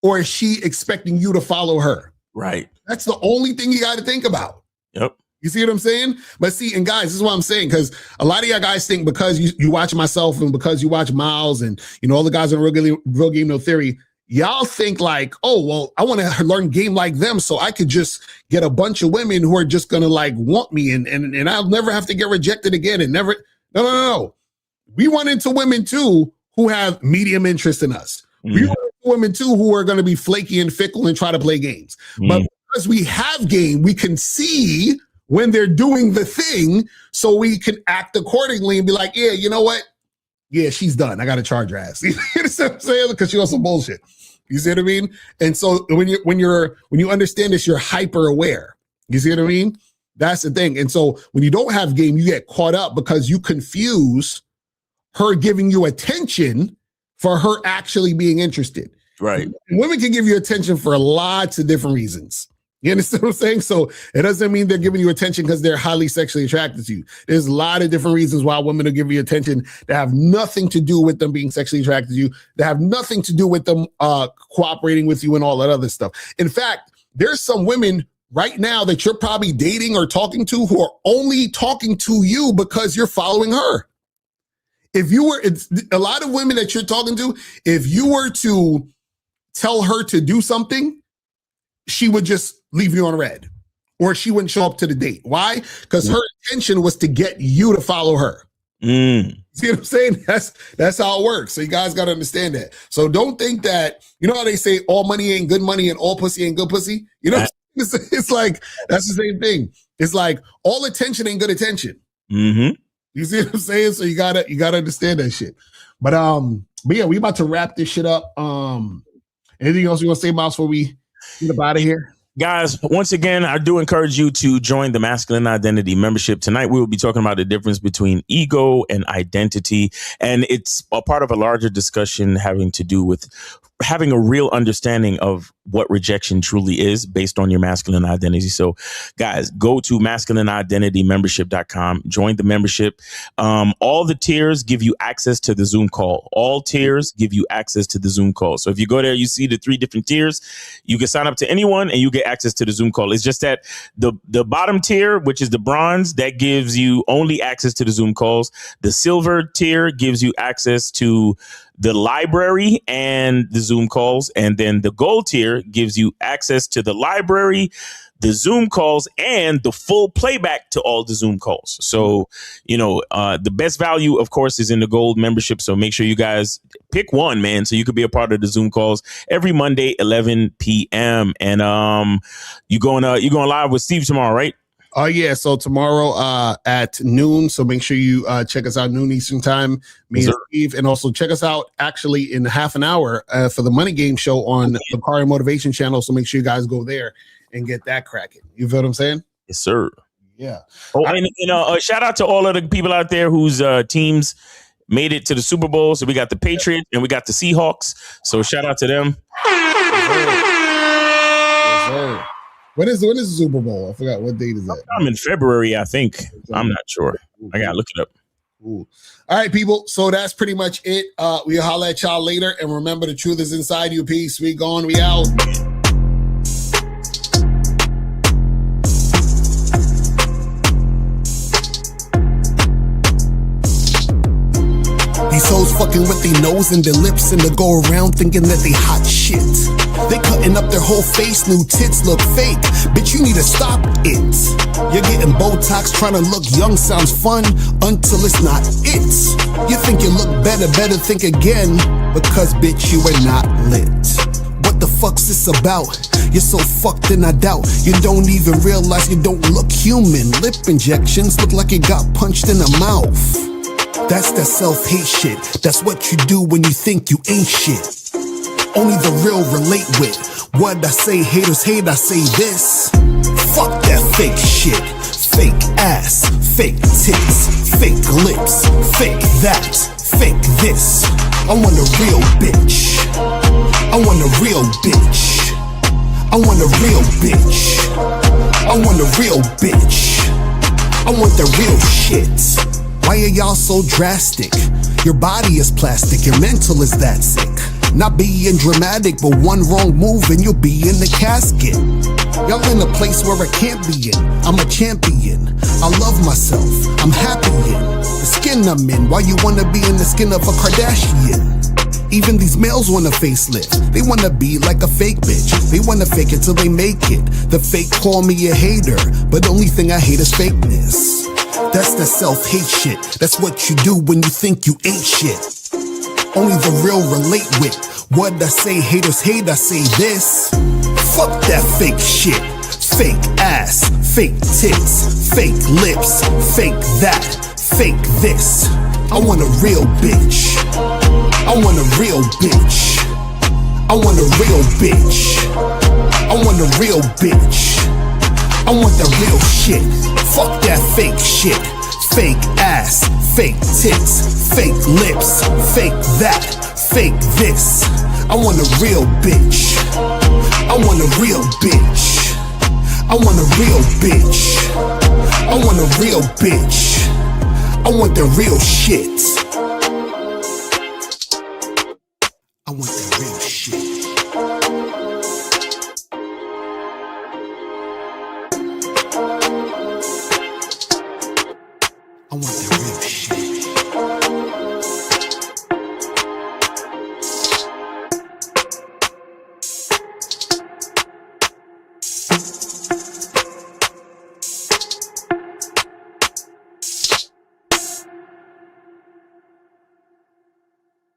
or is she expecting you to follow her? Right. That's the only thing you got to think about. Yep. You see what I'm saying? But see, and guys, this is what I'm saying, because a lot of y'all guys think because you watch myself and because you watch Miles and, you know, all the guys on Real Game No Theory, y'all think like, oh, well, I want to learn game like them so I could just get a bunch of women who are just going to like want me and I'll never have to get rejected again and never. No. We run into women too who have medium interest in us. We run into women too who are going to be flaky and fickle and try to play games. But because we have game, we can see when they're doing the thing, so we can act accordingly and be like, yeah, you know what? Yeah, she's done. I got to charge her ass. You know what I'm saying? Because she wants some bullshit. You see what I mean? And so when you understand this, you're hyper aware. You see what I mean? That's the thing. And so when you don't have game, you get caught up because you confuse her giving you attention for her actually being interested. Right. And women can give you attention for lots of different reasons. You understand what I'm saying? So it doesn't mean they're giving you attention because they're highly sexually attracted to you. There's a lot of different reasons why women will give you attention that have nothing to do with them being sexually attracted to you, that have nothing to do with them cooperating with you and all that other stuff. In fact, there's some women right now that you're probably dating or talking to who are only talking to you because you're following her. It's a lot of women that you're talking to, if you were to tell her to do something, she would just leave you on red or she wouldn't show up to the date. Why? Because her intention was to get you to follow her. See what I'm saying? That's how it works. So you guys got to understand that. So don't think that, you know how they say all money ain't good money and all pussy ain't good pussy? You know, it's like, that's the same thing. It's like all attention ain't good attention. You see what I'm saying? So you gotta understand that shit. But yeah, we about to wrap this shit up. Anything else you want to say, Miles, before we get up out of here? Guys, once again, I do encourage you to join the Masculine Identity membership. Tonight, we will be talking about the difference between ego and identity. And it's a part of a larger discussion having to do with having a real understanding of what rejection truly is based on your masculine identity. So guys, go to masculineidentitymembership.com, join the membership. All the tiers give you access to the Zoom call. All tiers give you access to the Zoom call. So if you go there, you see the 3 different tiers. You can sign up to anyone and you get access to the Zoom call. It's just that the bottom tier, which is the bronze, that gives you only access to the Zoom calls. The silver tier gives you access to the library and the Zoom calls. And then the gold tier gives you access to the library, the Zoom calls, and the full playback to all the Zoom calls. So, you know, the best value, of course, is in the gold membership. So make sure you guys pick one, man, so you could be a part of the Zoom calls every Monday, 11 p.m. And you going live with Steve tomorrow, right? Oh, yeah. So tomorrow at noon. So make sure you check us out noon Eastern time, me and Steve. And also check us out actually in half an hour for the Money Game show on the Car and Motivation channel. So make sure you guys go there and get that cracking. You feel what I'm saying? Yes, sir. Yeah. Oh, and shout out to all of the people out there whose teams made it to the Super Bowl. So we got the Patriots and we got the Seahawks. So shout out to them. sir. When is the Super Bowl? I forgot what date is that. I'm in February, I think. I'm not sure. I gotta look it up. Cool. All right, people. So that's pretty much it. We'll holler at y'all later. And remember, the truth is inside you. Peace. We gone. We out. These hoes fucking with their nose and their lips and they go around thinking that they hot shit. They cutting up their whole face, new tits look fake. Bitch, you need to stop it. You're getting Botox, trying to look young sounds fun until it's not it. You think you look better think again, because bitch, you are not lit. What the fuck's this about? You're so fucked and I doubt you don't even realize you don't look human. Lip injections look like you got punched in the mouth. That's that self-hate shit. That's what you do when you think you ain't shit. Only the real relate with. What I say, haters hate, I say this. Fuck that fake shit. Fake ass, fake tits, fake lips, fake that, fake this. I want a real bitch. I want a real bitch. I want a real bitch. I want a real bitch. I want the real shit. Why are y'all so drastic? Your body is plastic, your mental is that sick. Not being dramatic, but one wrong move and you'll be in the casket. Y'all in a place where I can't be in. I'm a champion. I love myself. I'm happy in the skin I'm in. Why you wanna be in the skin of a Kardashian? Even these males want a facelift. They wanna be like a fake bitch. They wanna fake it till they make it. The fake call me a hater, but the only thing I hate is fakeness. That's the self-hate shit. That's what you do when you think you ain't shit. Only the real relate with. What I say, haters hate, I say this. Fuck that fake shit. Fake ass, fake tits, fake lips, fake that, fake this. I want a real bitch. I want a real bitch. I want a real bitch. I want a real bitch. I want the real shit. Fuck that fake shit. Fake ass, fake tits, fake lips, fake that, fake this. I want a real bitch. I want a real bitch. I want a real bitch. I want a real bitch. I want the real shit.